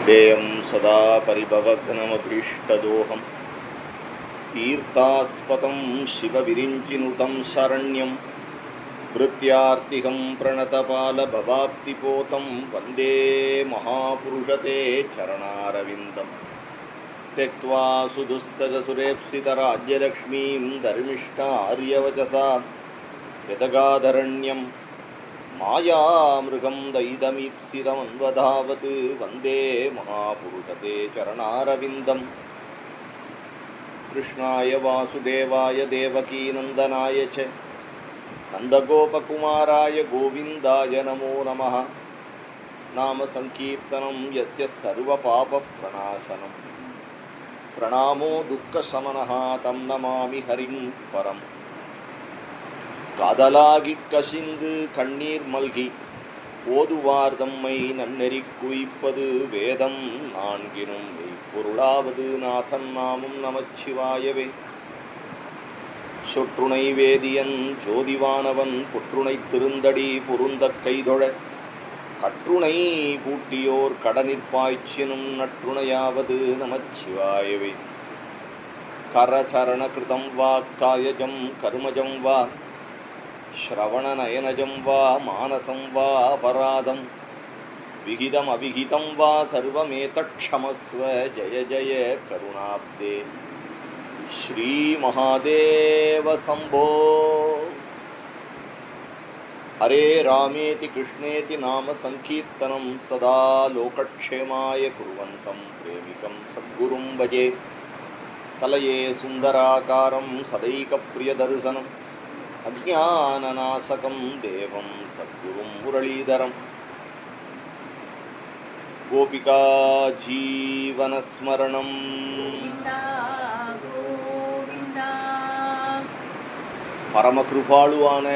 देयं सदा परिभवघ्नमभीष्टदोहं तीर्थास्पदं शिवविरिञ्चिनुतं शरण्यं भृत्यार्तिहं प्रणतपालभवाप्तिपोतं वन्दे महापुरुषते चरणारविन्दं त्यक्त्वा सुदुस्तरसुरेप्सितराज्यलक्ष्मीं धर्मिष्ठार्यवचसा यदगाधरण्यं मायामृगं दैदमीप्सितमन्वधावत् वन्दे महापुरुषते चरणारविन्दम् कृष्णाय वासुदेवाय देवकीनन्दनाय च नन्दगोपकुमाराय गोविन्दाय नमो नमः। नाम संकीर्तनं यस्य सर्वपापप्रणाशनं प्रणामो दुःखशमनः तं नमामि हरिं परम्। காதலாகி கசிந்து கண்ணீர் மல்கி ஓதுவார் தம்மை நன்னெறி குவிப்பது வேதம் நான்கினும் பொருளாவது நாதன் நாமும் நமச்சிவாயவே. சொற்றுணை வேதியன் ஜோதிவானவன் பொற்றுணை திருந்தடி பொருந்த கைதொழ கற்றுணை பூட்டியோர் கடனிற்பாய்ச்சினும் நற்றுணையாவது நமச்சிவாயவே. கரச்சரண கிருதம் வா காயஜம் கருமஜம் வா श्रवणनयनजं वा मानसं वा अपराधं विहितम् अविहितं वा सर्वमेतत्क्षमस्व। जय जय करुणाब्दे श्रीमहादेव शम्भो। हरे रामेति कृष्णेति नाम संकीर्तनं सदा लोकक्षेमाय कुर्वन्तं प्रेमिकं सद्गुरुं भजे। कलये सुन्दराकारं सदैकप्रियदर्शनं अज्ञाननाशकं देवं सद्गुरुं मुरलीधरं। गोपिका जीवनस्मरणं பரமகிருபாளுவான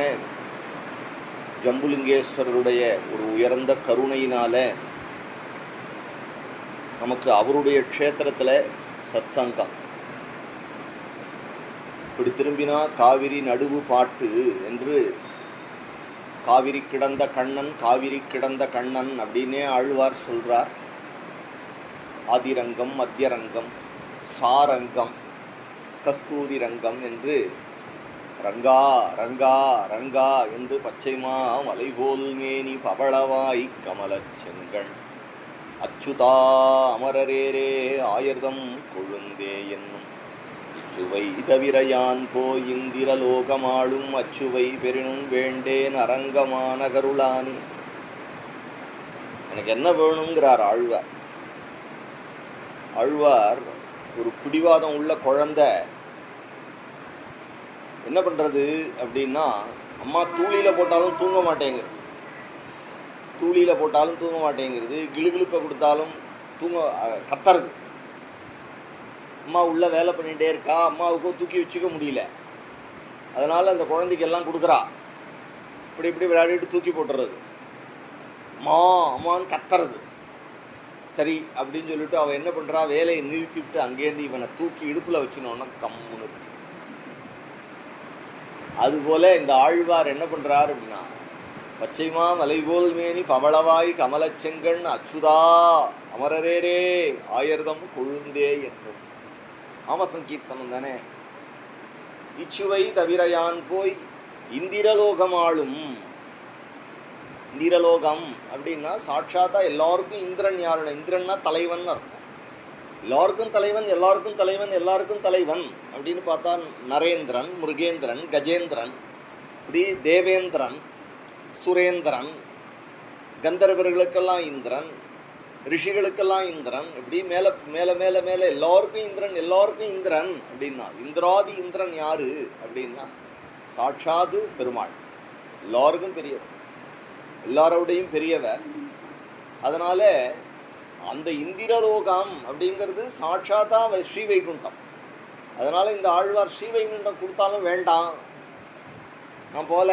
ஜம்புலிங்கேஸ்வரருடைய ஒரு உயர்ந்த கருணையினால நமக்கு அவருடைய க்ஷேத்திரத்தில் சத்சங்கம். இப்படி திரும்பினா காவிரி நடுவு பாட்டு என்று காவிரி கிடந்த கண்ணன் காவிரி கிடந்த கண்ணன் அப்படின்னே ஆழ்வார் சொல்றார். ஆதிரங்கம் மத்தியரங்கம் சாரங்கம் கஸ்தூரி ரங்கம் என்று ரங்கா ரங்கா ரங்கா என்று பச்சைமா மலைபோல் மேனி பவளவாய் கமலச் செங்கண் அச்சுதா அமரரேரே ஆயர்தம் கொழுந்தே என்னும் அச்சுவை தவிரையான் போய் இந்திரலோகமாளும் அச்சுவை பெரினும் வேண்டேன் அரங்கமான கருளானி. எனக்கு என்ன வேணுங்கிறார் ஆழ்வார். ஆழ்வார் ஒரு பிடிவாதம் உள்ள குழந்தை என்ன பண்ணுறது அப்படின்னா, அம்மா தூளியில் போட்டாலும் தூங்க மாட்டேங்கிறது, தூளியில் போட்டாலும் தூங்க மாட்டேங்கிறது, கிளுகிழுப்பை கொடுத்தாலும் கத்துறது. அம்மா உள்ளே வேலை பண்ணிகிட்டே இருக்கா, அம்மாவுக்கும் தூக்கி வச்சுக்க முடியல, அதனால் அந்த குழந்தைக்கு எல்லாம் கொடுக்குறா. இப்படி இப்படி விளையாடிட்டு தூக்கி போட்டுறது, அம்மா அம்மான்னு கத்துறது. சரி அப்படின்னு சொல்லிட்டு அவள் என்ன பண்ணுறா, வேலையை நிறுத்தி விட்டு அங்கேருந்து இவனை தூக்கி இடுப்பில் வச்சுனோன்னா கம்முன்னு இருக்கு. அதுபோல் இந்த ஆழ்வார் என்ன பண்ணுறார் அப்படின்னா, பச்சைமா மலைபோல் மேனி பவளவாய் கமலச்செங்கண் அச்சுதா அமரரேரே ஆயர்தம் கொழுந்தே என்றும். நாமசங்கீர்த்தனம் தானே. இச்சுவை தவிரையான் போய் இந்திரலோகம் ஆளும். இந்திரலோகம் அப்படின்னா சாட்சாத்தா எல்லாருக்கும் இந்திரன். யாருடைய இந்திரன்னா தலைவன் அர்த்தம். எல்லாருக்கும் தலைவன், எல்லாருக்கும் தலைவன், எல்லாருக்கும் தலைவன் அப்படின்னு பார்த்தா நரேந்திரன், முருகேந்திரன், கஜேந்திரன், இப்படி தேவேந்திரன், சுரேந்திரன், கந்தர்வர்களுக்கெல்லாம் இந்திரன், ரிஷிகளுக்கெல்லாம் இந்திரன், இப்படி மேலே மேலே மேலே மேலே எல்லாருக்கும் இந்திரன், எல்லாருக்கும் இந்திரன் அப்படின்னா இந்திராதி இந்திரன் யாரு அப்படின்னா சாட்சாது பெருமாள். எல்லாருக்கும் பெரியவர், எல்லாரோடையும் பெரியவர். அதனால் அந்த இந்திரலோகம் அப்படிங்கிறது சாட்சாத்தா ஸ்ரீவைகுண்டம். அதனால் இந்த ஆழ்வார் ஸ்ரீவைகுண்டம் கொடுத்தாலும் வேண்டாம், நான் போல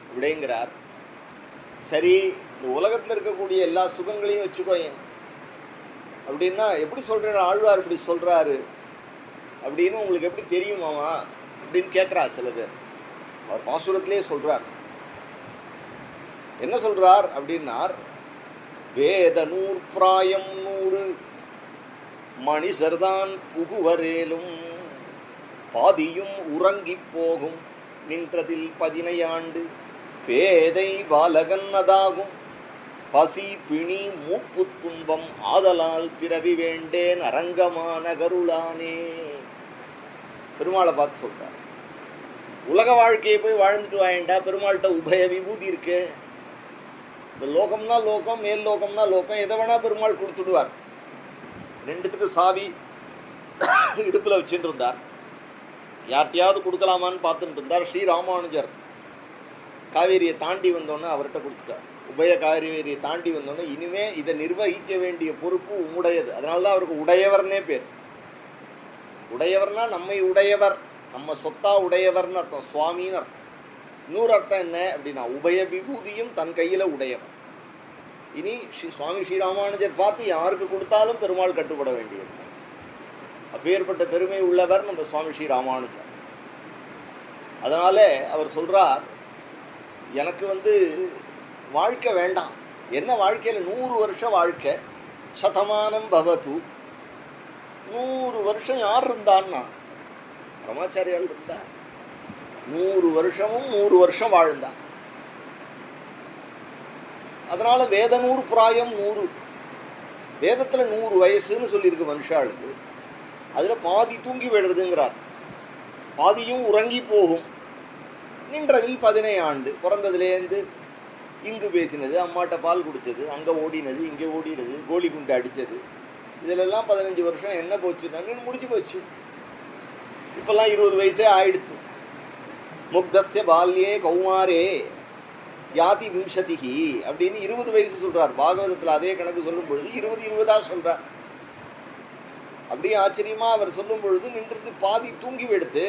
அப்படிங்கிறார். சரி, இந்த உலகத்தில் இருக்கக்கூடிய எல்லா சுகங்களையும் வச்சுக்கோயேன் அப்படின்னா எப்படி சொல்கிற ஆழ்வார் இப்படி சொல்கிறாரு அப்படின்னு உங்களுக்கு எப்படி தெரியுமாமா அப்படின்னு கேட்குறா சில பேர். அவர் பாசுரத்திலே சொல்கிறார். என்ன சொல்கிறார் அப்படின்னார், வேத நூற்பிராயம் 100 மணிசர்தான் புகுவரேலும் பாதியும் உறங்கிப் போகும் நின்றதில் 15 ஆண்டு பேதை பாலகன் அதாகும் பசி பிணி மூப்பு துன்பம் ஆதலால் பிறவி வேண்டேன் அரங்கமான கருளானே. பெருமாளை பார்த்து சொல்றார், உலக வாழ்க்கையை போய் வாழ்ந்துட்டு வாயண்டா, பெருமாள்கிட்ட உபய விபூதி இருக்கு. இந்த லோகம்னா லோகம், மேல் லோகம்னா லோகம், எதை வேணா பெருமாள் கொடுத்துடுவார். 2த்துக்கு சாவி இடுப்பில் வச்சுட்டு இருந்தார். யார்கிட்டையாவது கொடுக்கலாமான்னு பார்த்துட்டு இருந்தார். ஸ்ரீராமானுஜர் காவேரியை தாண்டி வந்தோன்னே அவர்கிட்ட கொடுத்துட்டார். உபய காவேரியை தாண்டி வந்தோன்னே, இனிமே இதை நிர்வகிக்க வேண்டிய பொறுப்பு உம்முடையது. அதனால தான் அவருக்கு உடையவர்னே பேர். உடையவர்னா நம்மை உடையவர், நம்ம சொத்தா உடையவர்னு அர்த்தம், சுவாமின்னு அர்த்தம். இன்னொரு அர்த்தம் என்ன அப்படின்னா, உபய விபூதியும் தன் கையில் உடையவர். இனி சுவாமி ஸ்ரீராமானுஜர் பார்த்து யாருக்கு கொடுத்தாலும் பெருமாள் கட்டுப்பட வேண்டியது. அப்பேற்பட்ட பெருமை உள்ளவர் நம்ம சுவாமி ஸ்ரீராமானுஜர். அதனால அவர் சொல்றார், எனக்கு வாழ்க்கை வேண்டாம். என்ன வாழ்க்கையில் 100 வருஷம் வாழ்க்கை, சதமானம் பவது. 100 வருஷம் யார் இருந்தான்னா பிரமாச்சாரியால் இருந்தார். 100 வருஷமும் 100 வருஷம் வாழ்ந்தார். அதனால வேத நூற்பிராயம் 100. வேதத்தில் 100 வயசுன்னு சொல்லியிருக்கு மனுஷாளுக்கு. அதில் பாதி தூங்கி விடுறதுங்கிறார், பாதியும் உறங்கி போகும். நின்றதில் 15 ஆண்டு. பிறந்ததுலேருந்து இங்கு பேசினது, அம்மாட்ட பால் குடித்தது, அங்கே ஓடினது, இங்கே ஓடினது, கோலி குண்டு அடித்தது, இதிலெல்லாம் 15 வருஷம் என்ன போச்சுன்னா முடிஞ்சு போச்சு. இப்போல்லாம் 20 வயசே ஆயிடுத்து. முக்தஸ்ய பால்யே கௌமாரே யாதி விம்சதிகி அப்படின்னு 20 வயசு சொல்கிறார் பாகவதத்தில். அதே கணக்கு சொல்லும் பொழுது 20 சொல்கிறார். அப்படியே ஆச்சரியமாக அவர் சொல்லும் பொழுது நின்றது பாதி தூங்கி எடுத்து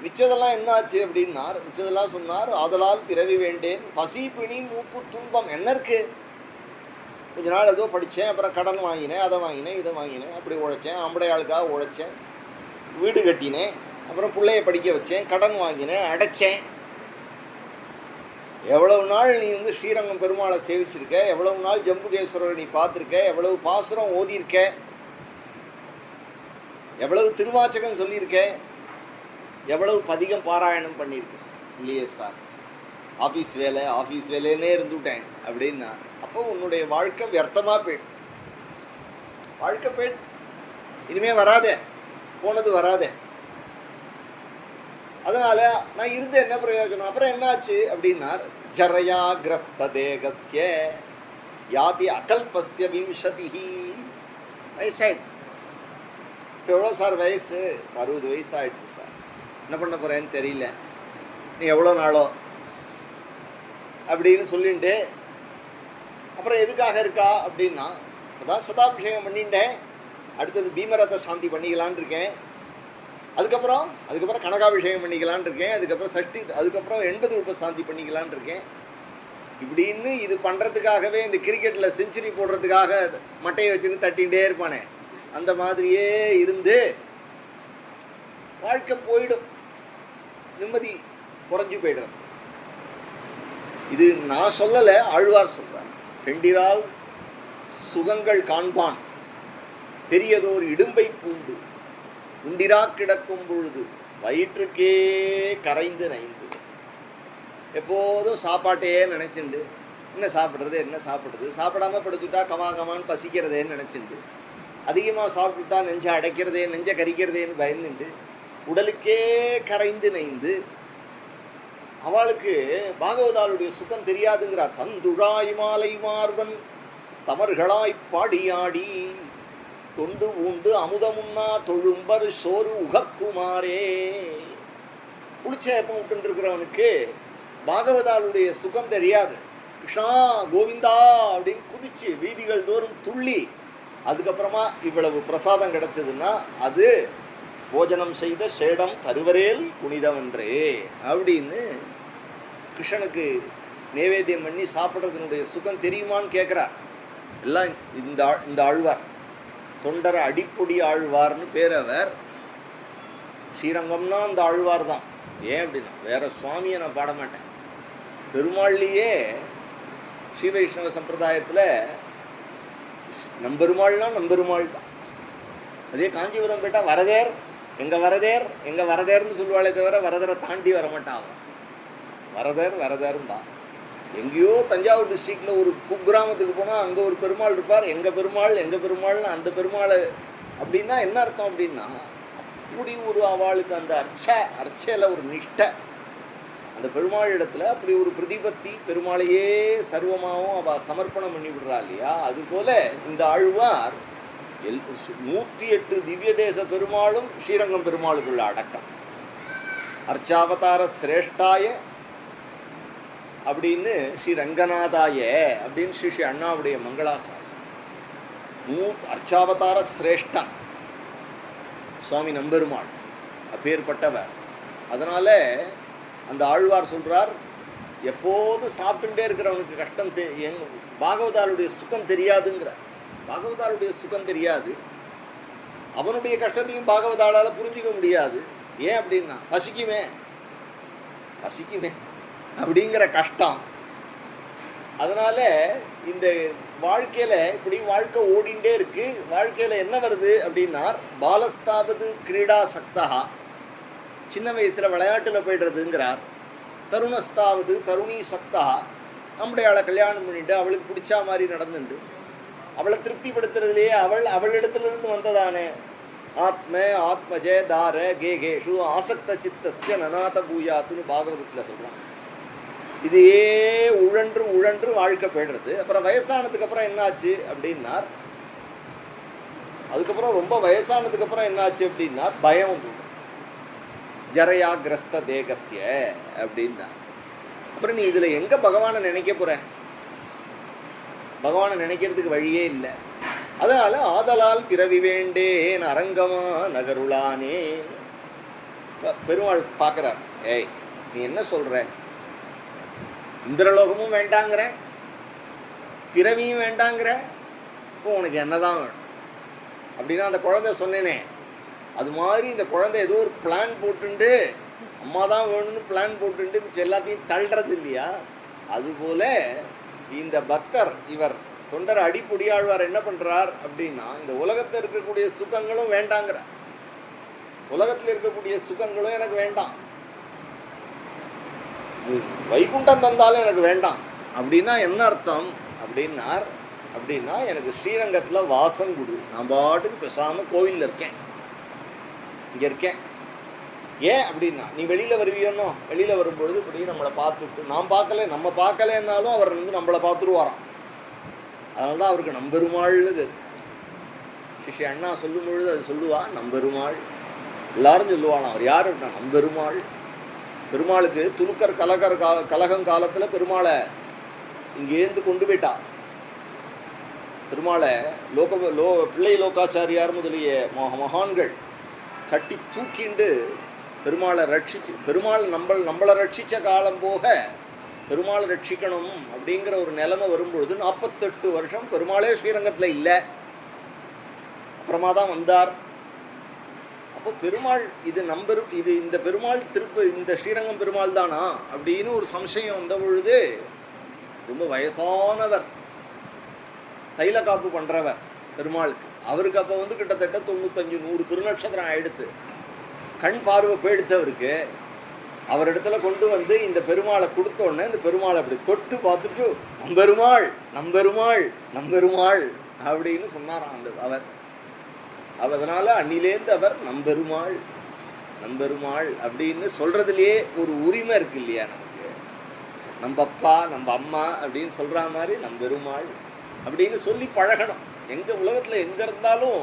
மிச்சதெல்லாம் என்ன ஆச்சு அப்படின்னார். மிச்சதெல்லாம் சொன்னார், ஆதலால் பிறவி வேண்டேன் பசி பிணி மூப்பு துன்பம். என்ன இருக்கு, கொஞ்ச நாள் ஏதோ படித்தேன், அப்புறம் கடன் வாங்கினேன், அதை வாங்கினேன், இதை வாங்கினேன், அப்படி உழைச்சேன், ஆம்படையாளுக்காக உழைச்சேன், வீடு கட்டினேன், அப்புறம் பிள்ளைய படிக்க வச்சேன், கடன் வாங்கினேன், அடைச்சேன். எவ்வளவு நாள் நீ ஸ்ரீரங்கம் பெருமாளை சேவிச்சிருக்க, எவ்வளவு நாள் ஜம்புகேஸ்வரரை நீ பார்த்துருக்க, எவ்வளவு பாசுரம் ஓதியிருக்க, எவ்வளவு திருவாச்சகம் சொல்லியிருக்க, எவ்வளவு பதிகம் பாராயணம் பண்ணியிருக்க இல்லையே சார். ஆஃபீஸ் வேலைன்னே இருந்துவிட்டேன் அப்படின்னா அப்போ உன்னுடைய வாழ்க்கை வியர்த்தமாக போயிடுது. வாழ்க்கை போயிடுது, இனிமேல் வராதே, போனது வராதே. அதனால் நான் இருந்து என்ன பிரயோஜனம். அப்புறம் என்னாச்சு அப்படின்னார், ஜரையா கிரஸ்த தேகஸ்ய யாதி அகல்பஸ்ய விம்சதிஹி. வயசாயிடுச்சு. இப்போ எவ்வளோ சார் வயசு? 60 வயசு ஆகிடுச்சு சார். என்ன பண்ண போகிறேன்னு தெரியல, நீ எவ்வளோ நாளோ அப்படின்னு சொல்லிட்டு அப்புறம் எதுக்காக இருக்கா அப்படின்னா, அதான் சதாபிஷேகம் பண்ணிட்டேன், அடுத்தது பீமரத சாந்தி பண்ணிக்கலான் இருக்கேன், அதுக்கப்புறம் கனகாபிஷேகம் பண்ணிக்கலான் இருக்கேன், அதுக்கப்புறம் சஷ்டி, அதுக்கப்புறம் 80 உபசாந்தி பண்ணிக்கலான் இருக்கேன். இப்படின்னு இது பண்ணுறதுக்காகவே இந்த கிரிக்கெட்டில் செஞ்சுரி போடுறதுக்காக மட்டையை வச்சுன்னு தட்டிகிட்டே இருப்பானே, அந்த மாதிரியே இருந்து வாழ்க்கை போயிடும், நிம்மதி குறைஞ்சி போய்டுறது. இது நான் சொல்லலை, ஆழ்வார் சொல்கிறார். பெண்டிரால் சுகங்கள் காண்பான் பெரியதோர் இடும்பை பூண்டு உண்டிரா கிடக்கும் பொழுது வயிற்றுக்கே கரைந்து நைந்து. எப்போதும் சாப்பாட்டையே நினச்சிண்டு என்ன சாப்பிட்றது, சாப்பிடாமல் படுத்துட்டா கமான்னு பசிக்கிறதேன்னு நினச்சிண்டு, அதிகமாக சாப்பிட்டுட்டா நெஞ்சை அடைக்கிறதே, நெஞ்சை கரிக்கிறதேன்னு பயந்துண்டு உடலுக்கே கரைந்து நைந்து. அவளுக்கு பாகவதாளுடைய சுகம் தெரியாதுங்கிறார். தந்துழாய் மாலை மார்பன் தமர்களாய் பாடியாடி தொண்டு ஊண்டு அமுதமுன்னா தொழும்பர் சோறு உகக்குமாரே. குளிச்ச எப்போ விட்டுருக்கிறவனுக்கு பாகவதாளுடைய சுகம் தெரியாது. கிருஷ்ணா கோவிந்தா அப்படின்னு குதிச்சு வீதிகள் தோறும் துள்ளி அதுக்கப்புறமா இவ்வளவு பிரசாதம் கிடைச்சதுன்னா அது போஜனம் செய்த சேடம் தருவரேல் புனிதவன்றே அப்படின்னு கிருஷ்ணனுக்கு நைவேத்தியம் பண்ணி சாப்பிட்றதுனுடைய சுகம் தெரியுமான்னு கேட்குறார். எல்லாம் இந்த ஆழ்வார் தொண்டர் அடிப்பொடி ஆழ்வார்னு பேர். அவர் ஸ்ரீரங்கம்னா அந்த ஆழ்வார் தான். ஏன் அப்படின்னா வேற சுவாமியை நான் பாட மாட்டேன். பெருமாள்லேயே ஸ்ரீ வைஷ்ணவ சம்பிரதாயத்தில் நம்பெருமாள்னா நம்பெருமாள் தான். அதே காஞ்சிபுரம் போயிட்டால் வரதேர் எங்கள் வரதேர்னு சொல்லுவாளே தவிர வரதரை தாண்டி வரமாட்டான். வரதர் வரதரும்பா. எங்கேயோ தஞ்சாவூர் டிஸ்ட்ரிக்டில் ஒரு குக்கிராமத்துக்கு போனால் அங்கே ஒரு பெருமாள் இருப்பார், எங்கள் பெருமாள்னு அந்த பெருமாள். அப்படின்னா என்ன அர்த்தம் அப்படின்னா, அப்படி ஒரு அவளுக்கு அந்த அர்ச்சையில் ஒரு நிஷ்டை, அந்த பெருமாள் இடத்துல அப்படி ஒரு பிரதிபத்தி, பெருமாளையே சர்வமாகவும் அவள் சமர்ப்பணம் பண்ணி விடுறா இல்லையா. அதுபோல் இந்த ஆழ்வார் 108 திவ்ய தேச பெருமாளும் ஸ்ரீரங்கம் பெருமாளுக்குள்ள அடக்கம். அர்ச்சாவதார சிரேஷ்டாய அப்படின்னு ஸ்ரீ ரங்கநாதாய அப்படின்னு ஸ்ரீ அண்ணாவுடைய மங்களாசாசனம். அர்ச்சாவதார சிரேஷ்டன் சுவாமி நம்பெருமாள் அப்பேற்பட்டவர். அதனால அந்த ஆழ்வார் சொல்றார், எப்போது சாப்பிட்டுட்டே இருக்கிறவனுக்கு கஷ்டம் பாகவதாருடைய சுகம் தெரியாதுங்கிற. பாகவதாருடைய சுகம் தெரியாது, அவனுடைய கஷ்டத்தையும் பாகவதாளால் புரிஞ்சிக்க முடியாது. ஏன் அப்படின்னா பசிக்குமே அப்படிங்கிற கஷ்டம். அதனால இந்த வாழ்க்கையில் இப்படி வாழ்க்கை ஓடிண்டே இருக்கு. வாழ்க்கையில் என்ன வருது அப்படின்னா, பாலஸ்தாவது கிரீடா சக்தா, சின்ன வயசில் விளையாட்டில் போய்டுறதுங்கிறார். தருணஸ்தாவது தருணி சக்தா, நம்முடைய அவளை கல்யாணம் பண்ணிட்டு அவளுக்கு பிடிச்சா மாதிரி நடந்துட்டு அவளை திருப்திப்படுத்துறதுலேயே அவளிடத்துலேருந்து வந்ததானே ஆத்மஜே தார கேகேஷு ஆசக்த சித்தஸ்ய நநாத பூயாத்துன்னு பாகவதத்தில் சொல்கிறான். இதையே உழன்று வாழ்க்கை போய்டுறது. அப்புறம் வயசானதுக்கு அப்புறம் என்னாச்சு அப்படின்னார், அதுக்கப்புறம் ரொம்ப வயசானதுக்கு அப்புறம் என்னாச்சு அப்படின்னா பயம் வந்து ஜரையா கிரஸ்த தேகஸ்ய அப்படின்னா. அப்புறம் நீ இதில் எங்கே பகவானை நினைக்க போகிற? பகவானை நினைக்கிறதுக்கு வழியே இல்லை. அதனால் ஆதலால் பிறவி வேண்டேன் அரங்கமா நகருளானே. பெருமாள் பார்க்குறார், ஏய் நீ என்ன சொல்கிற? இந்திரலோகமும் வேண்டாங்கிற, பிறவியும் வேண்டாங்கிற, இப்போ உனக்கு என்ன தான் வேணும் அப்படின்னா அந்த குழந்தை சொன்னேனே, அது மாதிரி இந்த குழந்தை ஏதோ ஒரு பிளான் போட்டுண்டு அம்மா தான் வேணும்னு பிளான் போட்டுண்டு மிச்சம் எல்லாத்தையும் தள்ளுறது இல்லையா. அதுபோல் இந்த பக்தர் இவர் தொண்டர் அடிப்பொடியாழ்வார் என்ன பண்ணுறார் அப்படின்னா, இந்த உலகத்தில் இருக்கக்கூடிய சுகங்களும் வேண்டாங்கிற, உலகத்தில் இருக்கக்கூடிய சுகங்களும் எனக்கு வேண்டாம், வைகுண்டம் தந்தாலும் எனக்கு வேண்டாம். அப்படின்னா என்ன அர்த்தம் அப்படின்னா எனக்கு ஸ்ரீரங்கத்தில் வாசம் கொடு, நான் பாட்டுக்கு பேசாமல் கோவிலில் இருக்கேன், இங்கே இருக்கேன். ஏன் அப்படின்னா, நீ வெளியில் வருவியோன்னோ, வெளியில் வரும்பொழுது இப்படி நம்மளை பார்த்துட்டு, நம்ம பார்க்கலன்னாலும் அவர் வந்து நம்மளை பார்த்துருவாராம். அதனால தான் அவருக்கு நம்பெருமாள்னு ஸ்ரீ அண்ணா சொல்லும் பொழுது அது சொல்லுவா, நம்பெருமாள் எல்லாரும் சொல்லுவானா. அவர் யார் அப்படின்னா நம்பெருமாள். பெருமாளுக்கு துலுக்கர் கலகம் காலத்தில் பெருமாளை இங்கேருந்து கொண்டு போயிட்டா. பெருமாளை பிள்ளை லோகாச்சாரியார் முதலிய மகான்கள் கட்டி தூக்கிண்டு பெருமாளை ரட்சிச்சு, பெருமாள் நம்மளை ரட்சித்த காலம் போக பெருமாளை ரட்சிக்கணும் அப்படிங்கிற ஒரு நிலைமை வரும்பொழுது 48 வருஷம் பெருமாளே ஸ்ரீரங்கத்தில் இல்லை, அப்புறமா தான் வந்தார். அப்போ பெருமாள் இது இந்த பெருமாள் இந்த ஸ்ரீரங்கம் பெருமாள் தானா அப்படின்னு ஒரு சம்சயம் வந்த பொழுது, ரொம்ப வயசானவர், தைல காப்பு பண்ணுறவர் பெருமாளுக்கு, அவருக்கு அப்போ வந்து கிட்டத்தட்ட 95-100 திருநட்சத்திரம் ஆயிடுத்து. கண் பார்வை போயிடுத்தவருக்கு அவரிடத்துல கொண்டு வந்து இந்த பெருமாளை கொடுத்தோடனே இந்த பெருமாளை அப்படி தொட்டு பார்த்துட்டு நம்பெருமாள் அப்படின்னு சொன்னாராம் அவர். அதனால அன்னிலேருந்து அவர் நம்பெருமாள் அப்படின்னு சொல்றதுலேயே ஒரு உரிமை இருக்கு இல்லையா நமக்கு. நம்ம அப்பா நம்ம அம்மா அப்படின்னு சொல்ற மாதிரி நம்பெருமாள் அப்படின்னு சொல்லி பழகணும். உலகத்தில் எங்கே இருந்தாலும்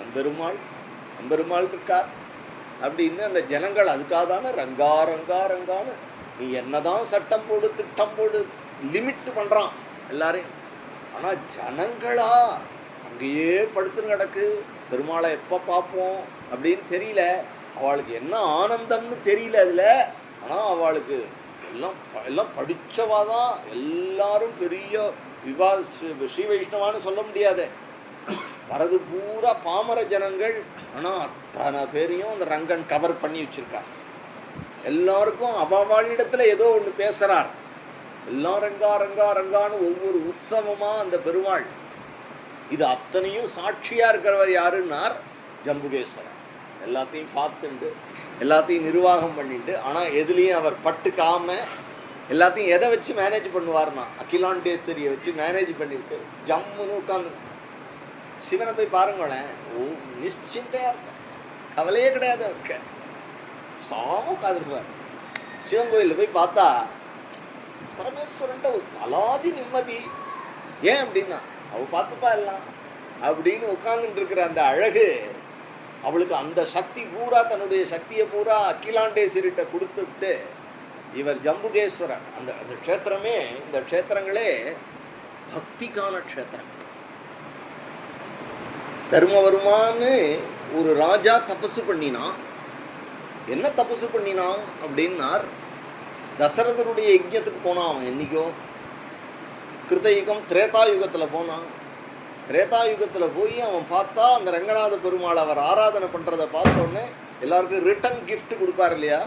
நம்பெருமாள் இருக்கார் அப்படின்னு அந்த ஜனங்கள் அதுக்காக தானே ரங்கான்னு நீ என்னதான் சட்டம் போடு திட்டம் போடு லிமிட் பண்ணுறான் எல்லாரையும். ஆனால் ஜனங்களா அங்கேயே படுத்து கிடக்கு, பெருமாளை எப்போ பார்ப்போம் அப்படின்னு தெரியல, அவளுக்கு என்ன ஆனந்தம்னு தெரியல அதில். ஆனால் அவளுக்கு எல்லாம் படித்தவா தான், எல்லாரும் பெரிய ஸ்ரீ வைஷ்ணவான்னு சொல்ல முடியாது, வரது பூரா பாமர ஜனங்கள். ஆனால் அத்தனை பேரையும் அந்த ரங்கன் கவர் பண்ணி வச்சிருக்கார். எல்லாருக்கும் அவளிடத்துல ஏதோ ஒன்று பேசுகிறார், எல்லாம் ரங்கா ரங்கா ரங்கான்னு ஒவ்வொரு உற்சவமாக அந்த பெருமாள். இது அத்தனையும் சாட்சியாக இருக்கிறவர் யாருன்னார்? ஜம்புகேஸ்வரர். எல்லாத்தையும் பார்த்துண்டு எல்லாத்தையும் நிர்வாகம் பண்ணிட்டு, ஆனால் எதுலேயும் அவர் பட்டுக்காம எல்லாத்தையும் எதை வச்சு மேனேஜ் பண்ணுவார்னா அகிலாண்டேஸ்வரியை வச்சு மேனேஜ் பண்ணிவிட்டு ஜம்முன்னு உட்காந்து. சிவனை போய் பாருங்களேன், நிশ্চিந்தையாக இருக்க, கவலையே கிடையாது அவருக்கு, சாம உட்காந்துருப்பார். சிவன் கோயிலில் போய் பார்த்தா பரமேஸ்வரன்ட்ட ஒரு அலாதி நிம்மதி. ஏன் அப்படின்னா அவள் பார்த்துப்பா எல்லாம் அப்படின்னு உட்கார்ந்துட்டு இருக்கிற அந்த அழகு, அவளுக்கு அந்த சக்தி பூரா, தன்னுடைய சக்தியை பூரா அகிலாண்டேஸ்வரிட்ட கொடுத்துட்டு இவர் ஜம்புகேஸ்வரர். அந்த அந்த க்ஷேத்திரமே, இந்த க்ஷேத்திரங்களே பக்திக்கான க்ஷேத்திரம். தர்மவர்மான்னு ஒரு ராஜா தபசு பண்ணினான். என்ன தபசு பண்ணினான் அப்படின்னார், தசரதருடைய யஜ்ஞத்துக்கு போனான் அவன். என்னைக்கோ கிருதயுகம் திரேதாயுகத்தில் போனான். திரேதாயுகத்தில் போய் அவன் பார்த்தா அந்த ரங்கநாத பெருமாள் அவர் ஆராதனை பண்ணுறதை பார்த்தோன்னே எல்லாருக்கும் ரிட்டன் கிஃப்ட் கொடுப்பார் இல்லையா,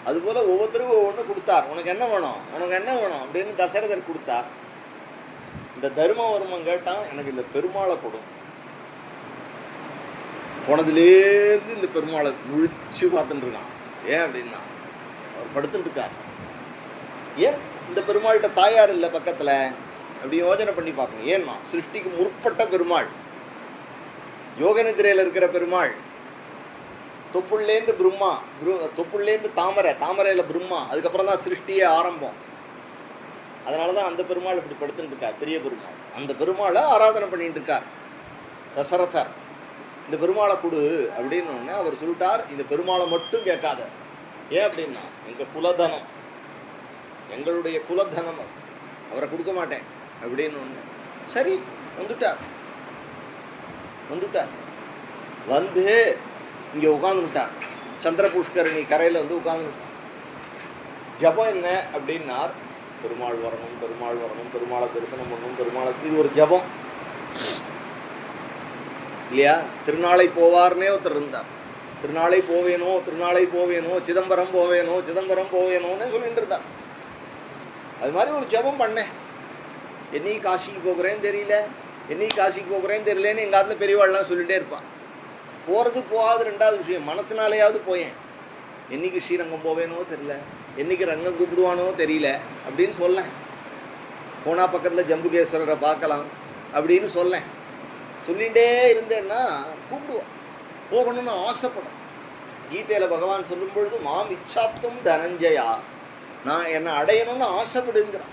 அதுபோல் ஒவ்வொருத்தருக்கும் ஒவ்வொன்று கொடுத்தார். உனக்கு என்ன வேணும், உனக்கு என்ன வேணும் அப்படின்னு தசரதர் கொடுத்தார். இந்த தர்மவர்மன் கேட்டான், எனக்கு இந்த பெருமாளை கொடு. போனதுலேருந்து இந்த பெருமாளை முழிச்சு பார்த்துட்டு இருக்கான். ஏன் அப்படின்னா அவர் படுத்துட்டு இருக்கார். ஏன் இந்த பெருமாள்கிட்ட தாயார் இல்லை பக்கத்தில் அப்படி யோஜனை பண்ணி பார்க்கணும். ஏன்னா சிருஷ்டிக்கு முற்பட்ட பெருமாள், யோக நிதிரையில் இருக்கிற பெருமாள், தொப்புள்ளேந்து பிரம்மா, தொப்புள்ளேந்து தாமரை, தாமரையில் பிரம்மா, அதுக்கப்புறம் தான் சிருஷ்டியே ஆரம்பம். அதனால தான் அந்த பெருமாள் இப்படி படுத்துட்டு இருக்கார், பெரிய பெருமாள். அந்த பெருமாளை ஆராதனை பண்ணிட்டு இருக்கார் தசரதர். இந்த பெருமாளை கொடு அப்படின்னு அவர் சொல்லிட்டார், இந்த பெருமாளை மட்டும் கேட்காத. ஏன் அப்படின்னா எங்கள் குலதனம், எங்களுடைய குலதனம், அவரை கொடுக்க மாட்டேன் அப்படின்னு ஒன்று. சரி வந்துட்டார். வந்து இங்கே உட்காந்துட்டார். சந்திர புஷ்கரணி கரையில் வந்து உட்காந்துட்டார். ஜபம் என்ன அப்படின்னார், பெருமாள் வரணும், பெருமாள் வரணும், பெருமாளை தரிசனம் பண்ணணும், பெருமாளை, இது ஒரு ஜபம் இல்லையா. திருநாளை போவார்னே ஒருத்தர் இருந்தார். திருநாளை போவேனோ, திருநாளை போவேனோ, சிதம்பரம் போவேனோ, சிதம்பரம் போவேனோன்னு சொல்லிட்டு இருந்தார். அது மாதிரி ஒரு ஜபம் பண்ணேன். என்னைக்கு காசிக்கு போகிறேன்னு தெரியல, என்னைக்கு காசிக்கு போகிறேன்னு தெரியலன்னு எங்கள் ஆத்துல பெரியவாள்லாம் சொல்லிகிட்டே இருப்பான். போகிறது போகாது ரெண்டாவது விஷயம், மனசுனாலேயாவது போயேன். என்றைக்கு ஸ்ரீரங்கம் போவேனோ தெரியல, என்றைக்கு ரங்கம் கூப்பிடுவானோ தெரியல அப்படின்னு சொல்லேன். போனால் பக்கத்தில் ஜம்புகேஸ்வரரை பார்க்கலாம் அப்படின்னு சொல்லேன். சொல்லிகிட்டே இருந்தேன்னா கூப்பிடுவான், போகணும்னு ஆசைப்படும். கீதையில் பகவான் சொல்லும் பொழுது மாம் இச்சாப்தும் தனஞ்சயா, நான் என்னை அடையணும்னு ஆசைப்படுங்கிறான்.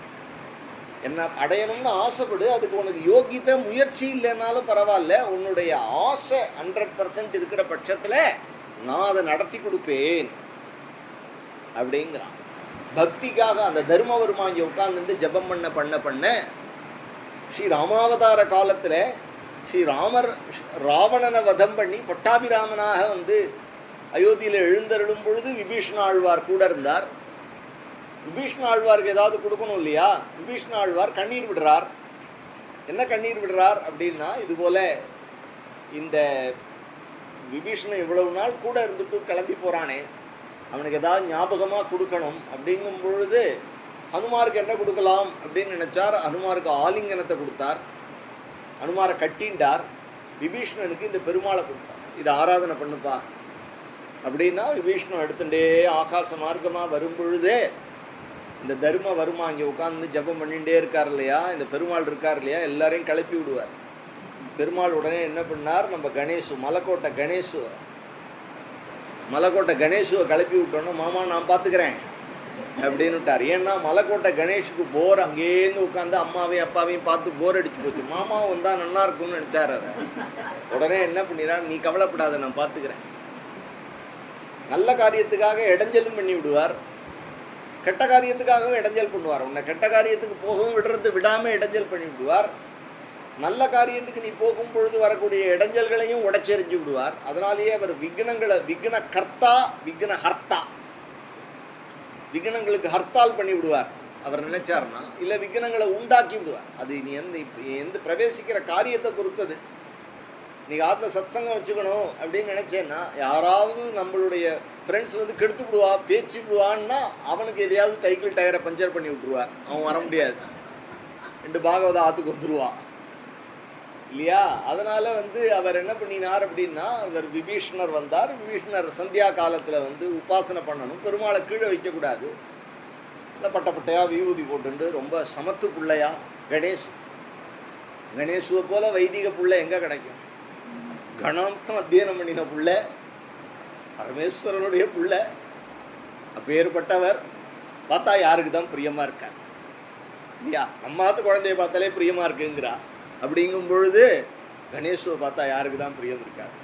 என்னை அடையணும்னு ஆசைப்படு, அதுக்கு உனக்கு யோகியத்தை முயற்சி இல்லைன்னாலும் பரவாயில்ல, உன்னுடைய ஆசை 100% இருக்கிற பட்சத்தில் நான் அதை நடத்தி கொடுப்பேன் அப்படிங்கிறான். பக்திக்காக அந்த தர்மவர்மா இங்கே உட்கார்ந்துட்டு ஜபம் பண்ண ஸ்ரீ ராமாவதார காலத்தில் ஸ்ரீராமர் ராவணனை வதம் பண்ணி பட்டாபிராமனாக வந்து அயோத்தியில் எழுந்தருளும் பொழுது விபீஷண ஆழ்வார் கூட இருந்தார். விபீஷண ஆழ்வாருக்கு ஏதாவது கொடுக்கணும் இல்லையா, விபீஷண ஆழ்வார் கண்ணீர் விடுறார். என்ன கண்ணீர் விடுறார் அப்படின்னா, இதுபோல் இந்த விபீஷணன் இவ்வளவு நாள் கூட இருந்துட்டு கிளம்பி போகிறானே, அவனுக்கு ஏதாவது ஞாபகமாக கொடுக்கணும் அப்படிங்கும் பொழுது ஹனுமாருக்கு என்ன கொடுக்கலாம் அப்படின்னு நினச்சார். ஹனுமாருக்கு ஆலிங்கனத்தை கொடுத்தார், ஹனுமாரை கட்டின்றார். விபீஷணனுக்கு இந்த பெருமாளை கொடுத்தார், இதை ஆராதனை பண்ணுப்பா அப்படின்னா விபீஷணன் எடுத்துட்டே ஆகாச மார்க்கமாக வரும் பொழுதே இந்த தர்ம வருமா இங்கே உட்காந்து ஜபம் பண்ணிகிட்டே இருக்கார் இல்லையா, இந்த பெருமாள் இருக்கார் இல்லையா, எல்லாரையும் கிளப்பி விடுவார். பெருமாள் உடனே என்ன பண்ணார், நம்ம கணேசு மலைக்கோட்டை கணேசுவை கிளப்பி விட்டோன்னா, மாமா நான் பார்த்துக்கிறேன் அப்படின்னு விட்டார். ஏன்னா மலைக்கோட்டை கணேஷுக்கு போர், அங்கேருந்து உட்காந்து அம்மாவையும் அப்பாவையும் பார்த்து போர் அடிச்சு போச்சு. மாமாவும் வந்தால் நல்லா இருக்கும்னு நினச்சார். அதை உடனே என்ன பண்ணிடுறான், நீ கவலைப்படாத நான் பார்த்துக்கிறேன். நல்ல காரியத்துக்காக இடைஞ்சலும் பண்ணி விடுவார், கெட்ட காரியத்துக்காகவும் இடைஞ்சல் பண்ணுவார். உன்னை கெட்ட காரியத்துக்கு போகவும் விடாமல் இடைஞ்சல் பண்ணி விடுவார். நல்ல காரியத்துக்கு நீ போகும் பொழுது வரக்கூடிய இடைஞ்சல்களையும் உடைச்செறிஞ்சு விடுவார். அதனாலேயே அவர் விக்னங்களுக்கு ஹர்த்தால் பண்ணி விடுவார் அவர் நினைச்சார்னா. இல்லை விக்னங்களை உண்டாக்கி விடுவார். அது நீ எந்த பிரவேசிக்கிற காரியத்தை பொறுத்தது. நீங்கள் ஆற்றுல சத்சங்கம் வச்சுக்கணும் அப்படின்னு நினச்சேன்னா யாராவது நம்மளுடைய ஃப்ரெண்ட்ஸ் வந்து கெடுத்து விடுவா பேச்சு விடுவான்னா அவனுக்கு எதையாவது சைக்கிள் டயரை பஞ்சர் பண்ணி விட்ருவார், அவன் வர முடியாது. 2 பாகவத ஆற்றுக்கு வந்துடுவான் இல்லையா? அதனால் வந்து அவர் என்ன பண்ணினார் அப்படின்னா, இவர் விபீஷ்ணர் வந்தார். விபீஷ்ணர் சந்தியா காலத்தில் வந்து உபாசனை பண்ணணும், பெருமாளை கீழே வைக்கக்கூடாது. இல்லை பட்டையாக விபூதி போட்டுண்டு ரொம்ப சமத்து பிள்ளையா கணேசுவை போல வைதிக பிள்ளை எங்கே கிடைக்கும்? கணாந்தம் அத்தியனம் பண்ணின பிள்ளை, பரமேஸ்வரனுடைய பிள்ளை, அப்பேற்பட்டவர் பார்த்தா யாருக்கு தான் பிரியமாக இருக்கார் இல்லையா? நம்மாத்து குழந்தைய பார்த்தாலே பிரியமாக இருக்குங்கிறா. அப்படிங்கும் பொழுது கணேசுவை பார்த்தா யாருக்கு தான் பிரியம் இருக்காது?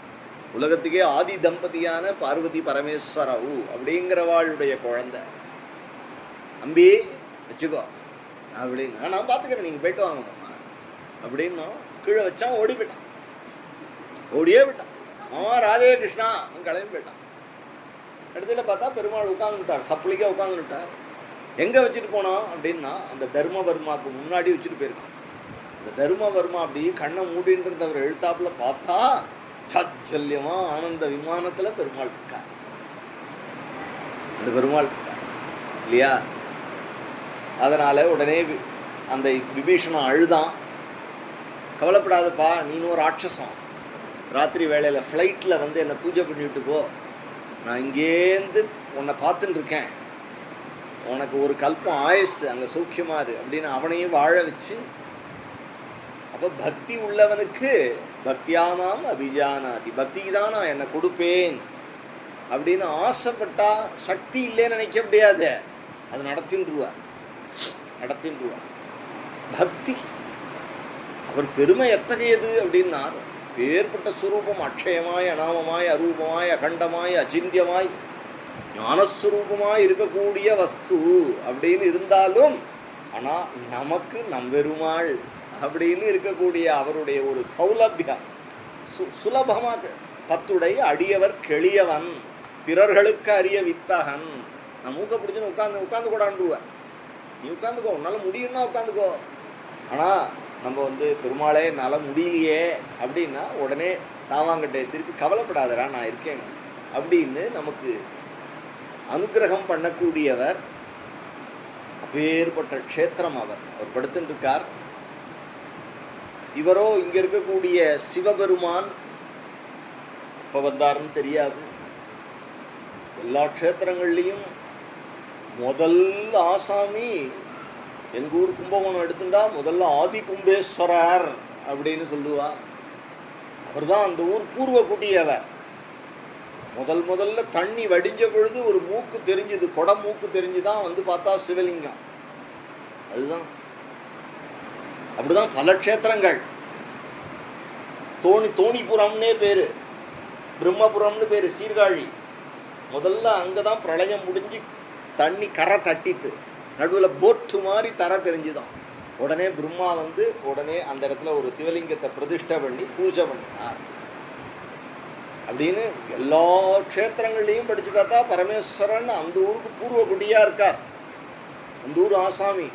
உலகத்துக்கே ஆதி தம்பதியான பார்வதி பரமேஸ்வரவு அப்படிங்கிறவாளுடைய குழந்தை. அம்பி வச்சுக்கோ அப்படின்னு நான் பார்த்துக்கிறேன், நீங்கள் போய்ட்டு வாங்க மாமா அப்படின்னா கீழே வச்சான், ஓடி போயிட்டான். ஓடியே விட்டான். ராதே கிருஷ்ணா கிளம்பி போயிட்டான். இடத்துல பார்த்தா பெருமாள் உட்காந்துட்டார், சப்ளிக்காக உட்காந்துட்டார். எங்கே வச்சுட்டு போனோம் அப்படின்னா அந்த தர்மவர்மாவுக்கு முன்னாடி வச்சுட்டு போயிருக்கான். இந்த தர்மவர்மா அப்படி கண்ணை மூடின்னு இருந்தவர் எழுத்தாப்புல பார்த்தா சாச்சல்யமா ஆனந்த விமானத்தில் பெருமாள் இருக்கார். அந்த பெருமாள் இருக்கார் இல்லையா? அதனால் உடனே அந்த விபீஷணன் அழுதான். கவலைப்படாதப்பா, நீனும் ஒரு ராட்சசம், ராத்திரி வேளையில் ஃப்ளைட்டில் வந்து என்னை பூஜை பண்ணிவிட்டு போ, நான் இங்கேருந்து உன்னை பார்த்துட்டு இருக்கேன், உனக்கு ஒரு கல்பம் ஆயுசு அங்கே சௌக்கியமாரு அப்படின்னு அவனையும் வாழ வச்சு, அப்போ பக்தி உள்ளவனுக்கு பக்தியாமாம் அபிஜானாதி, பக்தி தான் நான் என்னை கொடுப்பேன் அப்படின்னு ஆசைப்பட்டா சக்தி இல்லைன்னு நினைக்க முடியாது, அது நடத்தின்றுவார். பக்தி அவர் பெருமை எத்தகையது அப்படின்னா, ஏற்பட்ட சுரூபம் அக்ஷயமாய் அநாமமாய் அரூபமாய் அகண்டமாய் அச்சிந்தியமாய் ஞானஸ்வரூபமாய் இருக்கக்கூடிய வஸ்து அப்படின்னு இருந்தாலும், ஆனால் நமக்கு நம்பெருமாள் அப்படின்னு இருக்கக்கூடிய அவருடைய ஒரு சௌலபியம் சுலபமாக, பத்துடை அடியவர் கெளியவன் பிறர்களுக்கு அறிய வித்தகன். நான் மூக்க பிடிச்சுன்னு உட்காந்து கூடாண்டுருவேன். நீ உட்காந்துக்கோ, உன்னால் முடியும்னா உட்காந்துக்கோ. ஆனால் நம்ம வந்து பெருமாளே என்னால் முடியலையே அப்படின்னா உடனே தாவாங்கிட்ட திருப்பி கவலைப்படாதரா நான் இருக்கேன் அப்படின்னு நமக்கு அனுகிரகம் பண்ணக்கூடியவர். அப்பேற்பட்ட க்ஷேத்திரம் அவர் படுத்துட்டு இருக்கார். இவரோ இங்கே இருக்கக்கூடிய சிவபெருமான் எப்போ வந்தாருன்னு தெரியாது. எல்லா க்ஷேத்திரங்கள்லேயும் முதல் ஆசாமி எங்கள் ஊர் கும்பகோணம் எடுத்துட்டா முதல்ல ஆதி கும்பேஸ்வரர் அப்படின்னு சொல்லுவா. அவர் தான் அந்த ஊர் பூர்வ குட்டியவர். முதல்ல தண்ணி வடிஞ்ச பொழுது ஒரு மூக்கு தெரிஞ்சுது, கொடை மூக்கு தெரிஞ்சுதான் வந்து பார்த்தா சிவலிங்கம். அதுதான் அப்படிதான் பல க்ஷேத்திரங்கள். தோணிபுரம்னே பேரு, பிரம்மபுரம்னு பேரு சீர்காழி. முதல்ல அங்கே தான் பிரளயம் முடிஞ்சு தண்ணி கரை தட்டித்து நடுவில் போட்டு மாதிரி தர தெரிஞ்சுதான். உடனே பிரம்மா வந்து உடனே அந்த இடத்துல ஒரு சிவலிங்கத்தை பிரதிஷ்டை பண்ணி பூஜை பண்ணினார் அப்படின்னு எல்லா க்ஷேத்திரங்கள்லையும் படித்து பார்த்தா பரமேஸ்வரன் அந்த ஊருக்கு பூர்வ குடியாக இருக்கார், அந்த ஊர் ஆசாமி.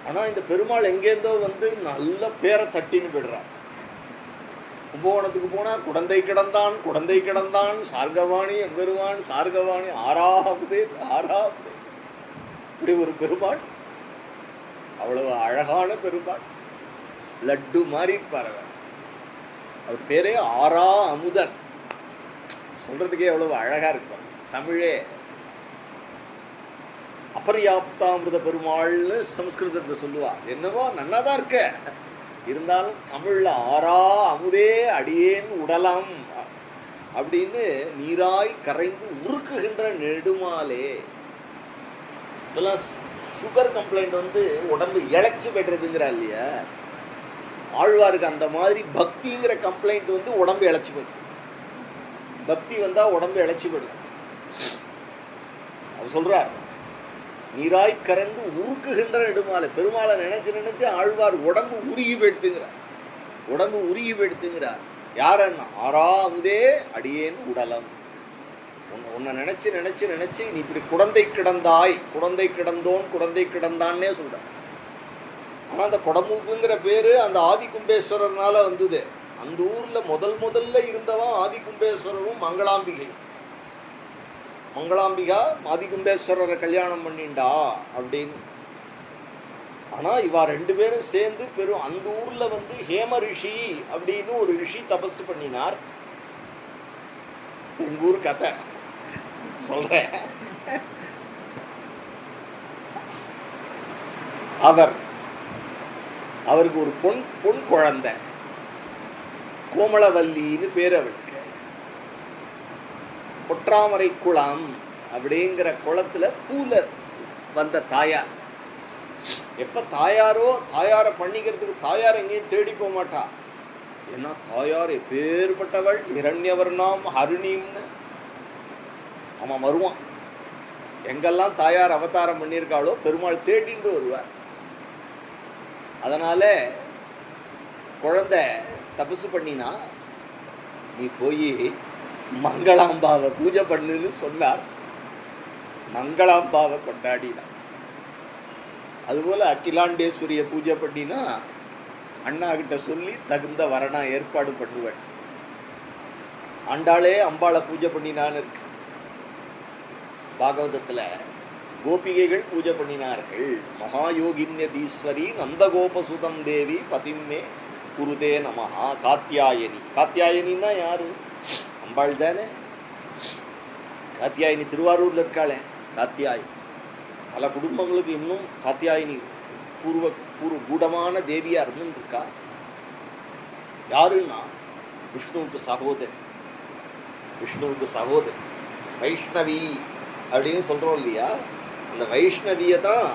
ஆனால் இந்த பெருமாள் எங்கேருந்தோ வந்து நல்ல பேரை தட்டின்னு போய்டுறார். கும்பகோணத்துக்கு போனால் குடந்தை கிடந்தான் சார்கவாணி எம்பெருமான் சார்கவாணி ஆறாவதே இப்படி ஒரு பெருமாள், அவ்வளவு அழகான பெருமாள், லட்டு மாதிரி இருப்பார் அவர். அவர் பேரே ஆறா அமுதன். சொல்றதுக்கே எவ்வளவு அழகா இருக்கும் தமிழே. அபர்யாப்தாமிருத பெருமாள்னு சம்ஸ்கிருதத்தில் சொல்லுவா. என்னவோ நன்னாதான் இருக்க, இருந்தாலும் தமிழ்ல ஆறா அமுதே அடியேன் உடலம் அப்படின்னு நீராய் கரைந்து உருக்குகின்ற நெடுமாலே. இப்பெல்லாம் சுகர் கம்ப்ளைண்ட் வந்து உடம்பு இழைச்சி பெற்றதுங்கிறா இல்லையா, ஆழ்வாருக்கு அந்த மாதிரி பக்திங்கிற கம்ப்ளைண்ட் வந்து உடம்பு இழைச்சி போச்சு. பக்தி வந்தால் உடம்பு இழைச்சி போயிடும். அவர் சொல்றார் நீராய் கரைந்து உருக்குகின்ற நெடுமாலை. பெருமாளை நினைச்சு ஆழ்வார் உடம்பு உருகி போயிடுத்துங்கிறார். யாரன்னா ஆறா அமுதே அடியேன் உடலம். உன்னை நினைச்சு நீ இப்படி குடந்தை கிடந்தான்னே சொல்ற. ஆனால் அந்த குடமூக்குங்கிற பேரு அந்த ஆதி கும்பேஸ்வரர்னால வந்தது. அந்த ஊரில் முதல்ல இருந்தவன் ஆதிகும்பேஸ்வரரும் மங்களாம்பிகையும். மங்களாம்பிகா ஆதிகும்பேஸ்வரரை கல்யாணம் பண்ணிண்டா அப்படின்னு. ஆனால் இவா 2 பேரும் சேர்ந்து பெரும் அந்த ஊரில் ஹேம ரிஷி அப்படின்னு ஒரு ரிஷி தபசு பண்ணினார். எங்கள் ஊர் கதை சொல்கிறேன். அவருக்கு ஒரு பொன் குழந்தை, கோமளவல்லின்னு பேர் அவளுக்கு. பொற்றாமரை குளம் அப்படிங்கிற குளத்துல பூல வந்த தாயார். எப்ப தாயாரை பண்ணிக்கிறதுக்கு தாயார் எங்கேயும் தேடி போக மாட்டா. ஏன்னா தாயார் எப்பேற்பட்டவள், இரண்யவர்ணாம் ஹருணிம்னு அவன் வருவான். எங்கெல்லாம் தாயார் அவதாரம் பண்ணியிருக்காளோ பெருமாள் தேடிண்டு வருவார். அதனால குழந்தை தபசு பண்ணினா, நீ போய் மங்களாம்பாவை பூஜை பண்ணுன்னு சொன்னார். மங்களாம்பாவை கொண்டாடினான். அதுபோல் அகிலாண்டேஸ்வரியை பூஜை பண்ணினா அண்ணா கிட்ட சொல்லி தகுந்த வரணா ஏற்பாடு பண்ணுவேன். ஆண்டாளே அம்பாளை பூஜை பண்ணினான்னு இருக்கு. பாகவதத்தில் கோபிகைகள் பூஜை பண்ணினார்கள். மகாயோகின்யதீஸ்வரி நந்தகோபசுதம் தேவி பதிம்மே குருதே நமஹா காத்தியாயனி. காத்தியாயனின்னா யாரு? அம்பாள் தானே. காத்தியாயினி திருவாரூரில் இருக்காளே காத்தியாயி. பல குடும்பங்களுக்கு இன்னும் காத்தியாயினி பூர்வ கூடமான தேவியாக இருந்துருக்கா. யாருன்னா விஷ்ணுவுக்கு சகோதரி வைஷ்ணவி அப்படின்னு சொல்கிறோம் இல்லையா. அந்த வைஷ்ணவியை தான்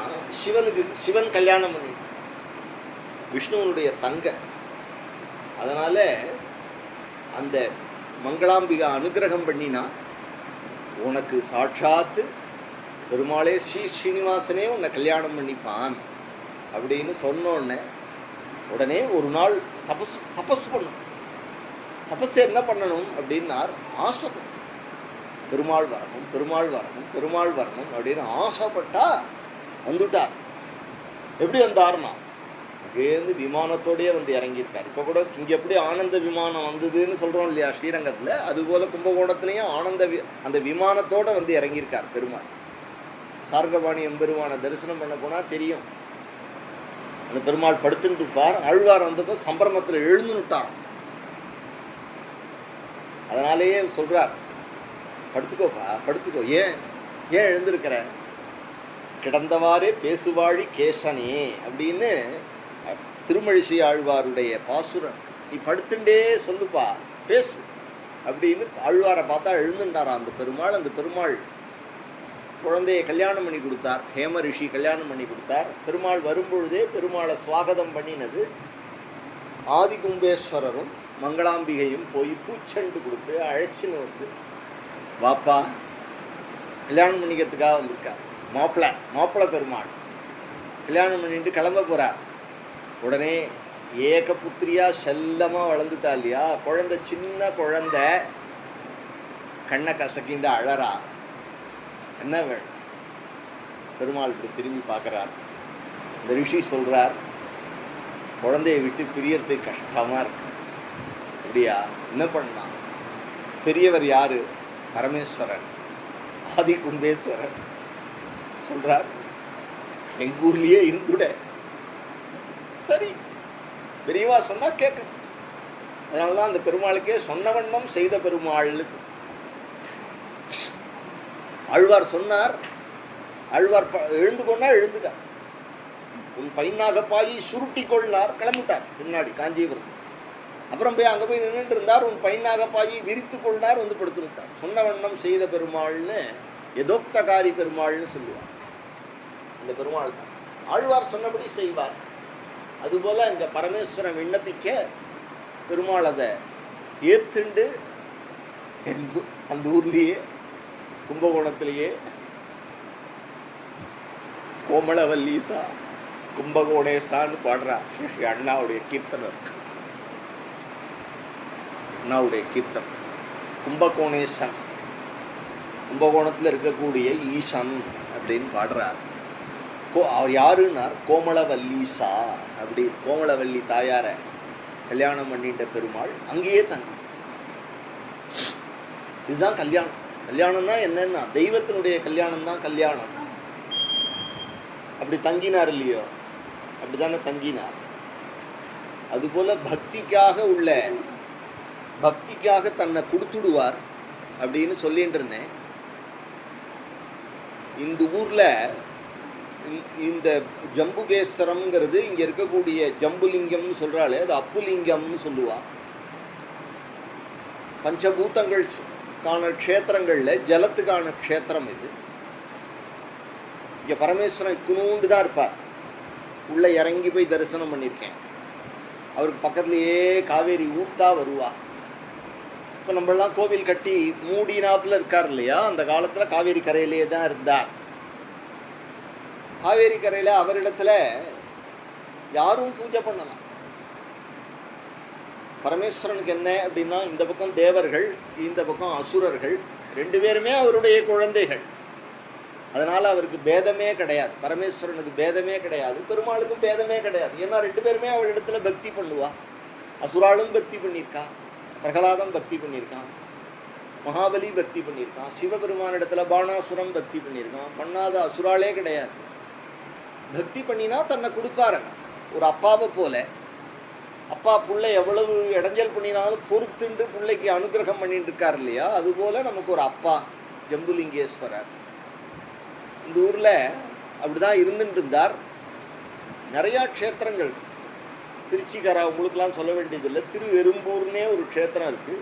சிவன் கல்யாணம் பண்ணி, விஷ்ணுவனுடைய தங்க. அதனால் அந்த மங்களாம்பிகா அனுகிரகம் பண்ணினா உனக்கு சாட்சாத்து பெருமாளே ஸ்ரீனிவாசனே உன்னை கல்யாணம் பண்ணிப்பான் அப்படின்னு சொன்னோடனே உடனே ஒரு நாள் தபஸ் பண்ணணும். தபஸ் என்ன பண்ணணும் அப்படின்னார், ஆசைப்படும். பெருமாள் வரணும் அப்படின்னு ஆசைப்பட்டா வந்துட்டார். எப்படி வந்தார்னா அங்கேருந்து விமானத்தோடையே இறங்கியிருக்கார். இப்போ கூட இங்கே எப்படி ஆனந்த விமானம் வந்ததுன்னு சொல்கிறோம் இல்லையா ஸ்ரீரங்கத்தில், அதுபோல் கும்பகோணத்துலேயும் அந்த விமானத்தோடு இறங்கியிருக்கார் பெருமாள். சார்கபாணி எம்பெருமானை தரிசனம் பண்ண போனால் தெரியும். அந்த பெருமாள் படுத்துட்டு இருப்பார். ஆழ்வார் வந்தப்போ சம்பிரமத்தில் எழுந்துட்டார். அதனாலேயே சொல்கிறார், படுத்துக்கோ. ஏன் எழுந்திருக்கிற? கிடந்தவாறே பேசுவாழி கேசனே அப்படின்னு திருமழிசை ஆழ்வாருடைய பாசுரம். நீ படுத்துண்டே சொல்லுப்பா, பேசு அப்படின்னு ஆழ்வாரை பார்த்தா எழுந்துட்டாராம் அந்த பெருமாள். அந்த பெருமாள் குழந்தையை கல்யாணம் பண்ணி கொடுத்தார். ஹேம ரிஷி கல்யாணம் பண்ணி கொடுத்தார். பெருமாள் வரும்பொழுதே பெருமாளை சுவாகதம் பண்ணினது ஆதிகும்பேஸ்வரரும் மங்களாம்பிகையும் போய் பூச்செண்டு கொடுத்து அழைச்சின்னு வாப்பா கல்யாணம் பண்ணிக்கிறதுக்காக வந்திருக்கார். மாப்பிள்ளை பெருமாள் கல்யாணம் பண்ணிட்டு கிளம்ப போகிறார். உடனே ஏக புத்திரியாக செல்லமாக வளர்ந்துட்டா இல்லையா குழந்தை, சின்ன குழந்தை கண்ணை கசக்கிண்டு அழறா. என்ன வேணும்? பெருமாள் இப்படி திரும்பி பார்க்குறார். இந்த ரிஷி சொல்கிறார், குழந்தையை விட்டு பிரியறதுக்கு கஷ்டமாக இருக்கு. அப்படியா? என்ன பண்ணலாம்? பெரியவர் யார்? பரமேஸ்வரன், ஆதிகும்பேஸ்வரன். சொல்கிறார், எங்கள் ஊர்லேயே இருந்துட. சரி, பெரியவா சொன்னால் கேட்கணும். அதனால தான் அந்த பெருமாளுக்கே சொன்ன வண்ணம் செய்த பெருமாள். ஆழ்வார் சொன்னார். ஆழ்வார் எழுந்து கொண்டால் எழுந்துட்டார். உன் பையனாக பாயி சுருட்டி கொள்ளார். கிளம்பிட்டார் பின்னாடி காஞ்சிபுரம். அப்புறம் போய் அங்கே போய் நின்றுட்டு இருந்தார். உன் பையனாக பாயி விரித்து கொண்டார், படுத்து விட்டார். சொன்ன வண்ணம் செய்த பெருமாள்னு யதோக்தகாரி பெருமாள்னு சொல்லுவார். அந்த பெருமாள் தான் ஆழ்வார் சொன்னபடி செய்வார். அதுபோல் இந்த பரமேஸ்வரன் விண்ணப்பிக்க பெருமாள் அதை ஏற்றுண்டு அந்த ஊர்லேயே கும்பகோணத்திலேயே கோமளவல்லீசா கும்பகோணேசான்னு பாடுறார். ஸ்ரீ அண்ணாவுடைய கீர்த்தனை இருக்கு. அண்ணாவுடைய கீர்த்தன் கும்பகோணேசன், கும்பகோணத்தில் இருக்கக்கூடிய ஈசன் அப்படின்னு பாடுறார். அவர் யாருன்னார்? கோமளவல்லீசா. அப்படி கோமளவல்லி தாயார கல்யாணம் பண்ணிட்ட பெருமாள் அங்கேயே தங்கி. இதுதான் கல்யாணம். கல்யாணம்னா என்னன்னா தெய்வத்தினுடைய கல்யாணம் தான் கல்யாணம். அப்படி தங்கினார் இல்லையோ, அப்படித்தானே தங்கினார். அதுபோல பக்திக்காக தன்னை கொடுத்துடுவார் அப்படின்னு சொல்லிட்டு இருந்தேன். இந்த ஊர்ல இந்த ஜம்புகேஸ்வரம்ங்கிறது இங்க இருக்கக்கூடிய ஜம்புலிங்கம்னு சொல்றாளே, அது அப்புலிங்கம்னு சொல்லுவா. பஞ்சபூதங்கள் காண க்ஷேத்திரங்கள்ல ஜலத்துக்கான க்ஷேத்திரம் இது. இங்க பரமேஸ்வரன் இக்குனூண்டு தான் இருப்பார். உள்ள இறங்கி போய் தரிசனம் பண்ணியிருக்கேன். அவருக்கு பக்கத்துலேயே காவேரி ஊத்தா வருவா. இப்போ நம்மளாம் கோவில் கட்டி மூடினாப்புல இருக்கார் இல்லையா, அந்த காலத்தில் காவேரி கரையிலே தான் இருந்தார். காவேரி கரையில் அவரிடத்துல யாரும் பூஜை பண்ணலாம். பரமேஸ்வரனுக்கு என்ன அப்படின்னா, இந்த பக்கம் தேவர்கள், இந்த பக்கம் அசுரர்கள், ரெண்டு பேருமே அவருடைய குழந்தைகள். அதனால் அவருக்கு பேதமே கிடையாது. பரமேஸ்வரனுக்கு பேதமே கிடையாது, பெருமாளுக்கும் பேதமே கிடையாது. ஏன்னா ரெண்டு பேருமே அவளிடத்துல பக்தி பண்ணுவா. அசுராலும் பக்தி பண்ணியிருக்கா, பிரகலாதம் பக்தி பண்ணியிருக்கான், மகாபலி பக்தி பண்ணியிருக்கான், சிவபெருமானிடத்துல பாணாசுரம் பக்தி பண்ணியிருக்கான். பண்ணாத அசுராலே கிடையாது. பக்தி பண்ணினா தன்னை கொடுப்பாரு. ஒரு அப்பாவை போல, அப்பா பிள்ளை எவ்வளவு இடைஞ்சல் பண்ணினாலும் பொறுத்துண்டு பிள்ளைக்கு அனுகிரகம் பண்ணிட்டு இருக்கார் இல்லையா, அதுபோல் நமக்கு ஒரு அப்பா ஜம்புலிங்கேஸ்வரர். இந்த ஊரில் அப்படி தான் இருந்துட்டு இருந்தார். நிறையா க்ஷேத்திரங்கள். திருச்சிக்காரா உங்களுக்கெல்லாம் சொல்ல வேண்டியதில்லை, திரு எறும்பூர்னே ஒரு க்ஷேத்திரம் இருக்குது.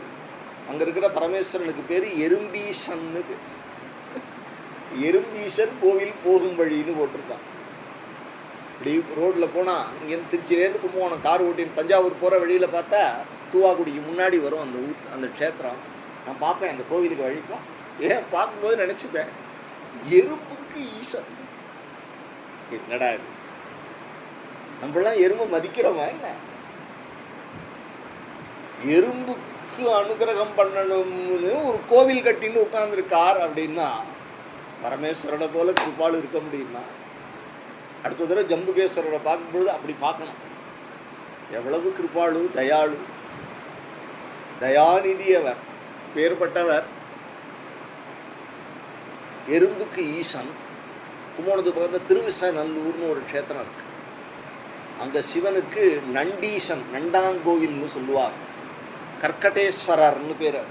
அங்கே இருக்கிற பரமேஸ்வரனுக்கு பேர் எறும்பீசன்னு பேர். எறும்பீசர் கோவில் போகும் வழின்னு போட்டிருக்கான். இப்படி ரோட்டில் போனால் இங்கேருந்து திருச்சியிலேருந்து கும்பகோணம் கார் ஓட்டின்னு தஞ்சாவூர் போகிற வழியில் பார்த்தா தூவாக்குடிக்கு முன்னாடி வரும் அந்த க்ஷேத்திரம். நான் பார்ப்பேன் அந்த கோவிலுக்கு வழிப்பா. ஏன் பார்க்கும்போது நினச்சிப்பேன், எறும்புக்கு ஈசன். என்னடா இது, நம்மளாம் எறும்பை மதிக்கிறோமா என்ன? எறும்புக்கு அனுகிரகம் பண்ணணும்னு ஒரு கோவில் கட்டின்னு உட்கார்ந்துருக்கார் அப்படின்னா பரமேஸ்வரனை போல கிருபாலு இருக்க முடியுமா? அடுத்த தடவை ஜம்புகேஸ்வரரை பார்க்கும்பொழுது அப்படி பார்க்கணும். எவ்வளவு கிருபாலு, தயாளு, தயாநிதி அவர் பேர்பட்டவர். எறும்புக்கு ஈசன். கும்போணத்து பக்கத்தில் திருவிசநல்லூர்னு ஒரு க்ஷேத்திரம் இருக்கு. அங்கே சிவனுக்கு நண்டீசன், நண்டாங்கோவில்னு சொல்லுவாங்க. கர்க்கடேஸ்வரர்னு பேர்.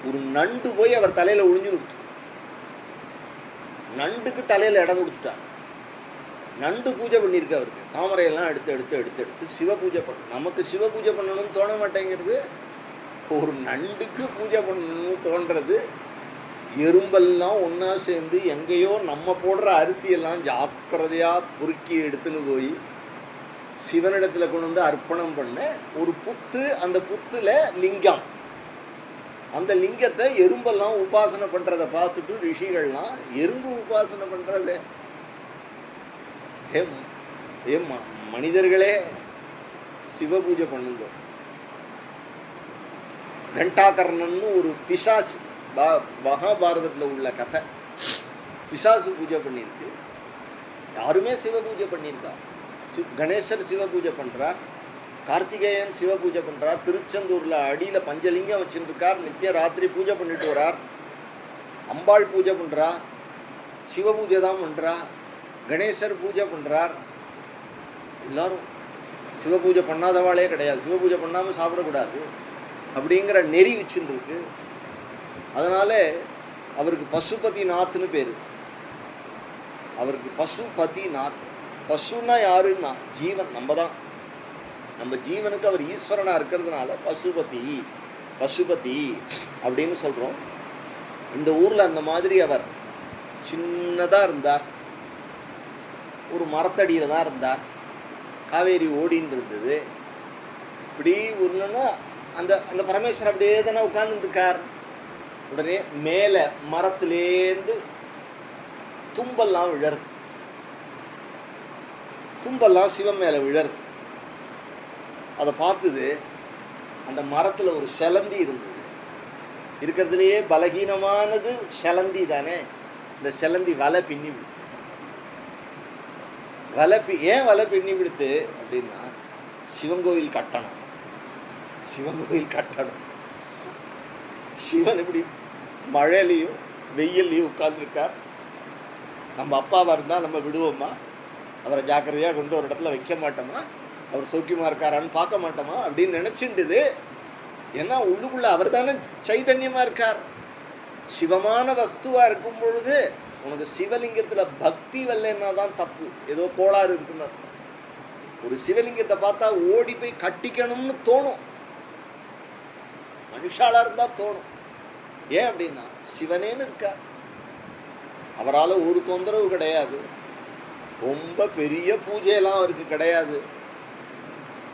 ஒரு நண்டு போய் அவர் தலையில் ஒழிஞ்சு கொடுத்து, நண்டுக்கு தலையில் இடம் கொடுத்துட்டார். நண்டு பூஜை பண்ணியிருக்கு அவருக்கு. தாமரையெல்லாம் எடுத்து எடுத்து எடுத்து எடுத்து சிவ பூஜை பண்ண. நமக்கு சிவ பூஜை பண்ணணும்னு தோண மாட்டேங்கிறது, ஒரு நண்டுக்கு பூஜை பண்ணணும்னு தோன்றது. எறும்பெல்லாம் ஒன்றா சேர்ந்து எங்கேயோ நம்ம போடுற அரிசியெல்லாம் ஜாக்கிரதையாக பொறுக்கி எடுத்துன்னு போய் சிவனிடத்தில் கொண்டு வந்து அர்ப்பணம் பண்ண ஒரு புத்து. அந்த புத்தில் லிங்கம். அந்த லிங்கத்தை எறும்பெல்லாம் உபாசனை பண்ணுறதை பார்த்துட்டு ரிஷிகள்லாம் எறும்பு உபாசனை பண்ணுறது. மனிதர்களே சிவ பூஜை பண்ணுங்க. கண்டாகர்ணன்னு ஒரு பிசாசு, மகாபாரதத்தில் உள்ள கதை. பிசாசு பூஜை பண்ணியிருக்கு. யாருமே சிவ பூஜை பண்ணியிருக்கா. கணேசர் சிவ பூஜை பண்ணுறார், கார்த்திகேயன் சிவ பூஜை பண்ணுறார், திருச்செந்தூரில் அடியில் பஞ்சலிங்கம் வச்சுருக்கார், நித்திய ராத்திரி பூஜை பண்ணிட்டு வரார். அம்பாள் பூஜை பண்ணுறா, சிவ பூஜை தான் பண்ணுறா. கணேசர் பூஜை பண்ணுறார். எல்லோரும் சிவ பூஜை பண்ணாதவாளே கிடையாது. சிவ பூஜை பண்ணாமல் சாப்பிடக்கூடாது அப்படிங்கிற நெறி வச்சுன்னு இருக்கு. அதனால் அவருக்கு பசுபதிநாத்னு பேர். அவருக்கு பசுபதிநாத். பசுன்னா யாருன்னா ஜீவன், நம்ம தான். நம்ம ஜீவனுக்கு அவர் ஈஸ்வரனாக இருக்கிறதுனால பசுபதி அப்படின்னு சொல்கிறோம். இந்த ஊரில் அந்த மாதிரி அவர் சின்னதாக இருந்தார். ஒரு மரத்தடியில் தான் இருந்தார். காவேரி ஓடின்னு இருந்தது. இப்படி ஒன்றுன்னா அந்த அந்த பரமேஸ்வரன் அப்படியே தானே உட்கார்ந்துட்டு இருக்கார். உடனே மேலே மரத்துலேருந்து தும்பெல்லாம் விழருது. தும்பெல்லாம் சிவன் மேலே விழருது. அதை பார்த்துது. அந்த மரத்தில் ஒரு செலந்தி இருந்தது. இருக்கிறதுலையே பலகீனமானது செலந்தி தானே. இந்த செலந்தி வலை பின்னி விடுத்து. ஏன் வலை பின்னி விடுத்து அப்படின்னா, சிவன் கோவில் கட்டணும், சிவன் கோவில் கட்டணும். சிவன் இப்படி மழையிலையும் வெயில்லையும் உட்கார்ந்துருக்கார். நம்ம அப்பாவாக இருந்தால் நம்ம விடுவோமா? அவரை ஜாக்கிரதையாக கொண்டு ஒரு இடத்துல வைக்க மாட்டோமா? அவர் சௌக்கியமாக இருக்காரான்னு பார்க்க மாட்டோமா அப்படின்னு நினச்சிண்டுது. ஏன்னா உள்ளுக்குள்ளே அவர் தானே சைதன்யமாக இருக்கார். சிவமான வஸ்துவாக இருக்கும் பொழுது உனக்கு சிவலிங்கத்தில் பக்தி வரலன்னா தான் தப்பு, ஏதோ கோளாறு இருக்குன்னு அர்த்தம். ஒரு சிவலிங்கத்தை பார்த்தா ஓடி போய் கட்டிக்கணும்னு தோணும், மனுஷாலாக இருந்தால் தோணும். ஏன் அப்படின்னா சிவனேன்னு இருக்கார், அவரால் ஒரு தொந்தரவு கிடையாது, ரொம்ப பெரிய பூஜையெல்லாம் அவருக்கு கிடையாது.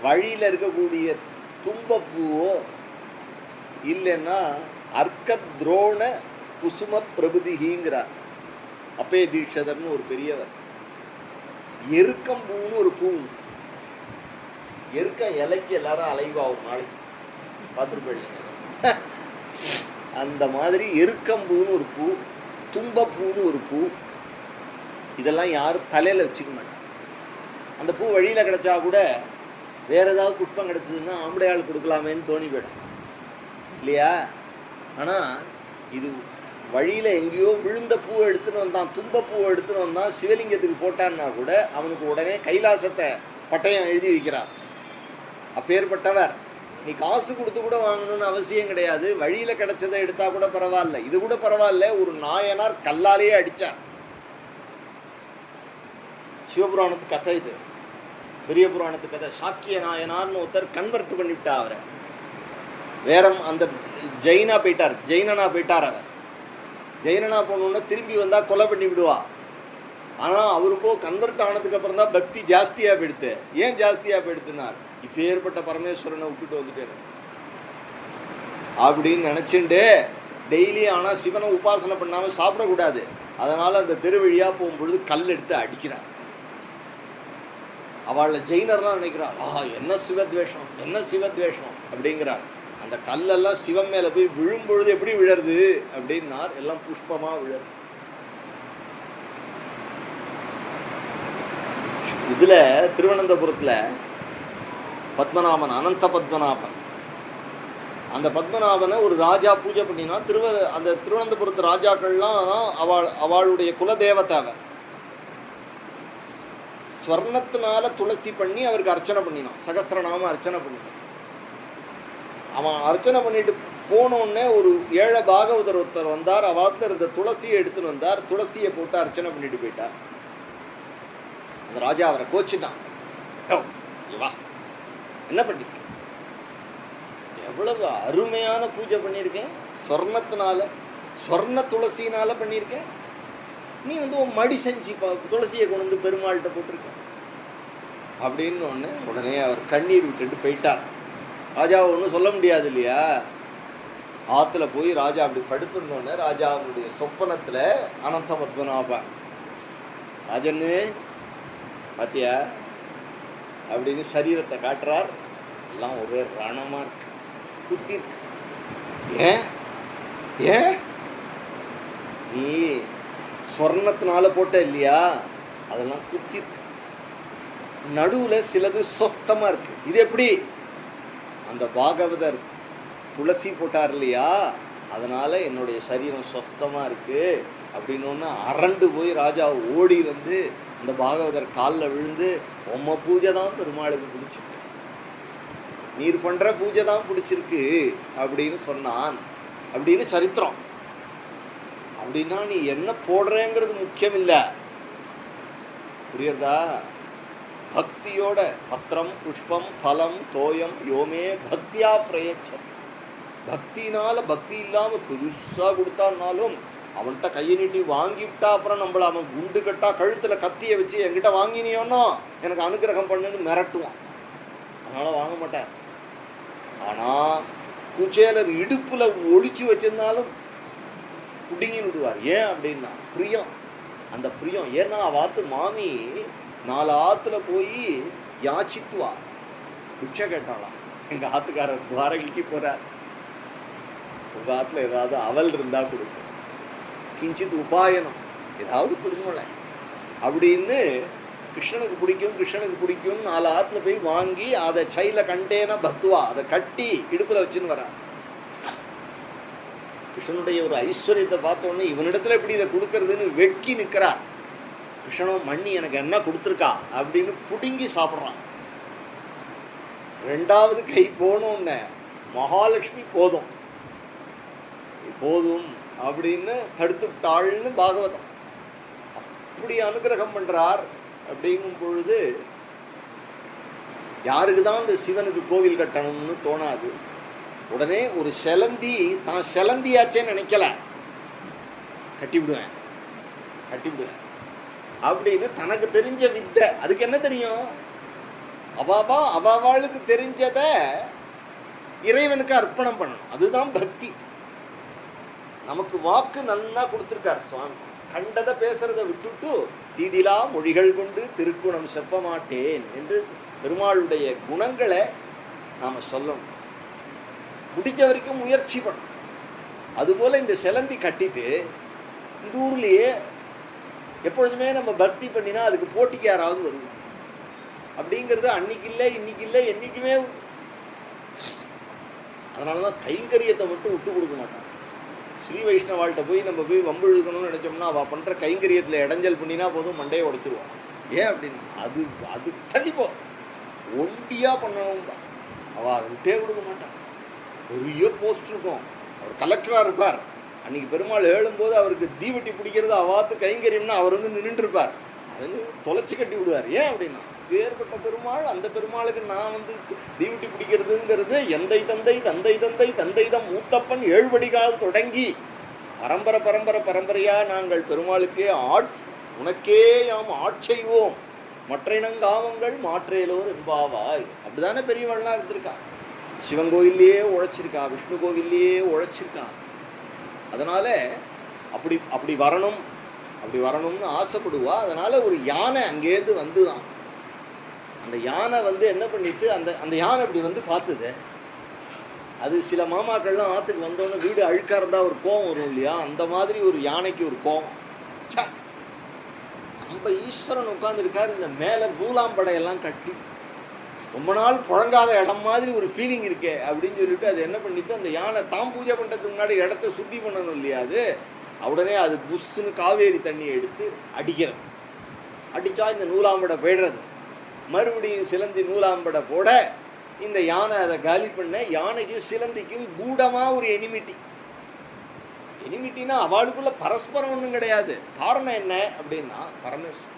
வழியில் இருக்கக்கூடிய தும்பப்பூவோ இல்லைன்னா அர்க்க துரோண குசும பிரபுதிங்கிறார் அப்பே தீட்சதர்னு ஒரு பெரியவர். எருக்கம்பூன்னு ஒரு பூ, எருக்க இலைக்கு எல்லாரும் அலைவா ஒரு நாளைக்கு பார்த்துருப்பீங்க. அந்த மாதிரி எருக்கம்பூன்னு ஒரு பூ, தும்பப்பூன்னு ஒரு பூ, இதெல்லாம் யாரும் தலையில் வச்சுக்க மாட்டாங்க. அந்த பூ வழியில் கிடச்சா கூட வேறு ஏதாவது புஷ்பம் கிடச்சிதுன்னா ஆம்படையாள் கொடுக்கலாமேன்னு தோணி போயிடும் இல்லையா? ஆனால் இது வழியில் எங்கேயோ விழுந்த பூவை எடுத்துன்னு வந்தான், தும்பப்பூவை எடுத்துன்னு வந்தான், சிவலிங்கத்துக்கு போட்டான்னா கூட அவனுக்கு உடனே கைலாசத்தை பட்டயம் எழுதி வைக்கிறார். அப்பேற்பட்டவர். நீ காசு கொடுத்து கூட வாங்கணும்னு அவசியம் கிடையாது, வழியில் கிடைச்சதை எடுத்தால் கூட பரவாயில்ல. இது கூட பரவாயில்ல, ஒரு நாயனார் கல்லாலேயே அடித்தார். சிவபுராணத்து கதை இது, பெரிய புராணத்து கதை. சாக்கிய நாயனார்னு ஒருத்தர் கன்வெர்ட் பண்ணிவிட்டா அவரை. வேற அந்த ஜெயினா போயிட்டார், ஜெயினனா போயிட்டார். அவர் ஜெயினனா போனோன்னா திரும்பி வந்தால் கொலை பண்ணி விடுவா. ஆனால் அவருக்கோ கன்வெர்ட் ஆனதுக்கு அப்புறம் தான் பக்தி ஜாஸ்தியாக போயிடுத்து. ஏன் ஜாஸ்தியாக போயிடுத்துனார்? இப்போ ஏற்பட்ட பரமேஸ்வரனை விட்டுட்டு வந்துட்டேன் அப்படின்னு நினச்சிண்டு டெய்லி. ஆனால் சிவனை உபாசனை பண்ணாமல் சாப்பிடக்கூடாது, அதனால் அந்த தெருவழியாக போகும்பொழுது கல் எடுத்து அடிக்கிறார். அவளை ஜெயினர்லாம் நினைக்கிறாள், ஆஹா என்ன சிவத்வேஷம், என்ன சிவத்வேஷம் அப்படிங்கிறாள். அந்த கல்லெல்லாம் சிவன் மேலே போய் விழும்பொழுது எப்படி விழருது அப்படின்னார், எல்லாம் புஷ்பமாக விழருது. இதில் திருவனந்தபுரத்தில் பத்மநாபன், அனந்த பத்மநாபன், அந்த பத்மநாபனை ஒரு ராஜா பூஜை பண்ணினா. அந்த திருவனந்தபுரத்து ராஜாக்கள்லாம் அவளுடைய குலதேவத்தை. அவர் ஸ்வர்ணத்தினால துளசி பண்ணி அவருக்கு அர்ச்சனை பண்ணினான், சகசிரநாம அர்ச்சனை பண்ணினான். அவன் அர்ச்சனை பண்ணிட்டு போனோடனே ஒரு ஏழை பாகவதர் ஒருத்தர் வந்தார். அவாத்தில் இருந்த துளசியை எடுத்துன்னு வந்தார், துளசியை போட்டு அர்ச்சனை பண்ணிட்டு போயிட்டார். அந்த ராஜா அவரை கோச்சிட்டான், வா என்ன பண்ணிருக்க, எவ்வளவு அருமையான பூஜை பண்ணியிருக்கேன், ஸ்வர்ணத்தினால ஸ்வர்ண துளசினால பண்ணியிருக்கேன், நீ உன் மடி செஞ்சு துளசியை கொண்டு வந்து பெருமாள்கிட்ட போட்டிருக்க அப்படின்னு உடனே அவர் கண்ணீர் விட்டுட்டு போயிட்டார். ராஜாவை ஒன்றும் சொல்ல முடியாது இல்லையா? ஆற்றுல போய் ராஜா அப்படி படுத்துனோடனே ராஜாவுடைய சொப்பனத்தில் அனந்த பத்மநாபன், ராஜன்னு பாத்தியா அப்படின்னு சரீரத்தை காட்டுறார். எல்லாம் ஒரே ரணமாக இருக்கு, குத்தி இருக்கு. ஏன் ஏன் நீ ஸ்வர்ணத்தினால போட்ட இல்லையா, அதெல்லாம் குத்தி இருக்கு. நடுவில் சிலது சொஸ்தமாக இருக்கு. இது எப்படி? அந்த பாகவதர் துளசி போட்டார் இல்லையா, அதனால என்னுடைய சரீரம் சொஸ்தமாக இருக்கு அப்படின்னு அரண்டு போய் ராஜா ஓடி வந்து அந்த பாகவதர் காலில் விழுந்து, உம்ம பூஜை தான் பெருமாளுக்கு பிடிச்சிருக்கு, நீர் பண்ணுற பூஜை தான் பிடிச்சிருக்கு அப்படின்னு சொன்னான் அப்படின்னு சரித்திரம். அப்படின்னா நீ என்ன போடுறேங்கிறது முக்கியம் இல்லை, புரியுறதா? பக்தியோட பத்திரம் புஷ்பம் பலம் தோயம் யோமே பக்தியா பிரயச்சது. பக்தினால, பக்தி இல்லாமல் பெருசாக கொடுத்தான்னாலும் அவன்கிட்ட கையை நீட்டி வாங்கிவிட்டா அப்புறம் நம்மளை அவன் குண்டு கட்டா கழுத்தில் கத்தியை வச்சு என்கிட்ட வாங்கினியோன்னா எனக்கு அனுகிரகம் பண்ணுன்னு மிரட்டுவான், அதனால் வாங்க மாட்டேன். ஆனால் குச்சேலர் இடுப்பில் ஒழிச்சு வச்சிருந்தாலும் புடுங்கின்னு விடுவார். ஏன் அப்படின்னா பிரியம், அந்த பிரியம். ஏன்னா வாத்து மாமி 4 ஆற்றுல போய் யாச்சித்துவா, பிட்சை கேட்டாலாம். எங்கள் ஆற்றுக்காரர் துவாரகைக்கு போகிறார், உங்கள் ஆற்றுல ஏதாவது அவல் இருந்தால் கொடுக்கும், கிஞ்சித் உபாயனம் ஏதாவது கொடுங்கள அப்படின்னு கிருஷ்ணனுக்கு பிடிக்கும் கிருஷ்ணனுக்கு பிடிக்கும் 4 ஆற்றுல போய் வாங்கி அதை சைல கண்டேன பத்துவா அதை கட்டி இடுப்பில் வச்சுன்னு வர. கிருஷ்ணனுடைய ஒரு ஐஸ்வர்யத்தை பார்த்தோன்னே இவனிடத்துல எப்படி இதை கொடுக்கறதுன்னு வெக்கி நிற்கிறார். கிருஷ்ணனும் மண்ணி எனக்கு என்ன கொடுத்துருக்கா அப்படின்னு புடுங்கி சாப்பிட்றான். 2வது கை போனோன்னு மகாலட்சுமி போதும் போதும் அப்படின்னு தடுத்து விட்டாள்னு பாகவதம். அப்படி அனுகிரகம் பண்றார். அப்படிங்கும் பொழுது யாருக்கு தான் இந்த சிவனுக்கு கோவில் கட்டணும்னு தோணாது. உடனே ஒரு செலந்தி தான் செலந்தியாச்சேன்னு நினைக்கல, கட்டிவிடுவேன் கட்டிவிடுவேன் அப்படின்னு தனக்கு தெரிஞ்ச வித்தை. அதுக்கு என்ன தெரியும்? அவாளுக்கு தெரிஞ்சதை இறைவனுக்கு அர்ப்பணம் பண்ணணும். அதுதான் பக்தி. நமக்கு வாக்கு நல்லா கொடுத்துருக்கார் சுவாமி. கண்டதை பேசுறதை விட்டுட்டு தீதிலா மொழிகள் கொண்டு திருக்குணம் செப்ப மாட்டேன் என்று பெருமாளுடைய குணங்களை நாம் சொல்லணும். முடிஞ்ச வரைக்கும் முயற்சி பண்ணணும். அதுபோல் இந்த செலந்தி கட்டிட்டு இந்த ஊர்லேயே எப்பொழுதுமே நம்ம பக்தி பண்ணினா அதுக்கு போட்டிக்கு யாராவது வருவோம் அப்படிங்கிறது அன்னைக்கு இல்லை இன்னைக்கு இல்லை என்றைக்குமே. அதனால தான் கைங்கரியத்தை மட்டும் விட்டு கொடுக்க மாட்டான். ஸ்ரீ வைஷ்ணவாள்கிட்ட போய் நம்ம போய் வம்பு இழுக்கணும்னு நினச்சோம்னா அவள் பண்ணுற கைங்கரியத்தில் இடைஞ்சல் பண்ணினா போதும் மண்டையை உடைச்சிருவான். ஏன் அப்படின்னு அது அது தள்ளிப்போ ஒண்டியாக பண்ணணும் தான். அவள் அதை விட்டே கொடுக்க மாட்டான். பெரிய போஸ்ட் இருக்கும். அவர் கலெக்டராக இருப்பார். அன்றைக்கி பெருமாள் ஏழும்போது அவருக்கு தீவட்டி பிடிக்கிறது அவாத்து கைங்கரியம்னா அவர் வந்து நின்றுருப்பார். அதுன்னு தொலைச்சி கட்டி விடுவார். ஏன் அப்படின்னா பேர்பட்ட பெருமாள், அந்த பெருமாளுக்கு நான் வந்து தீவட்டி பிடிக்கிறதுங்கிறது எந்தை தந்தை தந்தை தந்தை தந்தைதம் மூத்தப்பன் 7 வடிகால் தொடங்கி பரம்பரை பரம்பரை பரம்பரையாக நாங்கள் பெருமாளுக்கே உனக்கே யாம் ஆட்செய்வோம் மற்ற இனங்காமங்கள் மாற்றேலோர் என்பாவாய். அப்படிதானே பெரியவள்லாம் இருந்திருக்கா. சிவன் கோவில்லையே உழைச்சிருக்கா, விஷ்ணு கோவில்லையே உழைச்சிருக்கா. அதனால் அப்படி வரணும்னு ஆசைப்படுவா. அதனால் ஒரு யானை அங்கேருந்து வந்து தான் அந்த யானை வந்து என்ன பண்ணிட்டு அந்த யானை இப்படி வந்து பார்த்துது. அது சில மாமாக்கள்லாம் ஆற்றுக்கு வந்தோன்னே வீடு அழுக்காக இருந்தால் ஒரு கோவம் வரும் இல்லையா, அந்த மாதிரி ஒரு யானைக்கு ஒரு கோவம். நம்ம ஈஸ்வரன் உட்காந்துருக்கார் இந்த மேலே நூலாம்படையெல்லாம் கட்டி ரொம்ப நாள் புழங்காத இடம் மாதிரி ஒரு ஃபீலிங் இருக்கே அப்படின்னு சொல்லிட்டு அது என்ன பண்ணிட்டு அந்த யானை தான் பூஜை பண்ணுறதுக்கு முன்னாடி இடத்த சுத்தி பண்ணணும் இல்லையா, உடனே அது புஷ்ஷுன்னு காவேரி தண்ணியை எடுத்து அடிக்கிறது. அடித்தா இந்த நூலாம்படை போயிடுறது. மறுபடியும் சிலந்தி நூலாம்படை போட இந்த யானை அதை காலி பண்ண. யானைக்கும் சிலந்திக்கும் கூடமாக ஒரு எனிமிட்டினா அவளுக்குள்ள பரஸ்பரம் ஒன்றும் கிடையாது. காரணம் என்ன அப்படின்னா பரமேஸ்வரன்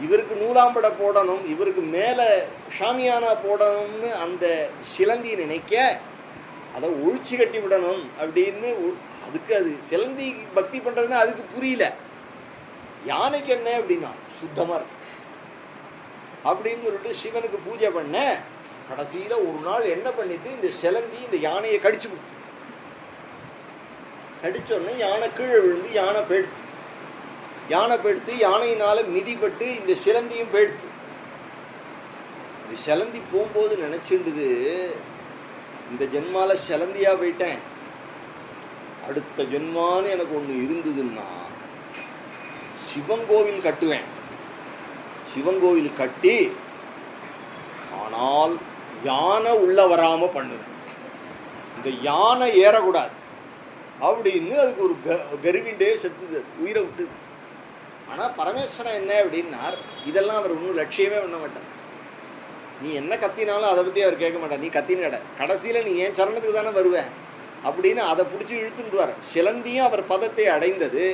இவருக்கு நூலாம்படை போடணும், இவருக்கு மேலே ஷாமியானா போடணும்னு அந்த சிலந்தி நினைக்க அதை ஒழிச்சு கட்டி விடணும் அப்படின்னு. அதுக்கு அது சிலந்தி பக்தி பண்ணுறதுன்னா அதுக்கு புரியல. யானைக்கு என்ன அப்படின்னா சுத்தமாக இருக்கு அப்படின்னு சொல்லிட்டு சிவனுக்கு பூஜை பண்ண. கடைசியில் ஒரு நாள் என்ன பண்ணிட்டு இந்த சிலந்தி இந்த யானையை கடிச்சு கொடுத்து. கடிச்சோடனே யானை கீழே விழுந்து யானை போயிடுத்து. யானையினால் மிதிப்பட்டு இந்த சிலந்தியும் போயிடுத்து. இந்த சிலந்தி போகும்போது நினச்சிண்டுது, இந்த ஜென்மால சிலந்தியாக போயிட்டேன், அடுத்த ஜென்மான்னு எனக்கு ஒன்று இருந்ததுன்னா சிவன் கோவில் கட்டுவேன். சிவன் கோவில் கட்டி ஆனால் யானை உள்ள வராமல் பண்ணுவேன், இந்த யானை ஏறக்கூடாது அப்படின்னு அதுக்கு ஒரு கருவிண்டே செத்துது, உயிரை விட்டுது. ஆனால் பரமேஸ்வரன் என்ன அப்படின்னார், இதெல்லாம் அவர் ஒன்றும் லட்சியமே பண்ண மாட்டார். நீ என்ன கத்தினாலும் அதை பற்றி அவர் கேட்க மாட்டார். நீ கத்தின்னு கடைசியில் நீ ஏன் சரணத்துக்கு தானே வருவேன் அப்படின்னு அதை பிடிச்சி இழுத்துட்டுவார். சிலந்தியும் அவர் பதத்தை அடைந்தது,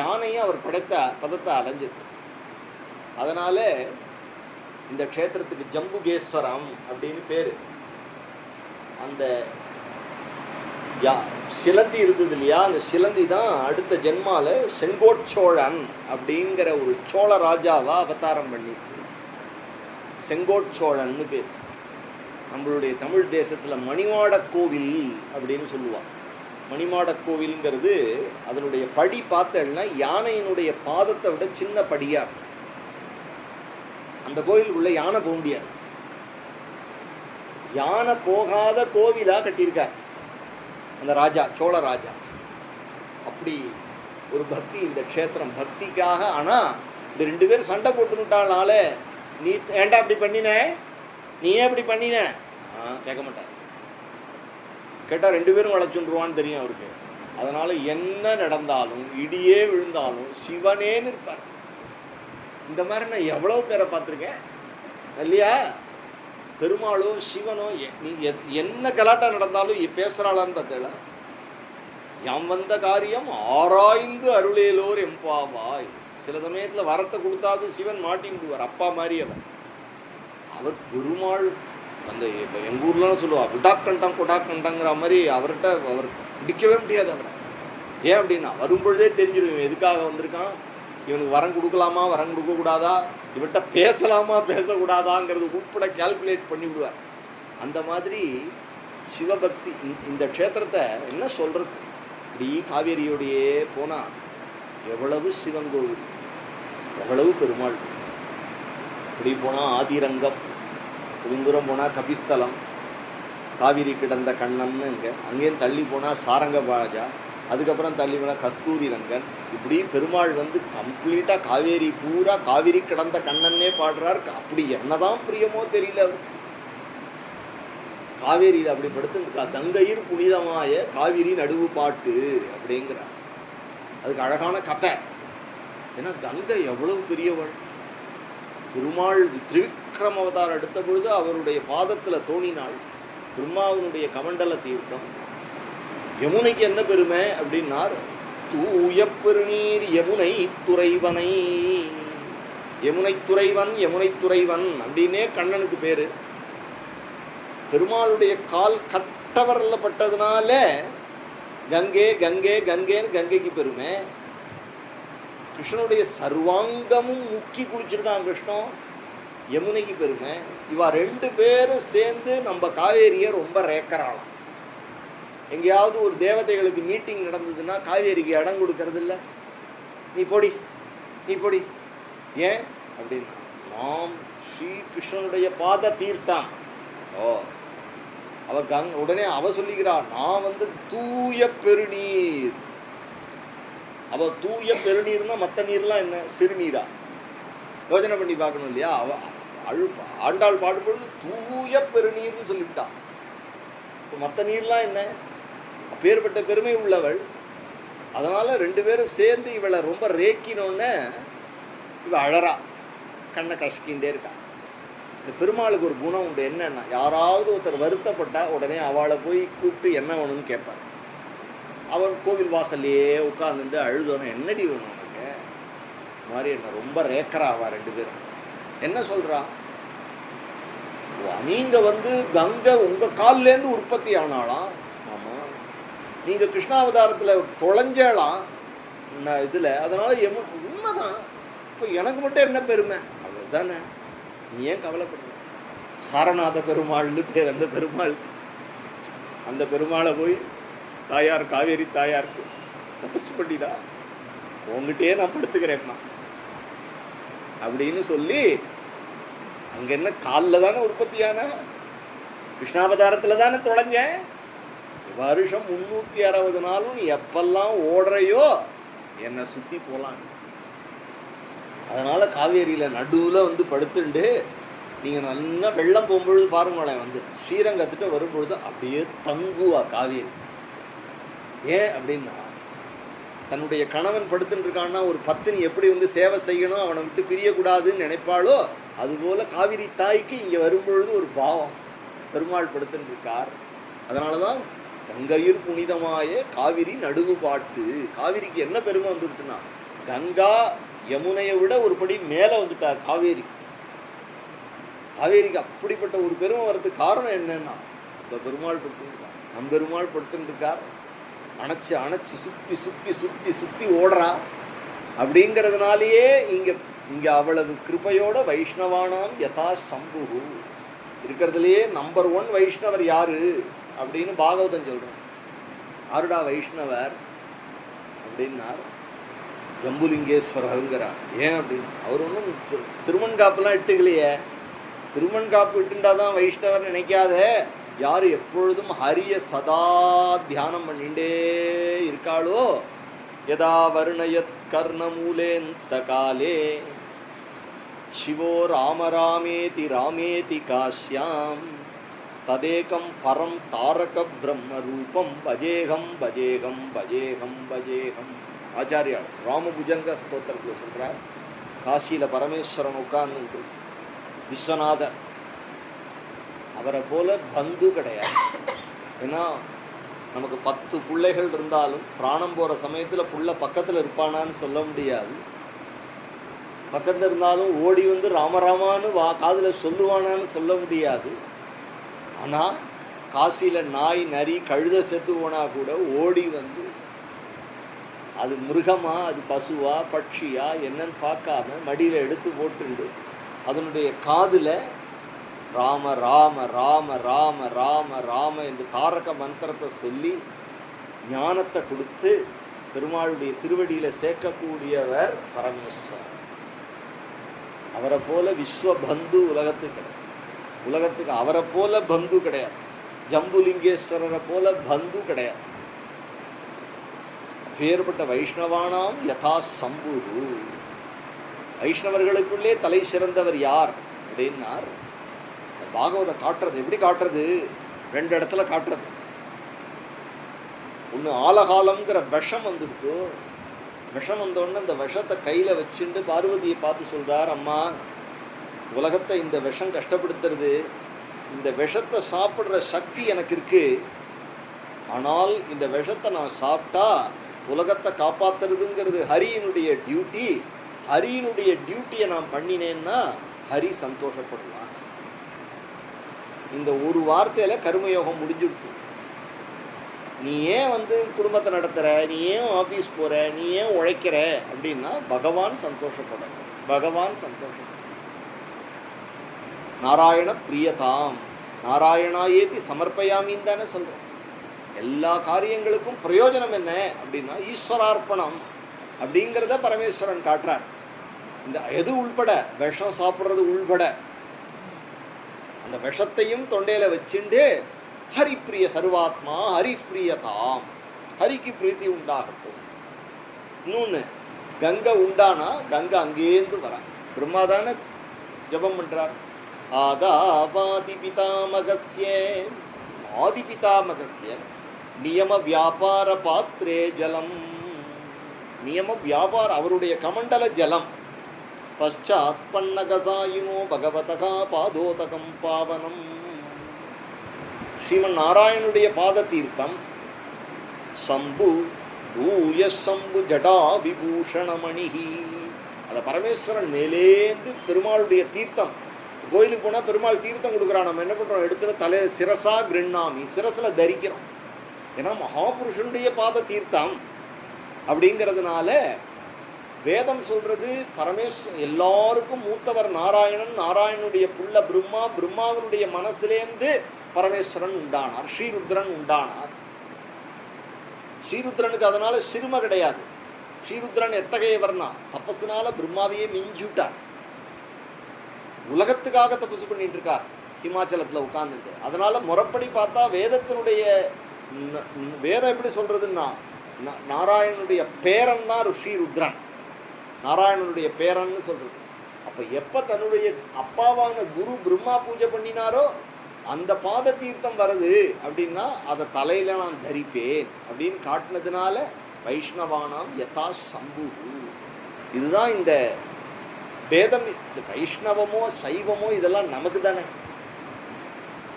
யானையும் அவர் பதத்தை அடைஞ்சது. அதனால் இந்த க்ஷேத்திரத்துக்கு ஜம்புகேஸ்வரம் அப்படின்னு பேர். அந்த சிலந்தி இருந்தது இல்லையா, அந்த சிலந்தி தான் அடுத்த ஜென்மால செங்கோட்சோழன் அப்படிங்கிற ஒரு சோழ ராஜாவா அவதாரம் பண்ணி செங்கோட்சோழன்னு பேர். நம்மளுடைய தமிழ் தேசத்தில் மணிமாடக் கோவில் அப்படின்னு சொல்லுவாங்க. மணிமாடக் கோவில்ங்கிறது அதனுடைய படி பார்த்தேன்னா யானையினுடைய பாதத்தை விட சின்ன படியா இருக்கும். அந்த கோவிலுக்குள்ள யானை போக முடியாது. யானை போகாத கோவிலா கட்டியிருக்கார் அந்த ராஜா, சோழ ராஜா. அப்படி ஒரு பக்தி இந்த க்ஷேத்திரம், பக்திக்காக. ஆனால் இந்த 2 பேரும் சண்டை போட்டுக்கிட்டானால நீ ஏன்டா அப்படி பண்ணின, நீ ஏன் இப்படி பண்ணின கேட்க மாட்டார். கேட்டால் 2 பேரும் வளைச்சுருவான்னு தெரியும் அவருக்கு. அதனால் என்ன நடந்தாலும் இடியே விழுந்தாலும் சிவனேன்னு இருப்பார். இந்த மாதிரி நான் எவ்வளோ பேரை பார்த்துருக்கேன் இல்லையா? பெருமாளோ சிவனோ நீ என்ன கலாட்டா நடந்தாலும் பேசுகிறாளான்னு பார்த்தேளா? யாம் வந்த காரியம் ஆராய்ந்து அருளேலோர் எம்பாவாய். சில சமயத்தில் வரத்தை கொடுத்தாது சிவன் மாட்டின்டுவார். அப்பா மாதிரி அவர் பெருமாள் அந்த இப்போ எங்கள் ஊர்லாம் சொல்லுவாள் விடாக்கண்டம் கொடாக்கண்டங்கிற மாதிரி அவர்கிட்ட அவர் பிடிக்கவே முடியாது அவரை. ஏன் அப்படின்னா வரும்பொழுதே தெரிஞ்சிடும் எதுக்காக வந்திருக்கான், இவனுக்கு வரம் கொடுக்கலாமா வரம் கொடுக்கக்கூடாதா, இவன்கிட்ட பேசலாமா பேசக்கூடாதாங்கிறது உட்பட கால்குலேட் பண்ணி விடுவார். அந்த மாதிரி சிவபக்தி. இந்த க்ஷேத்திரத்தை என்ன சொல்கிறது, இப்படி காவேரியோடையே போனால் எவ்வளவு சிவன் கோவில், எவ்வளவு பெருமாள். இப்படி போனால் ஆதிரங்கம், கொஞ்சம் போனால் கபிஸ்தலம், காவிரி கிடந்த கண்ணன்னு இங்கே, அங்கேயும் தள்ளி போனால் சாரங்க பாஜா, அதுக்கப்புறம் தள்ளி போனால் கஸ்தூரி ரங்கன். இப்படி பெருமாள் வந்து கம்ப்ளீட்டாக காவேரி பூரா காவிரி கிடந்த கண்ணன்னே பாடுறார். அப்படி என்னதான் பிரியமோ தெரியல அவருக்கு. காவேரியில் அப்படி படுத்துருக்கா, கங்கையில் புனிதமாய காவிரி நடுவு பாட்டு அப்படிங்கிறார். அதுக்கு அழகான கதை. ஏன்னா கங்கை எவ்வளவு பெரியவள். பெருமாள் திரிவிக்ரம அவதாரம் எடுத்த பொழுது அவருடைய பாதத்தில் தோணினாள் பிரம்மாவினுடைய கமண்டல தீர்த்தம். யமுனைக்கு என்ன பெருமை அப்படின்னார், தூய பெருநீர் யமுனை துறைவனை. யமுனை துறைவன், யமுனை துறைவன் அப்படின்னே கண்ணனுக்கு பேரு. பெருமாளுடைய கால் கட்டவரல பட்டதுனால கங்கே கங்கே கங்கேன்னு கங்கைக்கு பெருமை. கிருஷ்ணனுடைய சர்வாங்கமும் முக்கி குளிச்சிருக்கான் கிருஷ்ணன், யமுனைக்கு பெருமை. இவா 2 பேரும் சேர்ந்து நம்ம காவேரியை ரொம்ப ரேக்கராளாம். எங்கேயாவது ஒரு தேவதைகளுக்கு மீட்டிங் நடந்ததுன்னா காவேரிக்கு இடம் கொடுக்கறது இல்லை. நீ பொடி நீ பொடி. ஏன் அப்படின்னா நாம் ஸ்ரீ கிருஷ்ணனுடைய பாத தீர்த்தம். அவ உடனே அவ சொல்லிக்கிறா, நான் வந்து தூய பெருநீர். அவ தூய பெருநீர்னா மற்ற நீர்லாம் என்ன, சிறுநீரா? யோஜனை பண்ணி பார்க்கணும் இல்லையா? அவ ஆண்டாள் பாடும்பொழுது தூய பெருநீர்னு சொல்லிவிட்டா. இப்போ மற்ற நீர்லாம் என்ன, அப்பேற்பட்ட பெருமை உள்ளவள். அதனால் 2 பேரும் சேர்ந்து இவளை ரொம்ப ரேக்கினோன்னே இவ அழறா, கண்ணை கசக்கின்றே இருக்கா. இந்த பெருமாளுக்கு ஒரு குணம் உண்டு. என்னன்னா, யாராவது ஒருத்தர் வருத்தப்பட்டால் உடனே அவளை போய் கூப்பிட்டு என்ன வேணும்னு கேட்பார். அவர் கோவில் வாசல்லையே உட்காந்துட்டு அழுதோன்னு, என்னடி வேணும் உனக்கு மாதிரி என்ன ரொம்ப ரேக்கரா. அவள் 2 பேரும் என்ன சொல்கிறா, நீங்கள் வந்து கங்கை உங்கள் கால்லேருந்து உற்பத்தி ஆனாலாம். ஆமாம், நீங்கள் கிருஷ்ணாவதாரத்தில் தொலைஞ்சலாம் இதில், அதனால் உண்மைதான். இப்போ எனக்கு மட்டும் என்ன பெருமை, அவ்வளோ தானே. நீ ஏன் கவலைப்படுற? சாரநாத பெருமாள்னு பேர் அந்த பெருமாளுக்கு. அந்த பெருமாளை போய் தாயார் காவேரி தாயாருக்கு தபஸ் பண்ணிடா, உங்ககிட்டயே நான் படுத்துக்கிறேன்மா அப்படின்னு சொல்லி, அங்கே என்ன காலில் தானே உற்பத்தியான, கிருஷ்ணாவதாரத்தில் தானே தொலைஞ்சேன். வருஷம் 360 நாளும் நீ எப்பெல்லாம் ஓடுறையோ என்னை சுற்றி போகலாம். அதனால் காவேரியில் நடுவில் வந்து படுத்துண்டு நீங்கள் நல்லா வெள்ளம் போகும்பொழுது பாருங்களேன், வந்து ஸ்ரீரங்கத்திட்ட வரும்பொழுது அப்படியே தங்குவா காவேரி. ஏன் அப்படின்னா, தன்னுடைய கணவன் படுத்துட்டு இருக்கான்னா ஒரு பத்தினி எப்படி வந்து சேவை செய்யணும், அவனை விட்டு பிரியக்கூடாதுன்னு நினைப்பாளோ, அதுபோல் காவிரி தாய்க்கு இங்கே வரும்பொழுது ஒரு பாவம். பெருமாள் படுத்துட்டு இருக்கார். அதனால தான் கங்கையில் புனிதமாய காவிரி நடுவு பாட்டு. காவிரிக்கு என்ன பெருமை வந்துடுத்துன்னா, கங்கா யமுனையை விட ஒரு படி மேலே வந்துட்டார் காவேரி. காவேரிக்கு அப்படிப்பட்ட ஒரு பெருமை வர்றதுக்கு காரணம் என்னன்னா, இப்போ பெருமாள் படுத்துருக்கார், நம் பெருமாள் படுத்துருக்கார். அணைச்சி அணைச்சி சுற்றி சுற்றி சுற்றி சுற்றி ஓடுறா. அப்படிங்கிறதுனாலேயே இங்கே அவ்வளவு கிருபையோட வைஷ்ணவானாம் யதா சம்பு இருக்கிறதுலையே நம்பர் 1 வைஷ்ணவர் யாரு அப்படின்னு பாகவதம் சொல்கிறோம். யாருடா வைஷ்ணவர் அப்படின்னார், ஜம்புலிங்கேஸ்வரருங்கிறார். ஏன் அப்படின்னு, அவர் ஒன்றும் திருமண்காப்புலாம் இட்டுக்கலையே. திருமண்காப்பு இட்டுண்டாதான் வைஷ்ணவர் நினைக்காத. யார் எப்பொழுதும் ஹரிய சதா தியானம் பண்ணிகிட்டே இருக்காளோ, யதா வருணயத் கர்ணமூலேந்த காலே சிவோ ராமராமேதி ராமேதி காஷ்யாம் ததேகம் பரம் தாரக பிரம்ம ரூபம் பஜேகம் பஜேகம் பஜேகம் பஜேகம். ஆச்சாரியார் ராமபுஜங்க ஸ்தோத்திரத்தில் சொல்கிறார், காசியில் பரமேஸ்வரன் உட்கார்ந்து விஸ்வநாதர் அவரை போல பந்து கிடையாது. ஏன்னா நமக்கு 10 பிள்ளைகள் இருந்தாலும் பிராணம் போகிற சமயத்தில் புள்ள பக்கத்தில் இருப்பானான்னு சொல்ல முடியாது. பக்கத்தில் இருந்தாலும் ஓடி வந்து ராமராமான்னு காதில் சொல்லுவானான்னு சொல்ல முடியாது. ஆனால் காசியில் நாய் நரி கழுத செத்து போனால் கூட ஓடி வந்து அது மிருகமா அது பசுவா பட்சியா என்னன்னு பார்க்காம மடியில் எடுத்து போட்டுண்டு அதனுடைய காதில் ராம ராம ராம ராம ராம ராம என்று தாரக மந்திரத்தை சொல்லி ஞானத்தை கொடுத்து பெருமாளுடைய திருவடியில் சேர்க்கக்கூடியவர் பரமேஸ்வரன். அவரை போல விஸ்வபந்து உலகத்துக்கு கிடையாது. உலகத்துக்கு அவரை போல பந்து கிடையாது. ஜம்புலிங்கேஸ்வரரை போல பந்து கிடையாது. பேர்பட்ட வைஷ்ணவானாம் யதா சம்புரு. வைஷ்ணவர்களுக்குள்ளே தலை சிறந்தவர் யார் அப்படின்னார். பாகவதம் காட்டுறது எப்படி காட்டுறது? 2 இடத்துல காட்டுறது. ஒன்று ஆலகாலம்ங்கிற விஷம் வந்துடுத்து. விஷம் வந்தோடனே அந்த விஷத்தை கையில் வச்சுட்டு பார்வதியை பார்த்து சொல்கிறார், அம்மா உலகத்தை இந்த விஷம் கஷ்டப்படுத்துறது, இந்த விஷத்தை சாப்பிட்ற சக்தி எனக்கு இருக்குது. ஆனால் இந்த விஷத்தை நான் சாப்பிட்டா உலகத்தை காப்பாற்றுறதுங்கிறது ஹரியினுடைய டியூட்டி. ஹரியினுடைய டியூட்டியை நான் பண்ணினேன்னா ஹரி சந்தோஷப்படுவான். இந்த ஒரு வார்த்தையில் கர்மயோகம் முடிஞ்சுடுத்து. நீ ஏன் வந்து குடும்பத்தை நடத்துகிற, நீ ஏன் ஆஃபீஸ் போகிற, நீ ஏன் உழைக்கிற அப்படின்னா பகவான் சந்தோஷப்பட. பகவான் சந்தோஷப்பட. நாராயண பிரியதாம் நாராயணாயேதி சமர்ப்பயாமின்னு தானே சொல்கிறோம். எல்லா காரியங்களுக்கும் பிரயோஜனம் என்ன அப்படின்னா ஈஸ்வரார்ப்பணம் அப்படிங்கிறத பரமேஸ்வரன் காட்டுறார். இந்த எது உள்பட, விஷம் சாப்பிட்றது உள்பட, அந்த விஷத்தையும் தொண்டையில் வச்சுண்டு ஹரிப்பிரிய சர்வாத்மா ஹரிப்பிரியதாம், ஹரிக்கு பிரீத்தி உண்டாகட்டும். இன்னொன்று, கங்கை உண்டானா கங்கை அங்கேருந்து வரா. பிரம்மாதான ஜபம் பண்ணுறார். ஆதாவாதிபிதாமகஸ்ய ஆதிபிதாமகஸ்ய நியம வியாபார பாத்திரே ஜலம். நியம வியாபார அவருடைய கமண்டல ஜலம். பஷாத் பன்னகசாயினோ பகவதகா பாதோதகம் பாவனம். ஸ்ரீமன் நாராயணுடைய பாத தீர்த்தம். சம்பு பூய சம்பு ஜடா விபூஷணமணிஹி. அதை பரமேஸ்வரன் மேலேந்து பெருமாளுடைய தீர்த்தம். கோயிலுக்கு போனால் பெருமாள் தீர்த்தம் கொடுக்குறான். நம்ம என்ன பண்ணுறோம்? எடுத்துகிற தலையை சிரசா கிருண்ணாமி, சிரசில் தரிக்கிறோம். ஏன்னா மகாபுருஷனுடைய பாத தீர்த்தம் அப்படிங்கிறதுனால வேதம் சொல்கிறது எல்லாருக்கும் மூத்தவர் நாராயணன். நாராயணனுடைய புள்ள பிரம்மா. பிரம்மாவினுடைய மனசிலேந்து பரமேஸ்வரன் உண்டானார். ஸ்ரீருத்ரன் உண்டானார். ஸ்ரீருத்ரனுக்கு அதனால சிறுமை கிடையாது. ஸ்ரீருத்ரன் எத்தகையவர்னா தபஸுனால பிரம்மாவையே மிஞ்சுட்டார். உலகத்துக்காக தபசு பண்ணிட்டு இருக்கார் ஹிமாச்சலத்தில் உட்கார்ந்துட்டு. அதனால முறைப்படி பார்த்தா வேதத்தினுடைய வேதம் எப்படி சொல்றதுன்னா நாராயணனுடைய பேரன் தான் ஸ்ரீருத்ரன். நாராயணனுடைய பேரன்னு சொல்றது. அப்போ எப்போ தன்னுடைய அப்பாவான குரு பிரம்மா பூஜை பண்ணினாரோ அந்த பாத தீர்த்தம் வருது அப்படின்னா அதை தலையில் நான் தரிப்பேன் அப்படின்னு காட்டினதுனால வைஷ்ணவானாம் யதா சம்பு. இதுதான் இந்த வேதம். வைஷ்ணவமோ சைவமோ இதெல்லாம் நமக்கு தானே.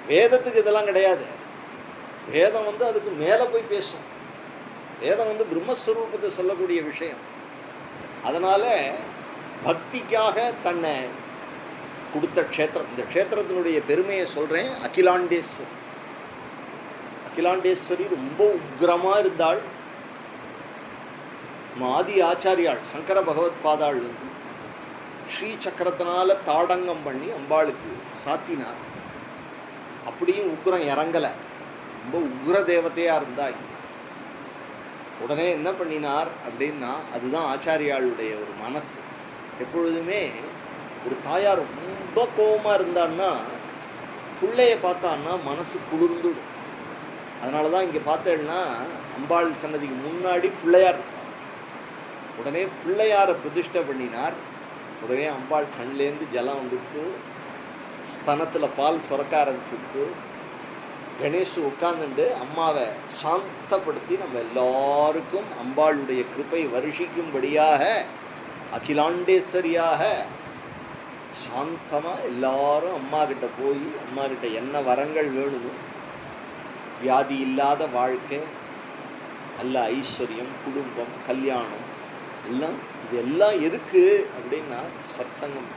வேதத்துக்கு இதெல்லாம் கிடையாது. வேதம் வந்து அதுக்கு மேலே போய் பேசும். வேதம் வந்து பிரம்மஸ்வரூபத்தை சொல்லக்கூடிய விஷயம். அதனால் பக்திக்காக தன்னை கொடுத்த க்ஷேத்திரம். இந்த க்ஷேத்திரத்தினுடைய பெருமையை சொல்கிறேன். அகிலாண்டேஸ்வரி. அகிலாண்டேஸ்வரி ரொம்ப உக்ரமாக இருந்தாள். ஆதி ஆச்சாரியாள் சங்கர பகவத் பாதாள் வந்து ஸ்ரீ சக்கரத்தினால தாடங்கம் பண்ணி அம்பாளுக்கு சாத்தினார். அப்படியும் உக்ரம் இறங்கலை. ரொம்ப உக்ர தேவதையாக இருந்தாய். உடனே என்ன பண்ணினார் அப்படின்னா அதுதான் ஆச்சாரியாளுடைய ஒரு மனசு. எப்பொழுதுமே ஒரு தாயார் ரொம்ப கோபமாக இருந்தான்னா பிள்ளைய பார்த்தான்னா மனசு குளிர்ந்துடும். அதனால தான் இங்கே பார்த்தேன்னா அம்பாள் சன்னதிக்கு முன்னாடி பிள்ளையார் இருப்பார். உடனே பிள்ளையாரை பிரதிஷ்டை பண்ணினார். உடனே அம்பாள் கண்லேருந்து ஜலம் வந்துட்டு, ஸ்தனத்தில் பால் சுரக்க ஆரம்பிச்சுட்டு, கணேஷ் உட்கார்ந்துட்டு அம்மாவை சாந்தப்படுத்தி நம்ம எல்லாருக்கும் அம்பாளுடைய கிருபை வருஷிக்கும்படியாக அகிலாண்டேஸ்வரியாக சாந்தமாக எல்லாரும் அம்மா கிட்ட போய் அம்மா கிட்ட என்ன வரங்கள் வேணுமோ, வியாதி இல்லாத வாழ்க்கை, நல்ல ஐஸ்வர்யம், குடும்பம், கல்யாணம் எல்லாம், இது எல்லாம் எதுக்கு அப்படின்னா சத்சங்கம்.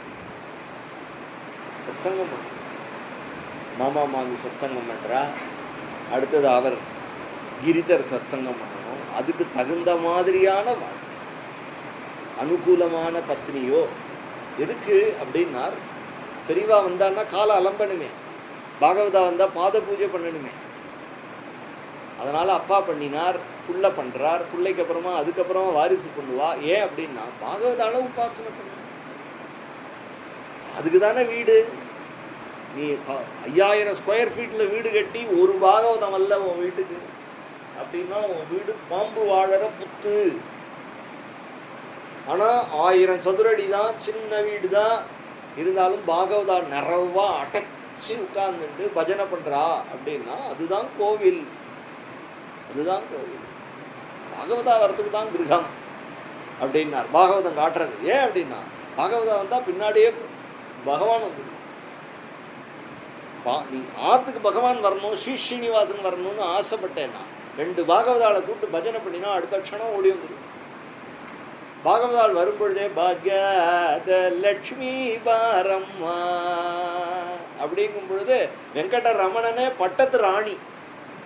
சத்சங்கம் மாமா மாமி சத்சங்கம் பண்ணுறா, அடுத்தது அவர் கிரிதர் சத்சங்கம் பண்ணணும். அதுக்கு தகுந்த மாதிரியான வாழ்க்கை, அனுகூலமான பத்னியோ எதுக்கு அப்படின்னார். பெரியவா வந்தான்னா காலை அலம்பணுமே, பாகவதா வந்தால் பாத பூஜை பண்ணணுமே. அதனால் அப்பா பண்ணினார், புள்ள பண்ணுறார், பிள்ளைக்கு அப்புறமா அதுக்கப்புறமா வாரிசு பண்ணுவா. ஏன் அப்படின்னா பாகவதால உபாசனை பண்ண, அதுக்கு தானே வீடு. நீ 5000 ஸ்கொயர் ஃபீட்டில் வீடு கட்டி ஒரு பாகவதம் அல்ல உன் வீட்டுக்கு அப்படின்னா உன் வீடு பாம்பு வாழற புத்து. ஆனால் 1000 சதுரடி தான், சின்ன வீடு தான், இருந்தாலும் பாகவதா நிறைவா அடைச்சி உட்கார்ந்துட்டு பஜனை பண்ணுறா அப்படின்னா அதுதான் கோவில். அதுதான் கோவில். பாகவதா வரத்துக்கு தான் கிரகம் அப்படின்னார். பாகவதம் காட்டுறது ஏன் அப்படின்னா பாகவதா வந்தால் பின்னாடியே பகவான் வந்து, நீ ஆற்றுக்கு பகவான் வரணும், ஸ்ரீனிவாசன் வரணும்னு ஆசைப்பட்டேன்னா 2 பாகவதாளை கூப்பிட்டு பஜனை பண்ணினா அடுத்த க்ஷணம் ஓடி வந்துடும். பாகவதாள் வரும்பொழுதே பாக்யத லட்சுமி பாரம்மா அப்படிங்கும் பொழுது வெங்கடரமணனே பட்டத்து ராணி.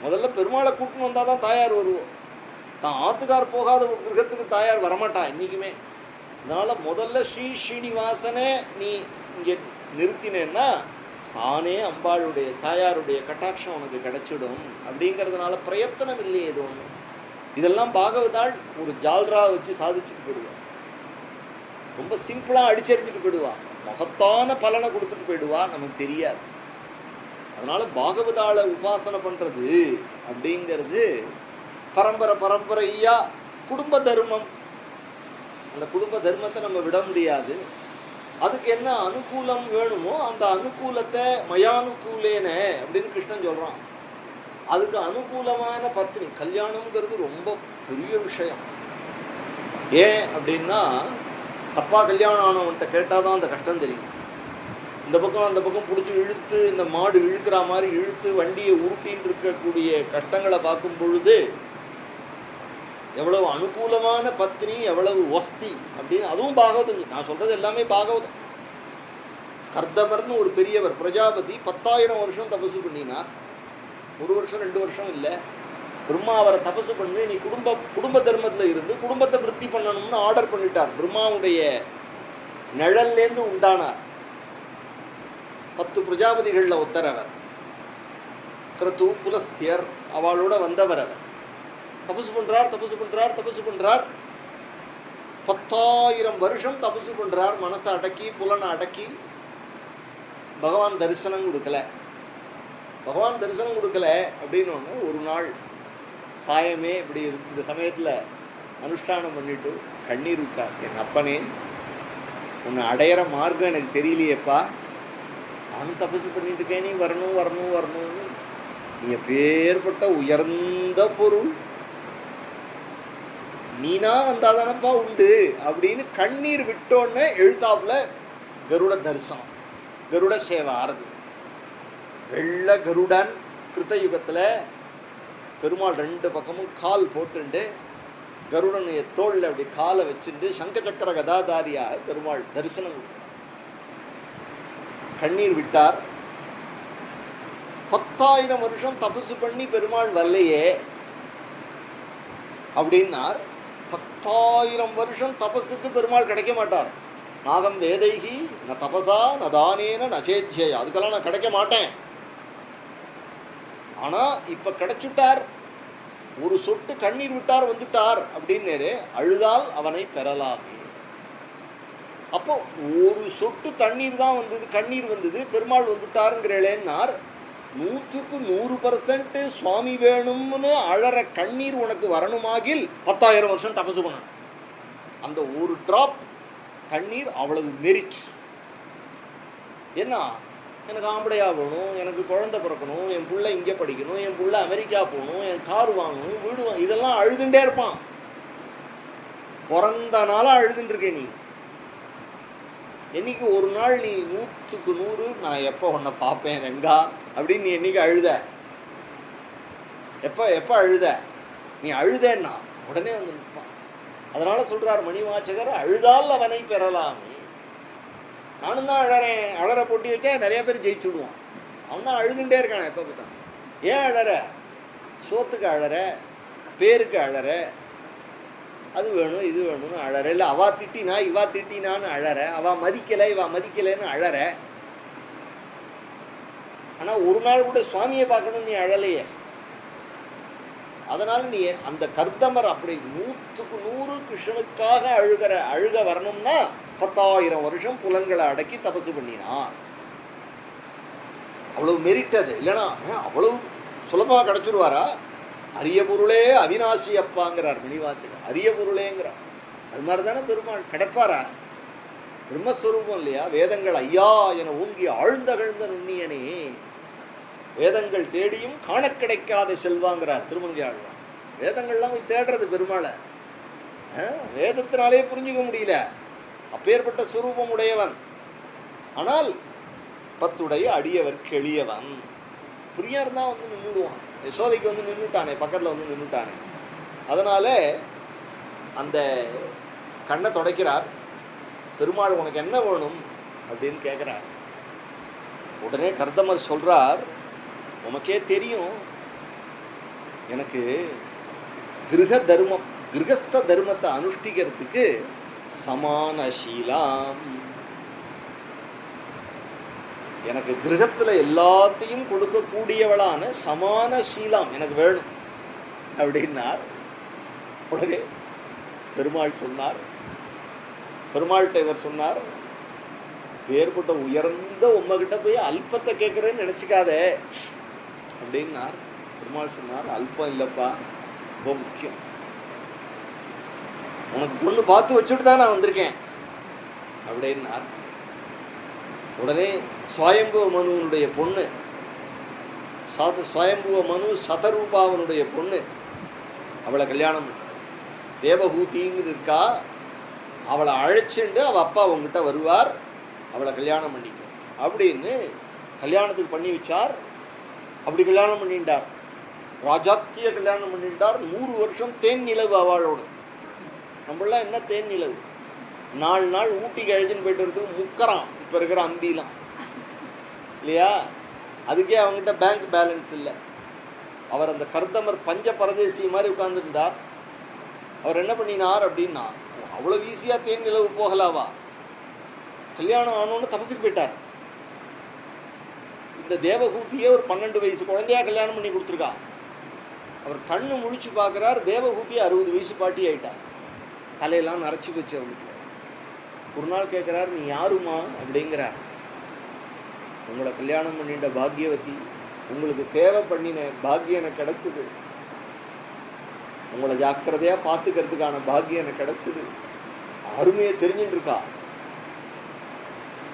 முதல்ல பெருமாளை கூட்டின்னு வந்தால் தான் தாயார் வருவோம். தான் ஆத்துக்கார் போகாத ஒரு கிரகத்துக்கு தாயார் வரமாட்டான் என்றைக்குமே. அதனால் முதல்ல ஸ்ரீனிவாசனே நீ இங்கே நிறுத்தினேன்னா தானே அம்பாளுடைய தாயாருடைய கட்டாட்சம் உனக்கு கிடைச்சிடும். அப்படிங்கிறதுனால பிரயத்தனம் இல்லையே இது ஒன்று. இதெல்லாம் பாகவதாள் ஒரு ஜால்ரா வச்சு சாதிச்சுட்டு போயிடுவாள். ரொம்ப சிம்பிளாக அடிச்செறிஞ்சிட்டு போயிடுவா, மகத்தான பலனை கொடுத்துட்டு போயிடுவா, நமக்கு தெரியாது. அதனால் பாகவதாளை உபாசனை பண்ணுறது அப்படிங்கிறது பரம்பரையாக குடும்ப தர்மம். அந்த குடும்ப தர்மத்தை நம்ம விட முடியாது. அதுக்கு என்ன அனுகூலம் வேணுமோ அந்த அனுகூலத்தை மயானுகூலேனே அப்படின்னு கிருஷ்ணன் சொல்கிறான். அதுக்கு அனுகூலமான பத்னி கல்யாணம்ங்கிறது ரொம்ப பெரிய விஷயம். ஏன் அப்படின்னா தப்பாக கல்யாணம் ஆனவன்கிட்ட கேட்டால் தான் அந்த கஷ்டம் தெரியும். இந்த பக்கம் அந்த பக்கம் பிடிச்சி இழுத்து, இந்த மாடு இழுக்கிற மாதிரி இழுத்து வண்டியை உருட்டின்னு இருக்கக்கூடிய கஷ்டங்களை பார்க்கும் பொழுது எவ்வளவு அனுகூலமான பத்னி, எவ்வளவு ஒஸ்தி அப்படின்னு. அதுவும் பாகவதம். நான் சொல்கிறது எல்லாமே பாகவதம். கர்தமர்னு ஒரு பெரியவர் பிரஜாபதி 10,000 வருஷம் தபசு பண்ணினார். 1 வருஷம் 2 வருஷம் இல்லை. பிரம்மா அவரை தபசு பண்ணி நீ குடும்ப தர்மத்தில் இருந்து குடும்பத்தை விருத்தி பண்ணணும்னு ஆர்டர் பண்ணிட்டார். பிரம்மாவுடைய நிழல்லேருந்து உண்டானார். 10 பிரஜாபதிகளில் ஒத்தரவர். கிரது புலஸ்தியர் அவளோட வந்தவர். அவர் தபசு பண்ணுறார் 10,000 வருஷம் தபசு பண்ணுறார். மனசை அடக்கி புலனை அடக்கி பகவான் தரிசனம் கொடுக்கல. பகவான் தரிசனம் கொடுக்கல அப்படின்னு ஒன்று. ஒரு நாள் சாயமே இப்படி இருக்கு. இந்த சமயத்தில் அனுஷ்டானம் பண்ணிட்டு கண்ணீர் விட்டார். என் அப்பனே, உன்னை அடையிற மார்க்கம் எனக்கு தெரியலையேப்பா. நான் தபசு பண்ணிட்டு இருக்கேன், நீ வரணும் வரணும் வரணும்னு. நீ எப்பேற்பட்ட உயர்ந்த பொருள், நீனா வந்தாதானப்பா உண்டு அப்படின்னு கண்ணீர் விட்டோன்னே எழுத்தாப்புல கருட தரிசனம், கருட சேவை ஆறுது. வெள்ள கருடன் கிருத்தயுகத்தில் பெருமாள் 2 பக்கமும் கால் போட்டுண்டு கருடனுடைய தோளில் அப்படி காலை வச்சுட்டு சங்க சக்கர கதாதாரியாக பெருமாள் தரிசனம் கண்ணீர் விட்டார். 10,000 வருஷம் தபசு பண்ணி பெருமாள் வரலையே அப்படின்னார். 10,000 வருஷம் தபஸுக்கு பெருமாள் கிடைக்க மாட்டார். நாகம் வேதைகி ந தபசா ந தானேன நச்சேத்யா, அதுக்கெல்லாம் நான் கிடைக்க மாட்டேன். ஆனால் இப்போ கிடைச்சுட்டார். ஒரு சொட்டு கண்ணீர் விட்டார், வந்துட்டார் அப்படின்னு அழுதால் அவனை பெறலாமே. அப்போ ஒரு சொட்டு தண்ணீர் தான் வந்தது, கண்ணீர் வந்தது, பெருமாள் வந்துட்டாருங்கிறேன்னார். 100க்கு 100% சுவாமி வேணும்னு அழற கண்ணீர் உனக்கு வரணுமாகில் 10,000 வருஷம் தபசு பண்ணணும். அந்த ஒரு டிராப் கண்ணீர் அவ்வளவு மெரிட். என்ன, எனக்கு ஆம்படையாகணும், எனக்கு குழந்தை பிறக்கணும், என் பிள்ளை இங்கே படிக்கணும், என் பிள்ளை அமெரிக்கா போகணும், என் கார் வாங்கணும், வீடு இதெல்லாம் அழுதுண்டே இருப்பான். பிறந்த நாளாக அழுதுன்ட்ருக்கே நீ. என்னைக்கு ஒரு நாள் நீ 100க்கு 100 நான் எப்போ உன்னை பார்ப்பேன் ரெங்கா அப்படின்னு நீ என்னைக்கு அழுத? எப்போ அழுத? நீ அழுதேன்னா உடனே வந்து நிற்பான். அதனால சொல்றார் மணிவாச்சகர், அழுதால் அவனை பெறலாமே. நானும் தான் அழறேன், அழற போட்டி வச்சா நிறைய பேர் ஜெயிச்சு விடுவான். அவன் தான் அழுதுண்டே இருக்கான் எப்போ பார்த்தான். ஏன் அழற? சோத்துக்கு அழற, பேருக்கு அழற, அது வேணும் இது வேணும்னு அழற. இல்லை அவா திட்டினா இவா திட்டினான்னு அழற, அவா மதிக்கலை இவா மதிக்கலைன்னு அழற. ஆனால் ஒரு நாள் கூட சுவாமியை பார்க்கணும்னு நீ அழலையே. அதனால் நீ அந்த கர்தமர் அப்படி 100க்கு 100 கிருஷ்ணனுக்காக அழுக வரணும்னா 10,000 வருஷம் புலன்களை அடக்கி தபசு பண்ணினார். அவ்வளவு மெரிட் அது. இல்லைனா அவ்வளவு சுலபமாக கிடச்சிருவாரா? அரிய பொருளே அவிநாசி அப்பாங்கிறார் மணிவாச்சகர். அரிய பொருளேங்கிறார். அது மாதிரி தானே பெருமாள் கிடைப்பாரா? பிரம்மஸ்வரூபம் இல்லையா? வேதங்கள் ஐயா என ஓங்கி ஆழ்ந்தகழ்ந்த நுண்ணியனே, வேதங்கள் தேடியும் காண கிடைக்காத செல்வாங்கிறார் திருமங்கை ஆழ்வார். வேதங்கள்லாம் போய் தேடுறது பெருமாளை வேதத்தினாலே புரிஞ்சுக்க முடியல. அப்பேற்பட்ட சுரூபம் உடையவன். ஆனால் பத்துடைய அடியவர் கெளியவன். புரியா இருந்தா வந்து நின்றுடுவான். யசோதைக்கு வந்து நின்றுட்டானே, பக்கத்தில் வந்து நின்றுட்டானே. அதனால அந்த கண்ணை துடைக்கிறார். பெருமாள் உனக்கு என்ன வேணும் அப்படின்னு கேட்குறார். உடனே கர்தமர் சொல்றார், உனக்கே தெரியும் எனக்கு கிரகஸ்த தர்மத்தை அனுஷ்டிக்கிறதுக்கு சமானசீலாம், எனக்கு கிரகத்தில் எல்லாத்தையும் கொடுக்கக்கூடியவளான சமானசீலாம் எனக்கு வேணும் அப்படின்னார். உடனே பெருமாள் சொன்னார், பெருமாள்கிட்ட இவர் சொன்னார், பேர்பட்ட உயர்ந்த உம்மகிட்ட போய் அல்பத்தை கேட்குறேன்னு நினச்சிக்காத அப்படின்னார். பெருமாள் சொன்னார், அல்பம் இல்லைப்பா, ரொம்ப முக்கியம். உனக்கு பொண்ணு பார்த்து வச்சுட்டு தான் நான் வந்திருக்கேன் அப்படின்னார். உடனே சுவயம்புவ மனுவனுடைய பொண்ணு, சுவயம்புவ மனு சதரூபாவனுடைய பொண்ணு, அவளை கல்யாணம் தேவஹூதிங்கிற இருக்கா, அவளை அழைச்சிண்டு அவள் அப்பா உங்ககிட்ட வருவார், அவளை கல்யாணம் பண்ணிக்க அப்படின்னு கல்யாணத்துக்கு பண்ணி வச்சார். அப்படி கல்யாணம் பண்ணிட்டார். ராஜாத்திய கல்யாணம் பண்ணிட்டார். 100 வருஷம் தேன் நிலவு அவளோடு. நம்மளாம் என்ன தேன் நிலவு, 4 நாள் ஊட்டிக்கு அழைச்சின்னு போயிட்டு வரதுக்கு முக்கறான் இப்போ இருக்கிற அம்பிலாம் இல்லையா? அதுக்கே அவங்ககிட்ட பேங்க் பேலன்ஸ் இல்லை. அவர் அந்த கர்தமர் பஞ்ச பரதேசி மாதிரி உட்கார்ந்துருந்தார். அவர் என்ன பண்ணினார் அப்படின்னா, அவ்வளோ ஈஸியாக தேன் நிலவு போகலாவா? கல்யாணம் ஆனோன்னு தபசுக்கு போயிட்டார். இந்த தேவகூத்தியே ஒரு 12 வயசு குழந்தையா கல்யாணம் பண்ணி கொடுத்துருக்கா. அவர் கண்ணு முழிச்சு பார்க்குறார், தேவகூத்தி 60 வயசு பாட்டி ஆயிட்டார். தலையெல்லாம் நரைச்சி போச்சு அவளுக்கு. ஒரு நாள் கேட்குறார், நீ யாருமா அப்படிங்கிறார். உங்களை கல்யாணம் பண்ணிட்ட பாக்யவதி, உங்களுக்கு சேவை பண்ணின பாக்கியம் எனக்கு கிடச்சிது, உங்களை ஜாக்கிரதையாக பார்த்துக்கிறதுக்கான பாக்கியம் எனக்கு கிடச்சிது. அருமையை தெரிஞ்சுட்டு இருக்கா.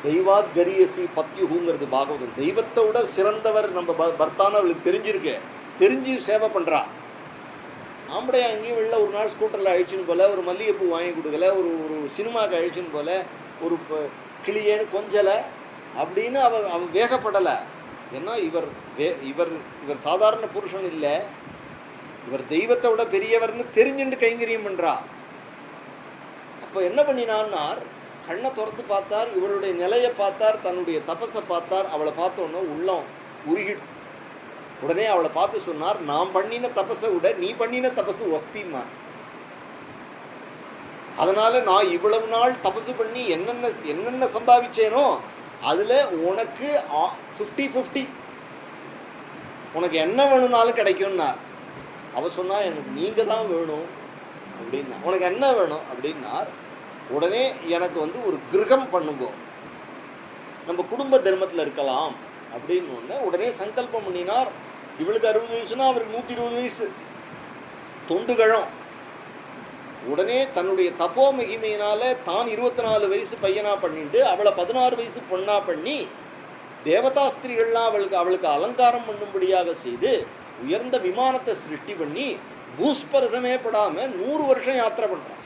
தெய்வாத் கரியசி பத்யுங்கிறது பாகவதம். தெய்வத்தை விட சிறந்தவர் நம்ம பர்த்தான அவளுக்கு தெரிஞ்சிருக்கு. தெரிஞ்சு சேவை பண்ணுறா. ஆம்படையா எங்கேயும் வெளில ஒரு நாள் ஸ்கூட்டரில் அழிச்சுன்னு போல, ஒரு மல்லிகைப்பூ வாங்கி கொடுக்கல, ஒரு சினிமாவுக்கு அழிச்சுன்னு போல, ஒரு கிளியேன்னு கொஞ்சலை அப்படின்னு அவள் வேகப்படலை. ஏன்னா இவர் சாதாரண புருஷன் இல்லை, இவர் தெய்வத்தை விட பெரியவர்னு தெரிஞ்சுட்டு கைங்கரியம் பண்ணுறா. அப்போ என்ன பண்ணினான்னார், கண்ணை திறந்து பார்த்தார், இவளுடைய நிலையை பார்த்தார், தன்னுடைய தபஸை பார்த்தார். அவளை பார்த்தோன்னே உள்ளம் உருகிடுத்து. உடனே அவளை பார்த்து சொன்னார், நான் பண்ணின தபஸை விட நீ பண்ணின தபசு வஸ்திமா. அதனால நான் இவ்வளவு நாள் தபசு பண்ணி என்னென்ன சம்பாதிச்சேனோ அதில் உனக்கு 50-50, உனக்கு என்ன வேணும்னாலும் கிடைக்கும்னா. அவ சொன்னா, எனக்கு நீங்கள் தான் வேணும் அப்படின்னா. உனக்கு என்ன வேணும் அப்படின்னார். உடனே எனக்கு வந்து ஒரு கிரகம் பண்ணுங்கோ, நம்ம குடும்ப தர்மத்தில் இருக்கலாம் அப்படின்னு உடனே சங்கல்பம் பண்ணினார். இவளுக்கு 60 வயசுனா அவருக்கு 120 வயசு. தொண்டுகழம் உடனே தன்னுடைய தப்போ மகிமையினால தான் 24 வயசு பையனா பண்ணிட்டு அவளை 16 வயசு பொண்ணா பண்ணி தேவதாஸ்திரிகள்லாம் அவளுக்கு அலங்காரம் பண்ணும்படியாக செய்து உயர்ந்த விமானத்தை சிருஷ்டி பண்ணி பூஸ்பரசமே படாம 100 வருஷம் யாத்திரை பண்றான்.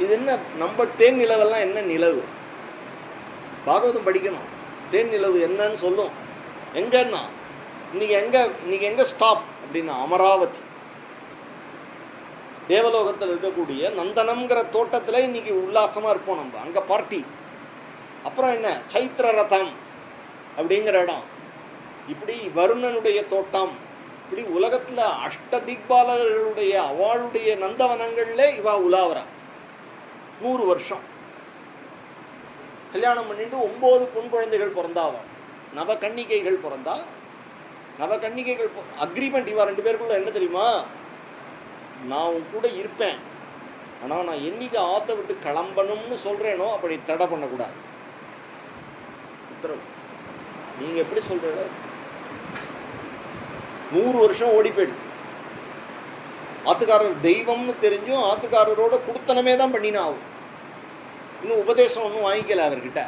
இது என்ன நம்ம தேன் நிலவெல்லாம் என்ன நிலவு? பாகவதம் படிக்கணும். தேன் நிலவு என்னன்னு சொல்லும். எங்கன்னா இன்னைக்கு எங்க ஸ்டாப் அப்படின்னா அமராவதி தேவலோகத்தில் இருக்கக்கூடிய நந்தனம்ங்கிற தோட்டத்தில் இன்னைக்கு உல்லாசமாக இருப்போம் நம்ம. அங்கே பார்ட்டி. அப்புறம் என்ன சைத்திர ரதம் அப்படிங்கிற இடம். இப்படி வருணனுடைய தோட்டம். இப்படி உலகத்தில் அஷ்டதிக்பாலர்களுடைய அவளுடைய நந்தவனங்களில் இவா உலாவரா 100 வருஷம். கல்யாணம் பண்ணிட்டு 9 பொன் குழந்தைகள் பிறந்தாவா. நவகன்னிகைகள் பிறந்தா. நவகன்னிகைகள் அக்ரிமெண்ட் இவா 2 பேருக்குள்ள என்ன தெரியுமா? நான் உன் கூட இருப்பேன், ஆனால் நான் என்னைக்கு ஆற்ற விட்டு கிளம்பணும்னு சொல்கிறேனோ அப்படி தடை பண்ணக்கூடாது. உத்தரவு. நீங்கள் எப்படி சொல்கிற? 100 வருஷம் ஓடி போயிடுது. ஆத்துக்காரர் தெய்வம்னு தெரிஞ்சும் ஆத்துக்காரரோட குடுத்தனமே தான் பண்ணினா ஆகும். இன்னும் உபதேசம் ஒன்றும் வாங்கிக்கல அவர்கிட்ட.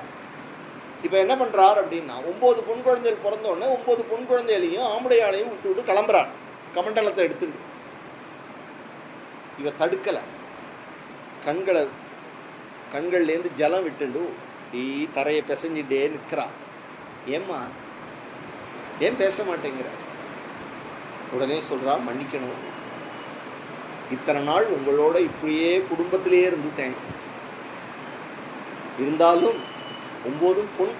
இப்போ என்ன பண்ணுறார் அப்படின்னா 9 பொன் குழந்தைகள் பிறந்தோடனே 9 பொன் குழந்தைகளையும் ஆம்படையாளையும் விட்டு கிளம்புறார். கமண்டலத்தை எடுத்துட்டு இவ தடுக்கலை. கண்கள்லேருந்து ஜலம் விட்டுண்டு டீ தரையை பிசைஞ்சிட்டே நிற்கிறா. ஏம்மா ஏன் பேச மாட்டேங்கிற? உடனே சொல்கிறா, மன்னிக்கணும், இத்தனை நாள் உங்களோட இப்படியே குடும்பத்திலே இருந்துட்டேன். இருந்தாலும் 9 பொன்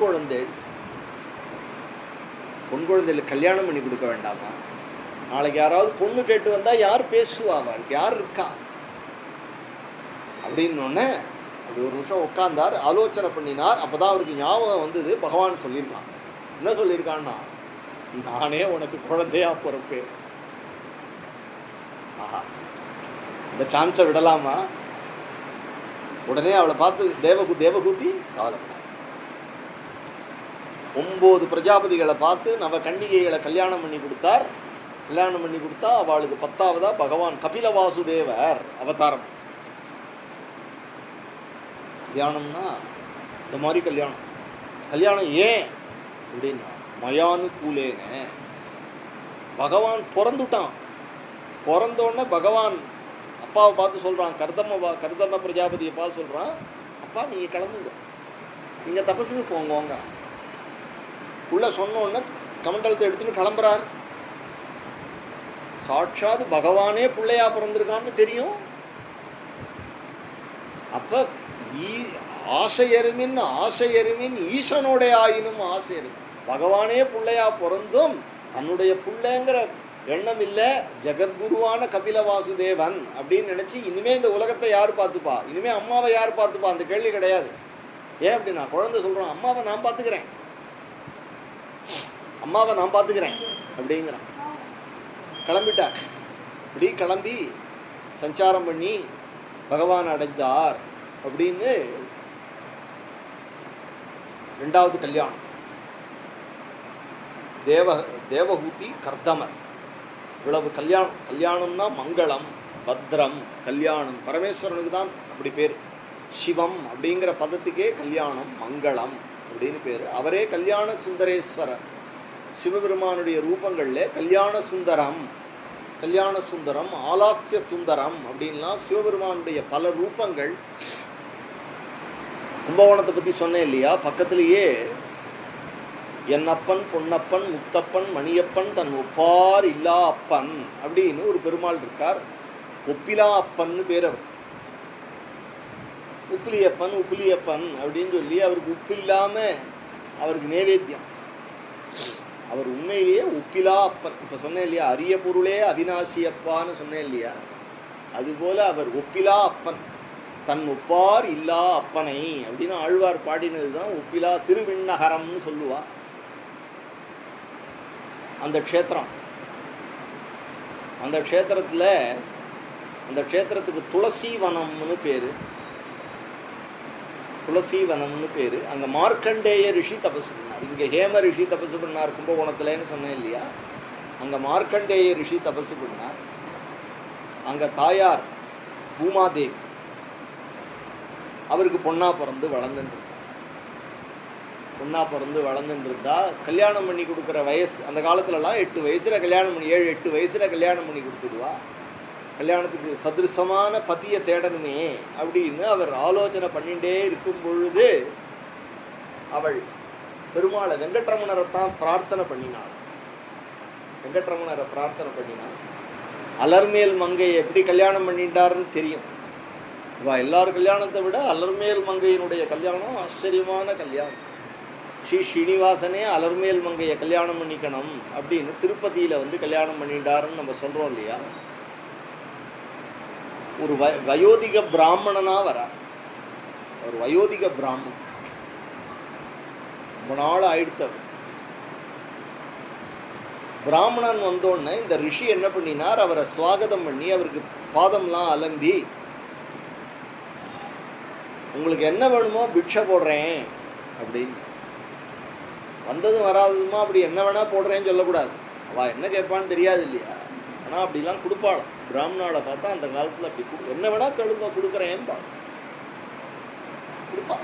குழந்தைகளுக்கு கல்யாணம் பண்ணி கொடுக்க வேண்டாமா? நாளைக்கு யாராவது பொண்ணு கேட்டு வந்தால் யார் பேசுவா? அவருக்கு யார் இருக்கா? அப்படின்னோடனே அப்படி ஒரு நிமிஷம் உட்கார்ந்தார், ஆலோசனை பண்ணினார். அப்போ தான் அவருக்கு ஞாபகம் வந்தது. பகவான் சொல்லியிருக்கான். என்ன சொல்லியிருக்கான்னா, நானே உனக்கு குழந்தையா பிறப்பேன். ஆஹா, இந்த சான்ஸை விடலாமா? உடனே அவளை பார்த்து தேவகூதி கவலைப்படாது. 9 பிரஜாபதிகளை பார்த்து நவகன்னிகைகளை கல்யாணம் பண்ணி கொடுத்தார். கல்யாணம் பண்ணி கொடுத்தா அவளுக்கு 10ஆவதா பகவான் கபில வாசுதேவர் அவதாரம். கல்யாணம்னா இந்த மாதிரி கல்யாணம் ஏன் அப்படின்னா மயானுகூலேன்னு பகவான் பிறந்துட்டான். பிறந்தோடனே பகவான் அப்பாவை பார்த்து சொல்கிறான், கர்தம பிரஜாபதியை பார்த்து சொல்கிறான், அப்பா நீங்கள் கிளம்புங்க, நீங்கள் தபஸுக்கு போங்க. உள்ள சொன்னோடனே கமண்டலத்தை எடுத்துன்னு கிளம்புறார். சாட்சாத் பகவானே பிள்ளையா பிறந்திருக்கான்னு தெரியும். அப்போ ஆசையருமின் ஈசனோட ஆயினும் ஆசையரும். பகவானே பிள்ளையா பிறந்தும் தன்னுடைய பிள்ளைங்கிற எண்ணம் இல்லை. ஜெகத்குருவான கபில வாசுதேவன் அப்படின்னு நினச்சி இனிமேல் இந்த உலகத்தை யார் பார்த்துப்பா, இனிமேல் அம்மாவை யார் பார்த்துப்பா, அந்த கேள்வி கிடையாது. ஏன் அப்படின்னா குழந்தை சொல்கிறான், அம்மாவை நான் பார்த்துக்கிறேன் அப்படிங்கிறான். கிளம்பிட்டார். இப்படி கிளம்பி சஞ்சாரம் பண்ணி பகவான் அடைந்தார் அப்படின்னு 2வது கல்யாணம். தேவகூதி கர்தமர். இவ்வளவு கல்யாணம்னா மங்களம், பத்ரம், கல்யாணம். பரமேஸ்வரனுக்கு தான் அப்படி பேர். சிவம் அப்படிங்கிற பதத்துக்கே கல்யாணம், மங்களம் அப்படின்னு பேர். அவரே கல்யாண சுந்தரேஸ்வரர். சிவபெருமானுடைய ரூபங்களில் கல்யாண சுந்தரம், ஆலாசிய சுந்தரம் அப்படின்லாம் சிவபெருமானுடைய பல ரூபங்கள். கும்பகோணத்தை பற்றி சொன்னேன் இல்லையா? பக்கத்திலேயே என்னப்பன், பொன்னப்பன், முத்தப்பன், மணியப்பன், தன் ஒப்பார் இல்லா அப்பன் அப்படின்னு ஒரு பெருமாள் இருக்கார். ஒப்பிலா அப்பன்னு பேர். அவர் உப்பிலியப்பன் அப்படின்னு சொல்லி அவருக்கு உப்பு இல்லாமல் அவருக்கு நேவேத்தியம். அவர் உண்மையிலேயே உப்பிலா அப்பன். இப்போ சொன்னேன் இல்லையா, அரிய பொருளே அவிநாசி அப்பான்னு சொன்னேன் இல்லையா? அதுபோல் அவர் ஒப்பிலா அப்பன், தன் ஒப்பார் இல்லா அப்பனை அப்படின்னு ஆழ்வார் பாடினது தான் ஒப்பிலா திருவிண்ணகரம்னு சொல்லுவா. அந்த க்ஷேத்திரத்துக்கு துளசீவனம்னு பேர். அங்கே மார்க்கண்டேய ரிஷி தபசு பண்ணார். இங்கே ஹேம ரிஷி தபசு பண்ணார் கும்பகோணத்துலன்னு சொன்னேன் இல்லையா? அங்கே மார்க்கண்டேய ரிஷி தபசு பண்ணார். அங்கே தாயார் பூமாதேவி அவருக்கு பொண்ணா பிறந்து வளர்ந்துட்டு இருந்தா கல்யாணம் பண்ணி கொடுக்குற வயசு அந்த காலத்துலலாம் 8 வயசில் கல்யாணம் பண்ணி 7-8 வயசில் கல்யாணம் பண்ணி கொடுத்துடுவா. கல்யாணத்துக்கு சதிருசமான பத்தியை தேடணுமே அப்படின்னு அவர் ஆலோசனை பண்ணிகிட்டே இருக்கும் பொழுது அவள் பெருமாளை வெங்கட்ரமணரைத்தான் பிரார்த்தனை பண்ணினாள். அலர்மேல் மங்கையை எப்படி கல்யாணம் பண்ணிட்டாருன்னு தெரியும். எல்லாரும் கல்யாணத்தை விட அலர்மேல் மங்கையினுடைய கல்யாணம் ஆச்சரியமான கல்யாணம். ஸ்ரீனிவாசனே அலர்மேல் மங்கையை கல்யாணம் பண்ணிக்கணும் அப்படின்னு திருப்பதியில் கல்யாணம் பண்ணிட்டாருன்னு நம்ம சொல்கிறோம் இல்லையா. ஒரு வயோதிக பிராமணனா வரார். ஒரு வயோதிக பிராமணன், ரொம்ப நாள் ஆயிடுத்தவர். பிராமணன் வந்தோடனே இந்த ரிஷி என்ன பண்ணினார், அவரை சுவாகதம் பண்ணி அவருக்கு பாதம்லாம் அலம்பி, உங்களுக்கு என்ன வேணுமோ பிக்ஷை போடுறேன் அப்படின்னு. வந்ததும் வராததுமா அப்படி என்ன வேணா போடுறேன்னு சொல்லக்கூடாது. அவள் என்ன கேட்பான்னு தெரியாது இல்லையா. ஆனால் அப்படிலாம் கொடுப்பாள். பிராமணாவை பார்த்தா அந்த காலத்தில் அப்படி என்ன வேணா கேளுங்க கொடுக்குறேன்பா கொடுப்பா.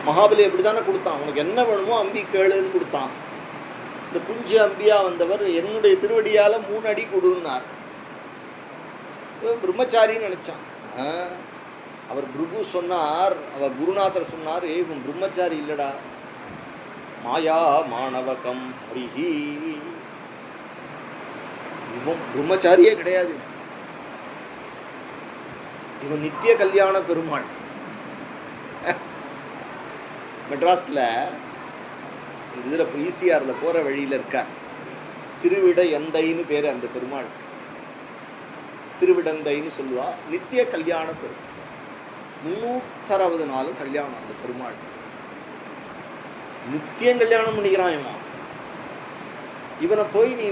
மகாபலி அப்படி தானே கொடுத்தான். உனக்கு என்ன வேணுமோ அம்பி கேளுன்னு கொடுத்தான். இந்த குஞ்சு அம்பியா வந்தவர் என்னுடைய திருவடியால் 3 அடி கொடுன்னார். பிரம்மச்சாரின்னு நினச்சான். அவர் பிருகு சொன்னார், அவர் குருநாதர் சொன்னார், இவன் பிரம்மச்சாரி இல்லடா, மாயா மாணவகம் ஹரிஹி, இவன் பிரம்மச்சாரியே கிடையாது, இவன் நித்திய கல்யாண பெருமாள். மெட்ராஸில் இதில் ஈசிஆரில் போகிற வழியில் இருக்கார். திருவிட எந்தைன்னு பேர் அந்த பெருமாள். திருவிடந்தைன்னு சொல்லுவா. நித்திய கல்யாண பெருமாள். 360 நாளும் கல்யாணம் அந்த பெருமாள். நித்தியம் கல்யாணம் பண்ணிக்கிறான் இவன். இவனை போய் நீ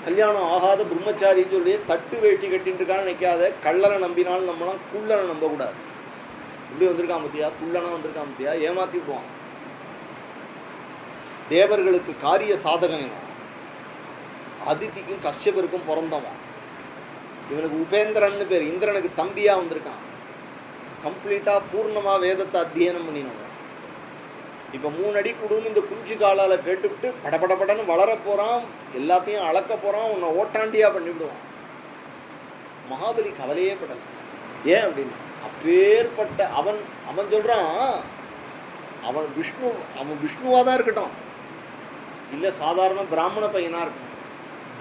கல்யாணம் ஆகாத பிரம்மச்சாரின்னு சொல்லி தட்டு வேட்டி கட்டின்னு இருக்கான்னு நினைக்காத. கள்ளனை நம்பினாலும் நம்மளாம் குள்ளனை நம்பக்கூடாது. இப்படி வந்திருக்கான் பத்தியா, குள்ளனா வந்திருக்கான் பத்தியா, ஏமாத்தி போவான். தேவர்களுக்கு காரிய சாதகம் இவன். அதித்திக்கும் கஷ்யபருக்கும் பிறந்தவன். இவனுக்கு உபேந்திரன்னு பேர். இந்திரனுக்கு தம்பியா வந்திருக்கான். கம்ப்ளீட்டா பூர்ணமா வேதத்தை அத்தியனம் பண்ணினவன். இப்போ 3 அடி கொடுன்னு இந்த குஞ்சு காலால கேட்டுவிட்டு படபடபடன்னு வளர போறான், எல்லாத்தையும் அளக்க போறான், உன்னை ஓட்டாண்டியா பண்ணிவிடுவான். மகாபலி கவலையே படலை. ஏன் அப்படின்னு, அப்பேற்பட்ட அவன் சொல்றான், அவன் விஷ்ணுவா தான் இருக்கட்டும், இல்லை சாதாரண பிராமண பையனா இருக்கட்டும்,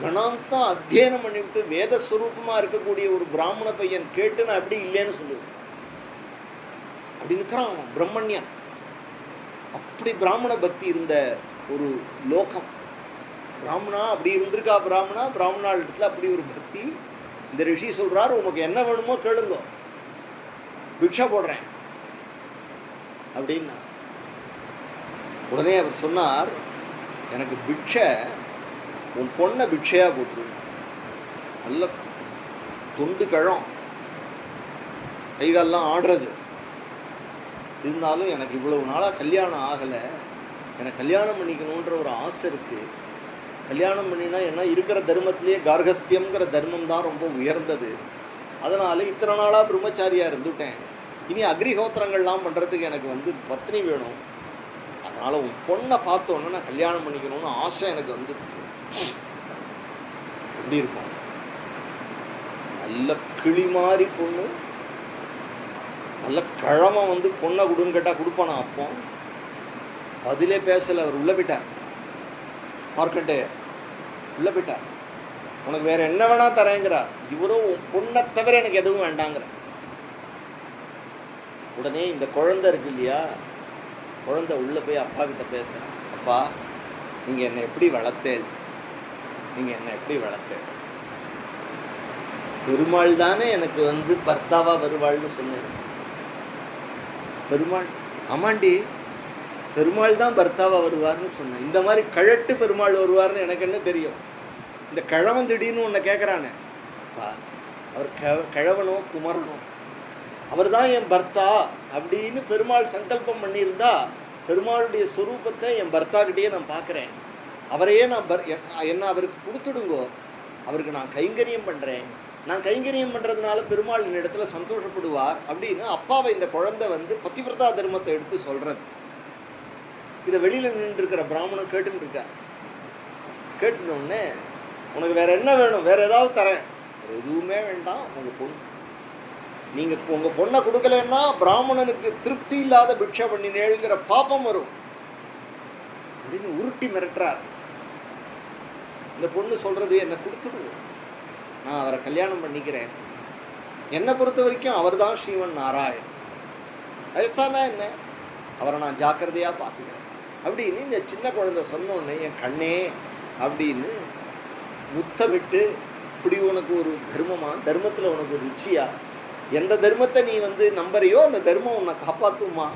கணாந்தம் அத்தியனம் பண்ணிவிட்டு வேதஸ்வரூபமா இருக்கக்கூடிய ஒரு பிராமண பையன் கேட்டு நான் எப்படி இல்லைன்னு சொல்லுவேன். அப்படி நிற்கிறான் அவன் பிரம்மண்யன். அப்படி பிராமண பக்தி இருந்த ஒரு லோகம். பிராமணா அப்படி இருந்திருக்கா. பிராமணாள் இடத்துல அப்படி ஒரு பக்தி. இந்த ரிஷி சொல்றார், உனக்கு என்ன வேணுமோ கேளுங்க, பிக்ஷை போடுறேன் அப்படின்னா. உடனே அவர் சொன்னார், எனக்கு பிக்ஷை உன் பொண்ணை பிக்ஷையா போட்டுரு. நல்ல தொண்டு கழம், கைகாலெலாம் ஆடுறது. இருந்தாலும் எனக்கு இவ்வளவு நாளாக கல்யாணம் ஆகலை, எனக்கு கல்யாணம் பண்ணிக்கணுன்ற ஒரு ஆசை இருக்குது. கல்யாணம் பண்ணினா என்ன, இருக்கிற தர்மத்திலே கார்கஸ்தியம்ங்கிற தர்மம் தான் ரொம்ப உயர்ந்தது. அதனால் இத்தனை நாளாக பிரம்மச்சாரியாக இருந்துட்டேன். இனி அக்னிஹோத்திரங்கள்லாம் பண்ணுறதுக்கு எனக்கு பத்னி வேணும். அதனால் உன் பொண்ணை பார்த்தோன்னே நான் கல்யாணம் பண்ணிக்கணும்னு ஆசை எனக்கு வந்துடுது. எப்படி இருக்கும், நல்ல கிளி மாதிரி பொண்ணு, நல்ல கிழமை பொண்ணை கொடுன்னு கேட்டால் கொடுப்பானா. அப்போ பதிலே பேசலை. அவர் உள்ளே போயிட்டார். மார்க்கெட்டு உள்ளே போயிட்டார். உனக்கு வேறு என்ன வேணா தரேங்கிறார். இவரும் உன் பொண்ணை தவிர எனக்கு எதுவும் வேண்டாங்கிற. உடனே இந்த குழந்தை இருக்கு இல்லையா, குழந்தை உள்ளே போய் அப்பா கிட்ட பேசுகிறேன். அப்பா, நீங்கள் என்னை எப்படி வளர்த்தேள், நீங்கள் என்னை எப்படி வளர்த்தேள். பெருமாள் தானே எனக்கு பர்த்தாவா வருவாள்னு சொன்னேன். பெருமாள், ஆமாண்டி பெருமாள் தான் பர்த்தாவா வருவார்னு சொன்னேன். இந்த மாதிரி கழட்டு பெருமாள் வருவார்னு எனக்கு என்ன தெரியும். இந்த கிழவன் திடீர்னு உன்னை கேட்குறானே, அவர் கிழவனோ குமரனோ, அவர் தான் என் பர்த்தா அப்படின்னு பெருமாள் சங்கல்பம் பண்ணியிருந்தா, பெருமாளுடைய ஸ்வரூபத்தை என் பர்த்தாக்கிட்டேயே நான் பார்க்குறேன். அவரையே நான் என்ன அவருக்கு கொடுத்துடுங்கோ, அவருக்கு நான் கைங்கரியம் பண்ணுறேன், நான் கைங்கரியம் பண்ணுறதுனால பெருமாள் என்னிடத்துல சந்தோஷப்படுவார் அப்படின்னு அப்பாவை இந்த குழந்தை வந்து பத்திவிரதா தர்மத்தை எடுத்து சொல்கிறது. இதை வெளியில் நின்றுருக்கிற பிராமணன் கேட்டுன்னு இருக்கார். கேட்டுனோடனே, உனக்கு வேறு என்ன வேணும், வேறு ஏதாவது தரேன். எதுவுமே வேண்டாம், உங்கள் பொண்ணு, நீங்கள் உங்கள் பொண்ணை கொடுக்கலன்னா பிராமணனுக்கு திருப்தி இல்லாத பிக்ஷை பண்ணினேங்கிற பாப்பம் வரும் அப்படின்னு உருட்டி மிரட்டுறார். இந்த பொண்ணு சொல்கிறது, என்னை கொடுத்துடுங்க, நான் அவரை கல்யாணம் பண்ணிக்கிறேன், என்னை பொறுத்த வரைக்கும் அவர் தான் ஸ்ரீமன் நாராயண், வயசானா என்ன, அவரை நான் ஜாக்கிரதையாக பார்த்துக்கிறேன் அப்படின்னு இந்த சின்ன குழந்தை சொன்னோடனே, என் கண்ணே அப்படின்னு முத்தமிட்டு, இப்படி உனக்கு ஒரு தர்மமா, தர்மத்தில் உனக்கு ஒரு ருச்சியா, எந்த தர்மத்தை நீ வந்து நம்புறியோ அந்த தர்மம் உன்னை காப்பாற்றுமா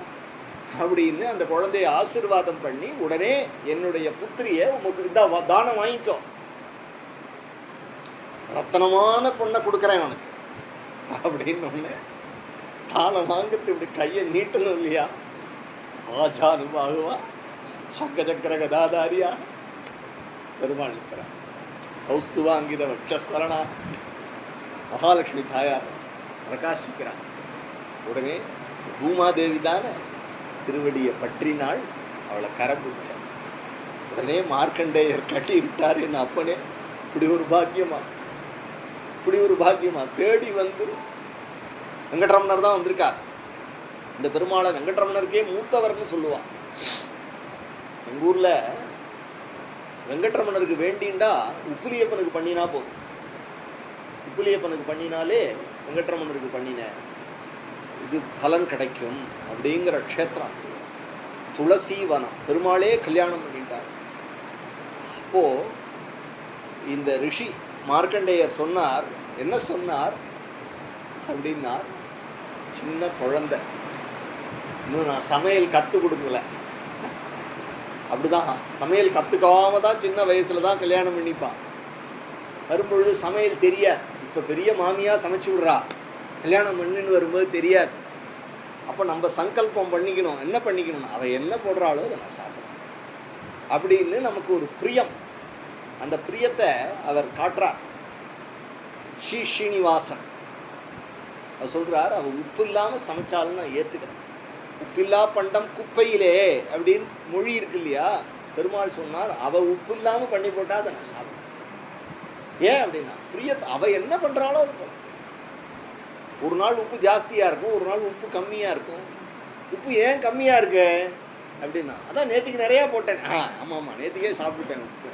அப்படின்னு அந்த குழந்தைய ஆசீர்வாதம் பண்ணி, உடனே என்னுடைய புத்திரியை உனக்கு இந்த தானம் வாங்கிக்கோ, ரத்தனமான பொண்ணை கொடுக்குறேன் உனக்கு அப்படின்னு ஒன்று தானம் வாங்கிறது. இப்படி கையை நீட்டணும் இல்லையா, ஆஜானுபாகுவா சங்க சக்கர கதாதாரியா பெருமாள் இருக்கிறார். கௌஸ்துவாங்கித வட்சஸ்தரணா மகாலட்சுமி தாயார் பிரகாசிக்கிறார். உடனே பூமாதேவி தானே திருவடியை பற்றினாள், அவளை கரை பிடிச்சார். உடனே மார்க்கண்டேயர் கட்டி விட்டார், என் அப்பனே இப்படி ஒரு பாக்கியமா, இப்படி ஒரு பாக்கியமா தேடி வந்து வெங்கட்ரமணர் தான் வந்திருக்கார். இந்த பெருமாளை வெங்கட்ரமணருக்கே மூத்தவர்னு சொல்லுவான். எங்கள் ஊரில் வெங்கட்ரமணருக்கு வேண்டிண்டா உப்புலியப்பனுக்கு பண்ணினா போதும். உப்புலியப்பனுக்கு பண்ணினாலே வெங்கட்ரமணருக்கு பண்ணின இது பலன் கிடைக்கும் அப்படிங்கிற க்ஷேத்திரம். துளசி வனம் பெருமாளே கல்யாணம் பண்ணிட்டார். அப்போது இந்த ரிஷி மார்க்கண்டேயர் சொன்னார், என்ன சொன்னார் அப்படின்னார், சின்ன குழந்தை, இன்னும் நான் சமையல் கற்றுக் கொடுக்கல, அப்படிதான் சமையல் கற்றுக்காம தான் சின்ன வயசில் தான் கல்யாணம் பண்ணிப்பான். வரும்பொழுது சமையல் தெரியாது. இப்போ பெரிய மாமியாக சமைச்சு விட்றா, கல்யாணம் பண்ணின்னு வரும்போது தெரியாது. அப்போ நம்ம சங்கல்பம் பண்ணிக்கணும், என்ன பண்ணிக்கணும், அவள் என்ன போடுறாளோ அதை நான் சாப்பிட்றேன் அப்படின்னு நமக்கு ஒரு பிரியம். அந்த பிரியத்தை அவர் காட்டுறார். ஸ்ரீனிவாசன் அவர் சொல்கிறார், அவள் உப்பு இல்லாமல் சமைச்சாலும் நான் ஏற்றுக்கிறேன், உப்பில்லா பண்டம் குப்பையிலே அப்படின்னு மொழி இருக்கு இல்லையா. பெருமாள் சொன்னார், அவள் உப்பு இல்லாமல் பண்ணி போட்டால் அதை நான் சாப்பிட்றேன். ஏன் அப்படின்னா பிரியத்தை, அவள் என்ன பண்ணுறாளோ அது. ஒரு நாள் உப்பு ஜாஸ்தியாக இருக்கும், ஒரு நாள் உப்பு கம்மியாக இருக்கும். உப்பு ஏன் கம்மியாக இருக்கு அப்படின்னா, அதான் நேற்றுக்கு நிறையா போட்டேன். ஆமாம் நேற்றுக்கே சாப்பிட்டுட்டேன் உப்பு.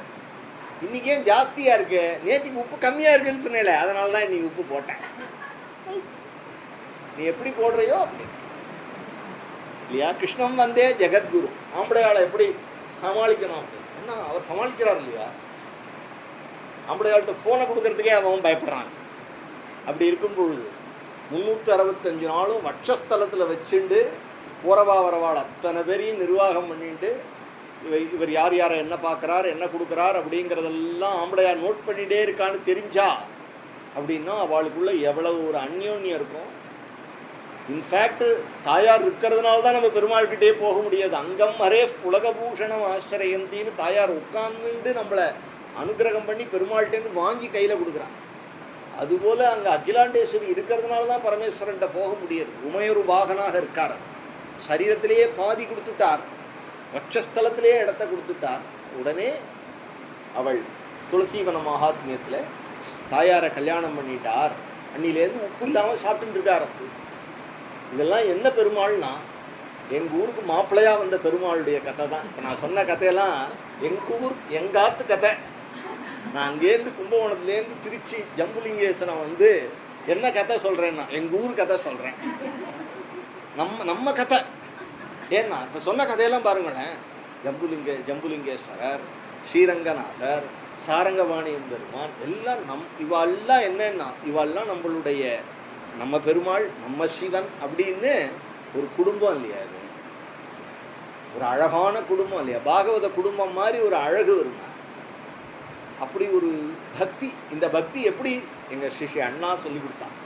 இன்றைக்கி ஏன் ஜாஸ்தியாக இருக்கு, நேற்றுக்கு உப்பு கம்மியாக இருக்குன்னு சொன்னேன்ல, அதனால தான் இன்றைக்கி உப்பு போட்டேன். நீ எப்படி போடுறையோ அப்படி இல்லையா. கிருஷ்ணன் வந்தே ஜெகத்குரு, ஆம்படையாளை எப்படி சமாளிக்கணும் அப்படின்னு என்ன அவர் சமாளிக்கிறார் இல்லையா. ஆம்படையாள்கிட்ட ஃபோனை கொடுக்கறதுக்கே அவன் பயப்படுறான். அப்படி இருக்கும் பொழுது 365 நாளும் வட்சஸ்தலத்தில் வச்சுண்டு போறவா வரவாள் அத்தனை பேரையும் நிர்வாகம் பண்ணிட்டு, இவர் யார் யாரை என்ன பார்க்குறார், என்ன கொடுக்குறார் அப்படிங்கிறதெல்லாம் ஆம்படையார் நோட் பண்ணிகிட்டே இருக்கான்னு தெரிஞ்சா அப்படின்னா அவளுக்குள்ளே எவ்வளவு ஒரு அந்யோன்யம் இருக்கும். இன்ஃபேக்ட் தாயார் இருக்கிறதுனால தான் நம்ம பெருமாள்கிட்டே போக முடியாது. அங்கம் அரே உலகபூஷணம் ஆசிரயந்தின்னு தாயார் உட்கார்ந்துட்டு நம்மளை அனுகிரகம் பண்ணி பெருமாள்கிட்டேருந்து வாங்கி கையில் கொடுக்குறான். அதுபோல் அங்கே அகிலாண்டேஸ்வரி இருக்கிறதுனால தான் பரமேஸ்வரன்ட்ட போக முடியாது. உமையொரு பாகனாக இருக்கார், சரீரத்திலேயே பாதி கொடுத்துட்டார், வட்சஸ்தலத்திலேயே இடத்த கொடுத்துட்டார். உடனே அவள் துளசீவன மகாத்மியத்தில் தாயாரை கல்யாணம் பண்ணிட்டார். அன்னிலேருந்து உப்பு இல்லாமல் சாப்பிட்டுட்டு இருக்கார். இதெல்லாம் என்ன பெருமாள்னா, எங்கள் ஊருக்கு மாப்பிள்ளையாக வந்த பெருமாளுடைய கதை தான். இப்போ நான் சொன்ன கதையெல்லாம் எங்கள் ஊர் எங்காத்து கதை. நான் அங்கேருந்து கும்பகோணத்துலேருந்து திருச்சி ஜம்புலிங்கேஸ்வரம் வந்து என்ன கதை சொல்கிறேன்னா எங்கள் ஊர் கதை சொல்கிறேன், நம்ம கதை. ஏன்னா இப்போ சொன்ன கதையெல்லாம் பாருங்களேன், ஜம்புலிங்கேஸ்வரர், ஸ்ரீரங்கநாதர், சாரங்கபாணியம் பெருமான் எல்லாம் இவெல்லாம் என்னன்னா இவெல்லாம் நம்மளுடைய நம்ம பெருமாள், நம்ம சிவன் அப்படின்னு ஒரு குடும்பம் இல்லையா. அது ஒரு அழகான குடும்பம் இல்லையா. பாகவத குடும்பம் மாதிரி ஒரு அழகு வருமா. அப்படி ஒரு பக்தி. இந்த பக்தி எப்படி எங்கள் ஸ்ரீ அண்ணா சொல்லி கொடுத்தான்.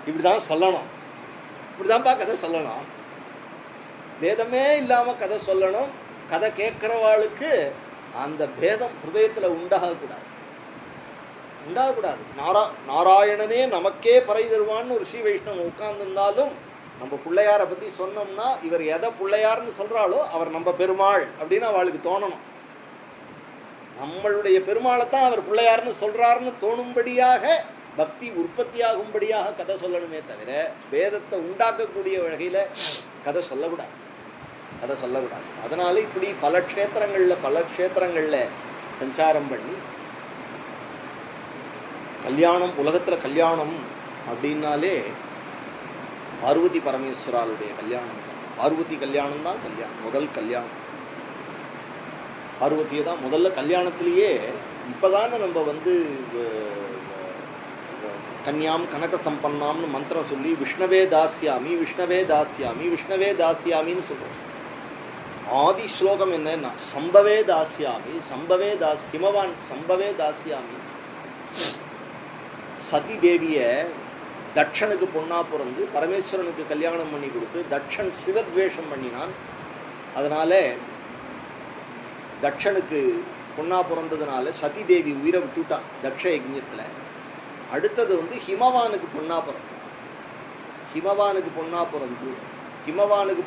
இப்படி தான் சொல்லணும், இப்படி தான்ப்பா கதை சொல்லணும், பேதமே இல்லாமல் கதை சொல்லணும். கதை கேட்குறவாளுக்கு அந்த பேதம் ஹிருதயத்தில் உண்டாகக்கூடாது. உண்டாகக்கூடாது. நாராயணனே நமக்கே பறை தருவான்னு ஒரு ஸ்ரீ வைஷ்ணவம் உட்கார்ந்துருந்தாலும் நம்ம பிள்ளையாரை பற்றி சொன்னோம்னா இவர் எதை பிள்ளையார்னு சொல்கிறாளோ அவர் நம்ம பெருமாள் அப்படின்னு அவளுக்கு தோணணும். நம்மளுடைய பெருமாளை தான் அவர் பிள்ளையார்னு சொல்கிறாருன்னு தோணும்படியாக பக்தி உற்பத்தியாகும்படியாக கதை சொல்லணுமே தவிர வேதத்தை உண்டாக்கக்கூடிய வகையில் கதை சொல்லக்கூடாது. அதனால் இப்படி பல க்ஷேத்திரங்களில் சஞ்சாரம் பண்ணி கல்யாணம், உலகத்தில் கல்யாணம் அப்படின்னாலே பார்வதி பரமேஸ்வராளுடைய கல்யாணம் தான். பார்வதி கல்யாணம் தான் முதல் கல்யாணம். பார்வதியை தான் முதல்ல கல்யாணத்திலேயே. இப்போ தானே நம்ம கன்யாம் கனக சம்பன்னாம்னு மந்திரம் சொல்லி விஷ்ணவே தாஸ்யாமி தாஸ்யாமின்னு சொல்கிறோம். ஆதி ஸ்லோகம் என்னன்னா சம்பவே தாஸ்யாமி ஹிமவான் சம்பவே தாஸ்யாமி. சதி தேவியை தட்சனுக்கு பொண்ணா பிறந்து பரமேஸ்வரனுக்கு கல்யாணம் பண்ணி கொடுத்து தட்சன் சிவத்வேஷம் பண்ணினான். அதனால தட்சனுக்கு பொண்ணா பிறந்ததுனால சதி தேவி உயிரை விட்டுட்டான் தட்ச யஜ்ஞத்தில். அடுத்தது ஹிமவானுக்கு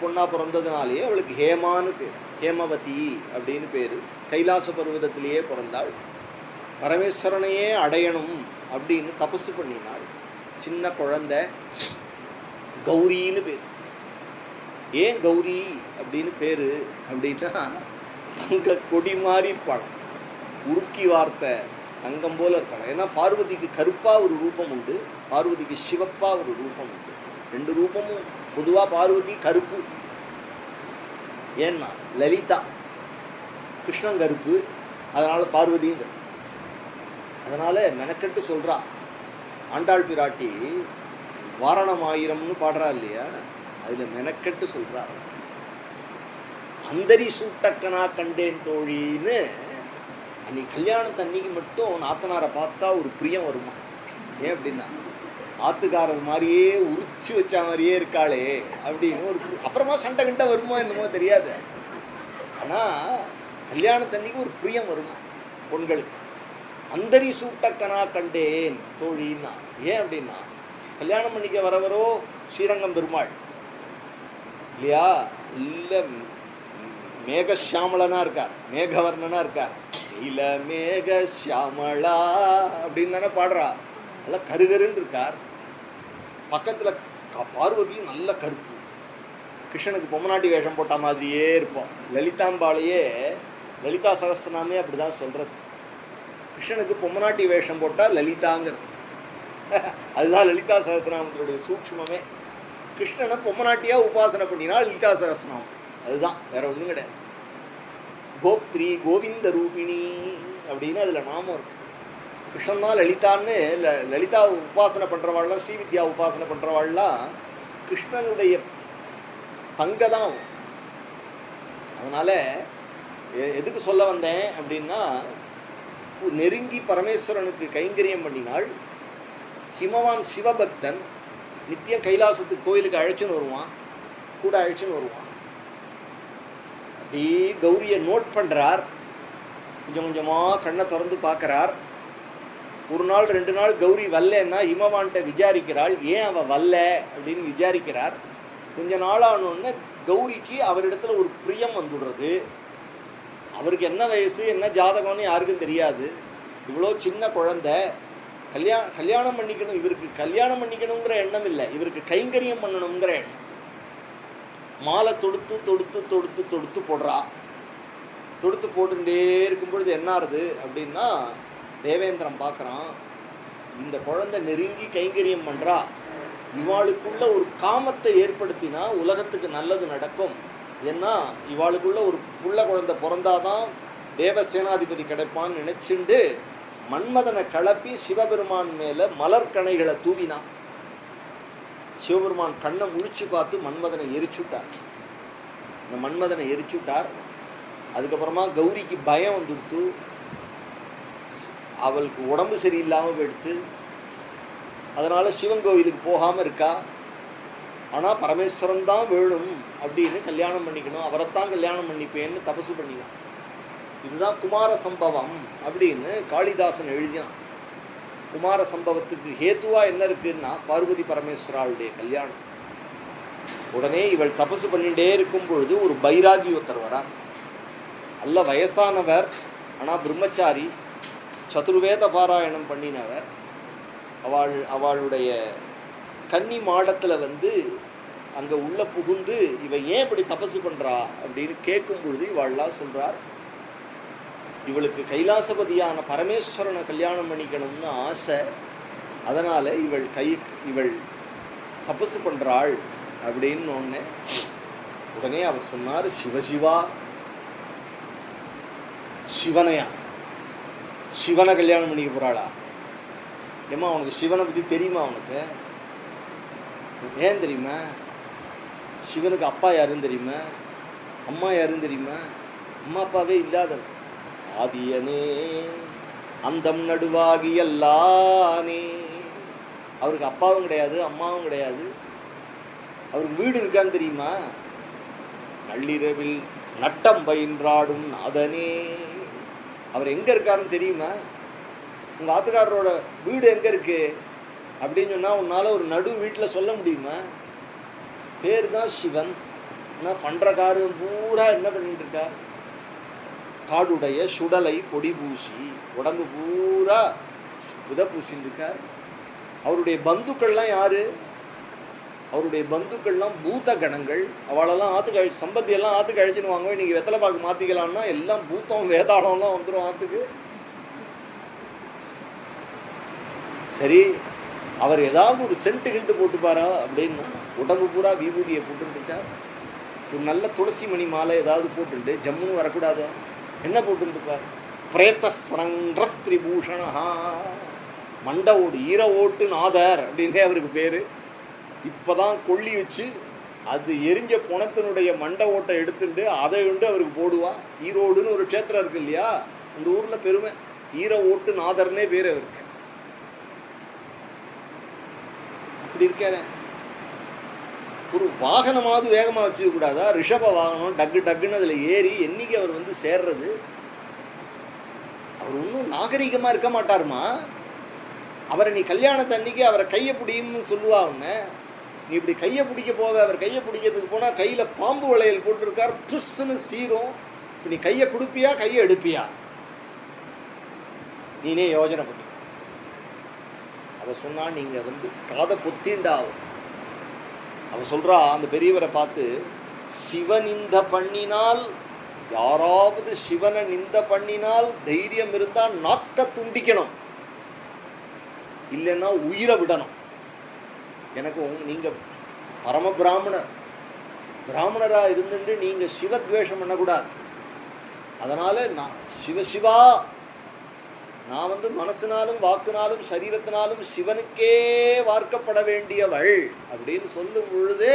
பொண்ணா பிறந்ததுனாலேயே அவளுக்கு ஹேமான்னு பேர், ஹேமவதி அப்படின்னு பேர். கைலாச பர்வதத்திலேயே பிறந்தாள். பரமேஸ்வரனையே அடையணும் அப்படின்னு தபசு பண்ணினாள். சின்ன குழந்தை, கௌரின்னு பேர். ஏன் கௌரி அப்படின்னு பேர் அப்படின்னா தங்க கொடி மாதிரி இருப்பாள், உருக்கி வார்த்தை தங்கம் போல இருப்பாள். ஏன்னா பார்வதிக்கு கருப்பாக ஒரு ரூபம் உண்டு, பார்வதிக்கு சிவப்பாக ஒரு ரூபம் உண்டு. ரெண்டு ரூபமும். பொதுவாக பார்வதி கருப்பு, ஏன்னா லலிதா கிருஷ்ணன் கருப்பு, அதனால் பார்வதியும் கருப்பு. அதனால் மெனக்கெட்டு சொல்கிறா ஆண்டாள் பிராட்டி. வாரணம் ஆயிரம்னு பாடுறா இல்லையா, அதில் மெனக்கெட்டு சொல்கிறா அந்தரி சூட்டக்கனா கண்டேன் தோழின்னு. அன்னைக்கு கல்யாணத்து அன்னைக்கு மட்டும் நாத்தனாரை பார்த்தா ஒரு பிரியம் வருமா. ஏன் அப்படின்னா ஆத்துக்காரர் மாதிரியே உரிச்சு வச்ச மாதிரியே இருக்காளே அப்படின்னு ஒரு. அப்புறமா சண்டை கிட்ட வருமோ என்னமோ தெரியாது, ஆனால் கல்யாணத்தன்னைக்கு ஒரு பிரியம் வருமா பொண்களுக்கு. அந்தரி சூட்டக்கனா கண்டேன் தோழின்னா. ஏன் அப்படின்னா கல்யாணம் பண்ணிக்க வரவரோ ஸ்ரீரங்கம் பெருமாள் இல்லையா, இல்லை மேகஷியாமலனா இருக்கார், மேகவர்ணனா இருக்கார். இல்ல மேகஷியாமலா அப்படின்னு தானே பாடுறா. நல்லா கருகருன்னு இருக்கார். பக்கத்தில் பார்வதி நல்ல கருப்பு, கிருஷ்ணனுக்கு பொம்மநாட்டி வேஷம் போட்ட மாதிரியே இருப்போம். லலிதாம்பாளையே லலிதா சகஸ்திரநாமே அப்படி தான் சொல்கிறது. கிருஷ்ணனுக்கு பொம்மநாட்டி வேஷம் போட்டால் லலிதாங்கிறது. அதுதான் லலிதா சகஸ்திரநாமத்தினுடைய சூக்ஷ்மமே. கிருஷ்ணனை பொம்மநாட்டியாக உபாசனை பண்ணினா லலிதா சகஸ்திரநாமம். அதுதான், வேற ஒன்றும் கிடையாது. கோப்திரி கோவிந்த ரூபிணி அப்படின்னு அதில் நாமம் இருக்கு. கிருஷ்ணன் தான் லலிதான்னு. லலிதா உபாசனை பண்ணுறவாள்லாம், ஸ்ரீவித்யா உபாசனை பண்ணுறவாள்லாம் கிருஷ்ணனுடைய தங்க தான். அதனால் எதுக்கு சொல்ல வந்தேன் அப்படின்னா, நெருங்கி பரமேஸ்வரனுக்கு கைங்கரியம் பண்ணினாள். ஹிமவான் சிவபக்தன் நித்தியம் கைலாசத்துக்கு கோயிலுக்கு அழைச்சின்னு வருவான், கூட அழைச்சின்னு வருவான். அப்படி கௌரியை நோட் பண்ணுறார். கொஞ்சம் கொஞ்சமாக கண்ணை திறந்து பார்க்குறார். ஒரு நாள் 2 நாள் கௌரி வரலன்னா ஹிமவான்கிட்ட விசாரிக்கிறாள், ஏன் அவள் வரல அப்படின்னு விசாரிக்கிறார். கொஞ்ச நாள் ஆனோடனே கௌரிக்கு அவரிடத்துல ஒரு பிரியம் வந்துடுறது. அவருக்கு என்ன வயசு என்ன ஜாதகம்னு யாருக்கும் தெரியாது. இவ்வளோ சின்ன குழந்தை, கல்யாணம் பண்ணிக்கணும். இவருக்கு கல்யாணம் பண்ணிக்கணுங்கிற எண்ணம் இல்லை, இவருக்கு கைங்கரியம் பண்ணணுங்கிற எண்ணம். மாலை தொடுத்து தொடுத்து தொடுத்து தொடுத்து போடுறா. தொடுத்து போட்டுட்டே இருக்கும்பொழுது என்ன ஆகுது அப்படின்னா, தேவேந்திரன் பார்க்குறான், இந்த குழந்தை நெருங்கி கைங்கரியம் பண்ணுறா, இவாளுக்குள்ள ஒரு காமத்தை ஏற்படுத்தினா உலகத்துக்கு நல்லது நடக்கும். ஏன்னா இவாளுக்குள்ள ஒரு புள்ள குழந்தை பிறந்தாதான் தேவசேனாதிபதி கிடைப்பான்னு நினச்சிண்டு மன்மதனை கிளப்பி சிவபெருமான் மேலே மலர்கணைகளை தூவினான். சிவபெருமான் கண்ணை முழிச்சு பார்த்து மன்மதனை எரிச்சுட்டார். இந்த மன்மதனை எரிச்சுட்டார். அதுக்கப்புறமா கௌரிக்கு பயம் வந்துடுத்து, அவளுக்கு உடம்பு சரியில்லாமல் போயிடுத்து. அதனால் சிவன் கோவிலுக்கு போகாமல் இருக்கா. ஆனால் பரமேஸ்வரன் தான் வேணும் அப்படின்னு கல்யாணம் பண்ணிக்கணும், அவரைத்தான் கல்யாணம் பண்ணிப்பேன்னு தபசு பண்ணினான். இதுதான் குமார சம்பவம் அப்படின்னு காளிதாசன் எழுதினான். குமார சம்பவத்துக்கு ஹேத்துவாக என்ன இருக்குன்னா பார்வதி பரமேஸ்வராளுடைய கல்யாணம். உடனே இவள் தபசு பண்ணிகிட்டே இருக்கும் பொழுது ஒரு பைராகி ஒருத்தர் வரார். நல்ல வயசானவர், ஆனால் பிரம்மச்சாரி, சதுர்வேத பாராயணம் பண்ணினவர். அவளுடைய கன்னி மாடத்தில் அங்கே உள்ள புகுந்து இவ ஏன் இப்படி தபசு பண்ணுறா அப்படின்னு கேட்கும் பொழுது இவள்லாம் சொல்கிறார், இவளுக்கு கைலாசபதியான பரமேஸ்வரனை கல்யாணம் பண்ணிக்கணும்னு ஆசை, அதனால் இவள் தபசு பண்ணுறாள் அப்படின்னு உடனே அவர் சொன்னார், சிவசிவா, சிவனையா? சிவனை கல்யாணம் பண்ணிக்க போகிறாளா? ஏம்மா அவனுக்கு சிவனை பற்றி தெரியுமா? அவனுக்கு ஏன் தெரியுமா? சிவனுக்கு அப்பா யாருன்னு தெரியுமா? அம்மா யாருன்னு தெரியுமா? அம்மா அப்பாவே இல்லாதவன். ஆதியனே அந்தம் நடுவாகி எல்லானே. அவருக்கு அப்பாவும் கிடையாது, அம்மாவும் கிடையாது. அவருக்கு வீடு இருக்கான்னு தெரியுமா? நள்ளிரவில் நட்டம் பயின்றாடும் நாதனே. அவர் எங்கே இருக்காருன்னு தெரியுமா? உங்கள் ஆத்துக்காரரோட வீடு எங்கே இருக்கு அப்படின்னு சொன்னால் உன்னால் ஒரு நடு வீட்டில் சொல்ல முடியுமா? பேர் தான் சிவன். ஆனால் பண்ணுற காரியம் பூரா என்ன பண்ணிட்டு இருக்கார்? காடுடைய சுடலை பொடி பூசி உடம்பு பூரா வித பூசின்னு இருக்கார். அவருடைய பந்துக்கள்லாம் யாரு? அவருடைய பந்துக்கள்லாம் பூத கணங்கள். அவளெல்லாம் ஆற்றுக்கு சம்பந்தியெல்லாம் ஆற்றுக்கு அழிச்சுன்னு வாங்க, இன்றைக்கி வெத்தலை பாக்கு மாற்றிக்கலான்னா எல்லாம் பூத்தம் வேதாளம்லாம் வந்துடும் ஆற்றுக்கு. சரி, அவர் ஏதாவது ஒரு சென்ட்டு கிண்டு போட்டுப்பாரா அப்படின்னா உடம்பு பூரா விபூதியை போட்டுருக்கார். ஒரு நல்ல துளசி மணி மாலை ஏதாவது போட்டுட்டு ஜம்முன்னு வரக்கூடாதோ? என்ன போட்டுருப்பார்? பிரேத்தஸ்திரிபூஷணா, மண்ட ஓடு, ஈர ஓட்டு நாதர் அப்படின்னே அவருக்கு பேர். இப்போ தான் கொள்ளி வச்சு அது எரிஞ்ச புணத்தினுடைய மண்ட ஓட்டை எடுத்துட்டு அதை அவருக்கு போடுவா. ஈரோடுன்னு ஒரு க்ஷேத்திரம் இருக்கு இல்லையா, அந்த ஊரில் பெருமை, ஈர ஓட்டு நாதர்னே பேர் அவருக்கு. அப்படி இருக்காரு. ஒரு வாகனமாவது வேகமாக வச்சுக்க கூடாதா? ரிஷப வாகனம் டக்கு டக்குன்னு அதில் ஏறி என்னைக்கு அவர் சேர்றது? அவர் ஒன்றும் நாகரிகமாக இருக்க மாட்டாருமா. அவரை நீ கல்யாணத்தை அன்னைக்கு அவரை கையை பிடியும்னு சொல்லுவா. அவனை நீ இப்படி கையை பிடிக்க போவ, அவர் கையை பிடிக்கிறதுக்கு போனால் கையில் பாம்பு வளையல் போட்டிருக்கார், புஷ்ன்னு சீரும். இப்போ நீ கையை கொடுப்பியா கையை எடுப்பியா? நீனே யோஜனை பண்ணி. அவ சொன்னா, நீங்கள் காதை பொத்திண்டாவும். அவன் சொல்கிறா அந்த பெரியவரை பார்த்து, சிவநிந்த பண்ணினால், யாராவது சிவனை நிந்த பண்ணினால் தைரியம் இருந்தால் நாக்க துண்டிக்கணும், இல்லைன்னா உயிரை விடணும். எனக்கும் நீங்கள் பரம பிராமணராக இருந்துட்டு நீங்கள் சிவத்வேஷம் பண்ணக்கூடாது. அதனால் நான் சிவசிவா, நான் மனசினாலும் வாக்குனாலும் சரீரத்தினாலும் சிவனுக்கே வார்க்கப்பட வேண்டியவள் அப்படின்னு சொல்லும் பொழுது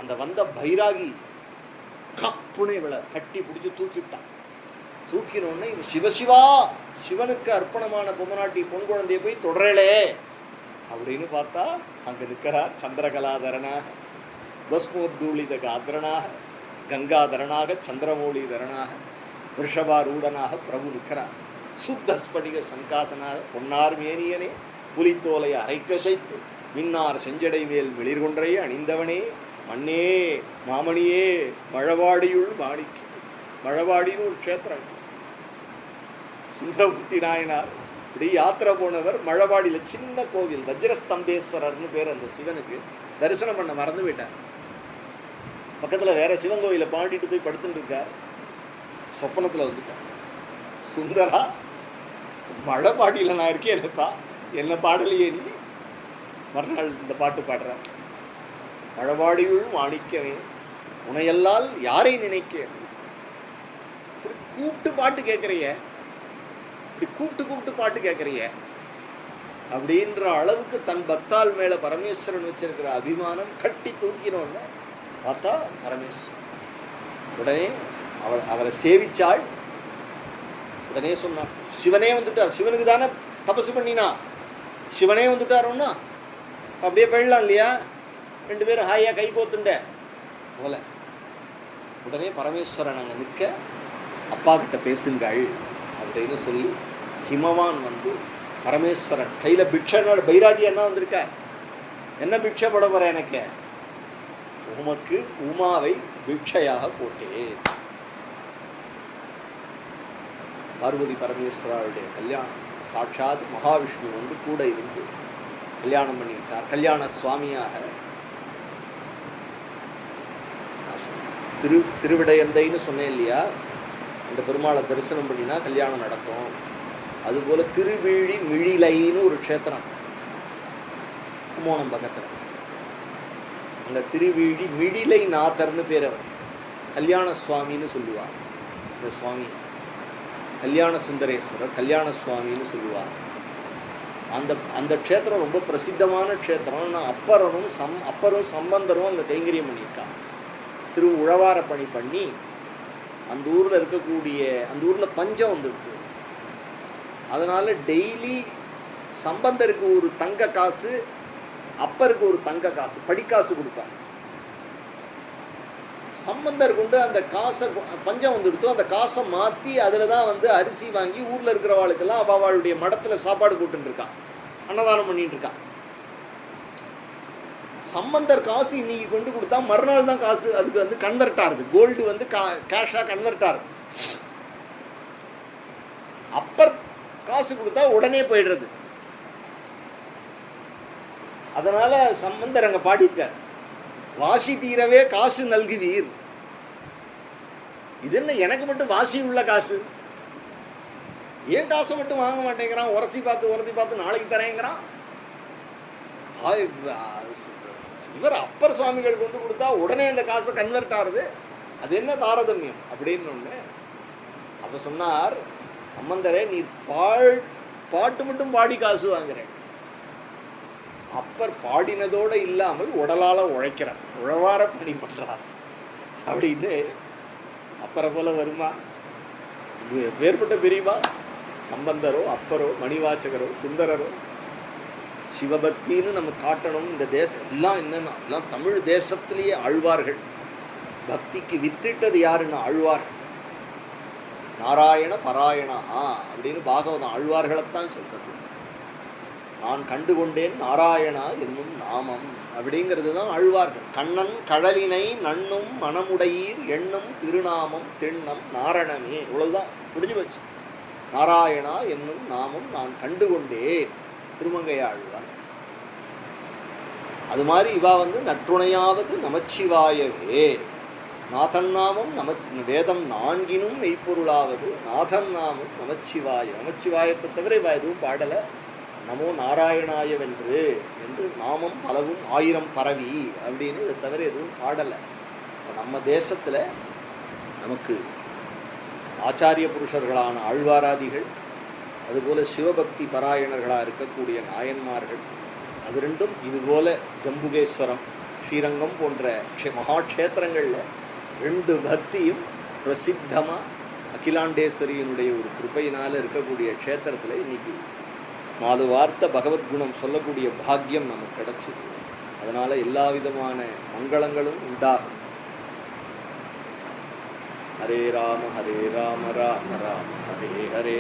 அந்த வந்த பைராகி கப்புனை இவளை கட்டி பிடிச்சி தூக்கிவிட்டான். தூக்கினோடனே இவன் சிவசிவா, சிவனுக்கு அர்ப்பணமான பொம்மநாட்டி பொன் குழந்தையை போய் தொடரலே அப்படின்னு பார்த்தா அங்கே நிற்கிறார் சந்திரகலாதரனாக, பஸ்மோத்தூளித காதரனாக, கங்காதரனாக, சந்திரமௌளிதரனாக, ரிஷபாரூடனாக பிரபு நிற்கிறார். சுத்த ஸ்படிக சங்காசனாக, பொன்னார் மேனியனே, புலித்தோலை அரைக்கசைத்து மின்னார் செஞ்சடை மேல் வெளிர்கொன்றையே அணிந்தவனே, மண்ணே மாமணியே, மழவாடியுள் மாணிக்கு. மழவாடின்னு ஒரு க்ஷேத்திரம். சுந்தரமூர்த்தி நாயனார் இப்படி யாத்திரை போனவர் மழவாடியில் சின்ன கோவில், வஜ்ரஸ்தம்பேஸ்வரர்னு பேர் அந்த சிவனுக்கு. தரிசனம் பண்ண மறந்து விட்டார். பக்கத்தில் வேற சிவன் கோயிலை பாண்டிட்டு போய் படுத்துட்டு இருக்கார். சொப்பனத்தில் வந்துட்டார், சுந்தரா மழபாடியில் நான் இருக்கேன், என்னப்பா என்ன பாடலையே நீ? மறுநாள் இந்த பாட்டு பாடுறார். மழபாடியுள் மாணிக்கவே உனையல்லால் யாரை நினைக்க. இப்படி கூப்பிட்டு பாட்டு கேட்குறிய, இப்படி கூப்பிட்டு பாட்டு கேட்குறிய அப்படின்ற அளவுக்கு தன் பக்தால் மேலே பரமேஸ்வரன் வச்சிருக்கிற அபிமானம் கட்டி தூக்கினோன்னு பார்த்தா பரமேஸ்வரன். உடனே அவரை சேவிச்சாள். உடனே சொன்னான், சிவனே வந்துட்டார். சிவனுக்கு தானே தபசு பண்ணினா, சிவனே வந்துட்டாரோன்னா அப்படியே போயிடலாம் இல்லையா? ரெண்டு பேரும் ஹாயாக கை கோத்துண்ட போல. உடனே பரமேஸ்வரன் அங்கே நிற்க, அப்பா கிட்ட பேசுங்கள் அப்படின்னு சொல்லி ஹிமவான் பரமேஸ்வரன் கையில் பிக்ஷனோட பைராகி என்ன வந்திருக்கார். என்ன பிக்ஷை போட போற? எனக்கு உமக்கு உமாவை பிக்ஷையாக போட்டேன். பார்வதி பரமேஸ்வராவுடைய கல்யாணம் சாட்சாத் மகாவிஷ்ணு வந்து கூட இருந்து கல்யாணம் பண்ணிவிட்டார். கல்யாண சுவாமியாக திருவிடையந்தைன்னு சொன்னேன் இல்லையா, அந்த பெருமாளை தரிசனம் பண்ணினா கல்யாணம் நடக்கும். அதுபோல் திருவிழி மிழிலைன்னு ஒரு க்ஷேத்திரம் கும்போணம் பக்கத்தில். அங்கே திருவிழி மிழிலை நாதர்னு பேர். அவர் கல்யாண சுவாமின்னு சொல்லுவார். இந்த சுவாமி கல்யாண சுந்தரேஸ்வரர், கல்யாண சுவாமின்னு சொல்லுவார். அந்த க்ஷேத்திரம் ரொம்ப பிரசித்தமான க்ஷேத்திரம். அப்பரும் சம்பந்தரும் அங்கே கைங்கரியம் பண்ணியிருக்காங்க. உழவார பணி பண்ணி அந்த ஊரில் இருக்கக்கூடிய அந்த ஊரில் பஞ்சம் வந்துடுது. அதனால் டெய்லி சம்பந்தருக்கு ஒரு தங்க காசு, அப்பருக்கு ஒரு தங்க காசு, படிக்காசு கொடுப்பாங்க. சம்பந்தர் கொண்டு அந்த காசை, பஞ்சம் வந்துடுத்தோ அந்த காசை மாற்றி அதில் தான் வந்து அரிசி வாங்கி ஊரில் இருக்கிறவாளுக்கெல்லாம் அவளுடைய மடத்தில் சாப்பாடு போட்டுருக்கான், அன்னதானம் பண்ணிட்டு இருக்கான். சம்பந்தர் காசு இன்னைக்கு கொண்டு கொடுத்தா மறுநாள் தான் காசு அதுக்கு வந்து கன்வெர்ட் ஆகுது. கோல்டு வந்து கேஷாக கன்வெர்ட் ஆகுது. அப்பர் காசு கொடுத்தா உடனே போயிடுறது. அதனால சம்பந்தர் அங்கே பாடியிருக்கார், வாசி தீரவே காசு நல்குவீர். இது என்ன எனக்கு மட்டும் வாசி உள்ள காசு, ஏன் காசை மட்டும் வாங்க மாட்டேங்கிறான்? உரசி பார்த்து நாளைக்கு தரேங்கிறான். இவர் அப்பர் சுவாமிகள் கொண்டு கொடுத்தா உடனே அந்த காசை கன்வெர்ட் ஆகுது. அது என்ன தாரதமியம் அப்படின்னு ஒன்று. அப்போ சொன்னார், அம்மந்தரே நீ பாட்டு மட்டும் பாடி காசு வாங்குறேன். அப்பர் பாடினதோடு இல்லாமல் உடலால் உழைக்கிறார், உழவார பணி பண்ணுறார் அப்படின்னு. அப்பரை போல வருமா? வேறுபட்ட பிரிவா? சம்பந்தரோ, அப்பரோ, மணிவாச்சகரோ, சுந்தரரோ. சிவபக்தின்னு நம்ம காட்டணும். இந்த தேசம் எல்லாம் என்னென்னா எல்லாம் தமிழ் தேசத்திலேயே ஆழ்வார்கள். பக்திக்கு வித்திட்டது யாருன்னா ஆழ்வார்கள். நாராயண பராயணா அப்படின்னு பாகவதம் ஆழ்வார்களைத்தான் சொல்றது. நான் கண்டுகொண்டேன் நாராயணா என்னும் நாமம் அப்படிங்கிறது தான் ஆழ்வார்கள். கண்ணன் கடலினை நன்னும் மனமுடையீர் எண்ணும் திருநாமம் திண்ணம் நாரணமே. இவ்வளவுதான், முடிஞ்சு போச்சு. நாராயணா என்னும் நாமம் நான் கண்டுகொண்டேன், திருமங்கையாழ்வார். அது மாதிரி இவா வந்து நற்றுணையாவது நமச்சிவாயவே, நாதன் நாமம் வேதம் நான்கினும் மெய்ப்பொருளாவது நாதன் நாமம் நமச்சிவாய. நமச்சிவாயத்தை தவிர இவா எதுவும் பாடலை. நமோ நாராயணாயவென்று என்று நாமம் பலவும் ஆயிரம் பரவி அப்படின்னு இதை தவிர எதுவும் பாடலை. நம்ம தேசத்தில் நமக்கு ஆச்சாரிய புருஷர்களான ஆழ்வாராதிகள், அதுபோல் சிவபக்தி பராயணர்களாக இருக்கக்கூடிய நாயன்மார்கள், அது ரெண்டும் இதுபோல் ஜம்புகேஸ்வரம், ஸ்ரீரங்கம் போன்ற மகாக்ஷேத்திரங்களில் ரெண்டு பக்தியும் பிரசித்தமாக அகிலாண்டேஸ்வரியினுடைய ஒரு கிருப்பையினால் இருக்கக்கூடிய க்ஷேத்திரத்தில் இன்றைக்கி 4 வார்த்தை பகவத்குணம் சொல்லக்கூடிய பாக்கியம் நமக்கு கிடச்சிது. அதனால் எல்லா விதமான மங்களங்களும் உண்டாகும். ஹரே ராம ராம ராம ஹரே ஹரே.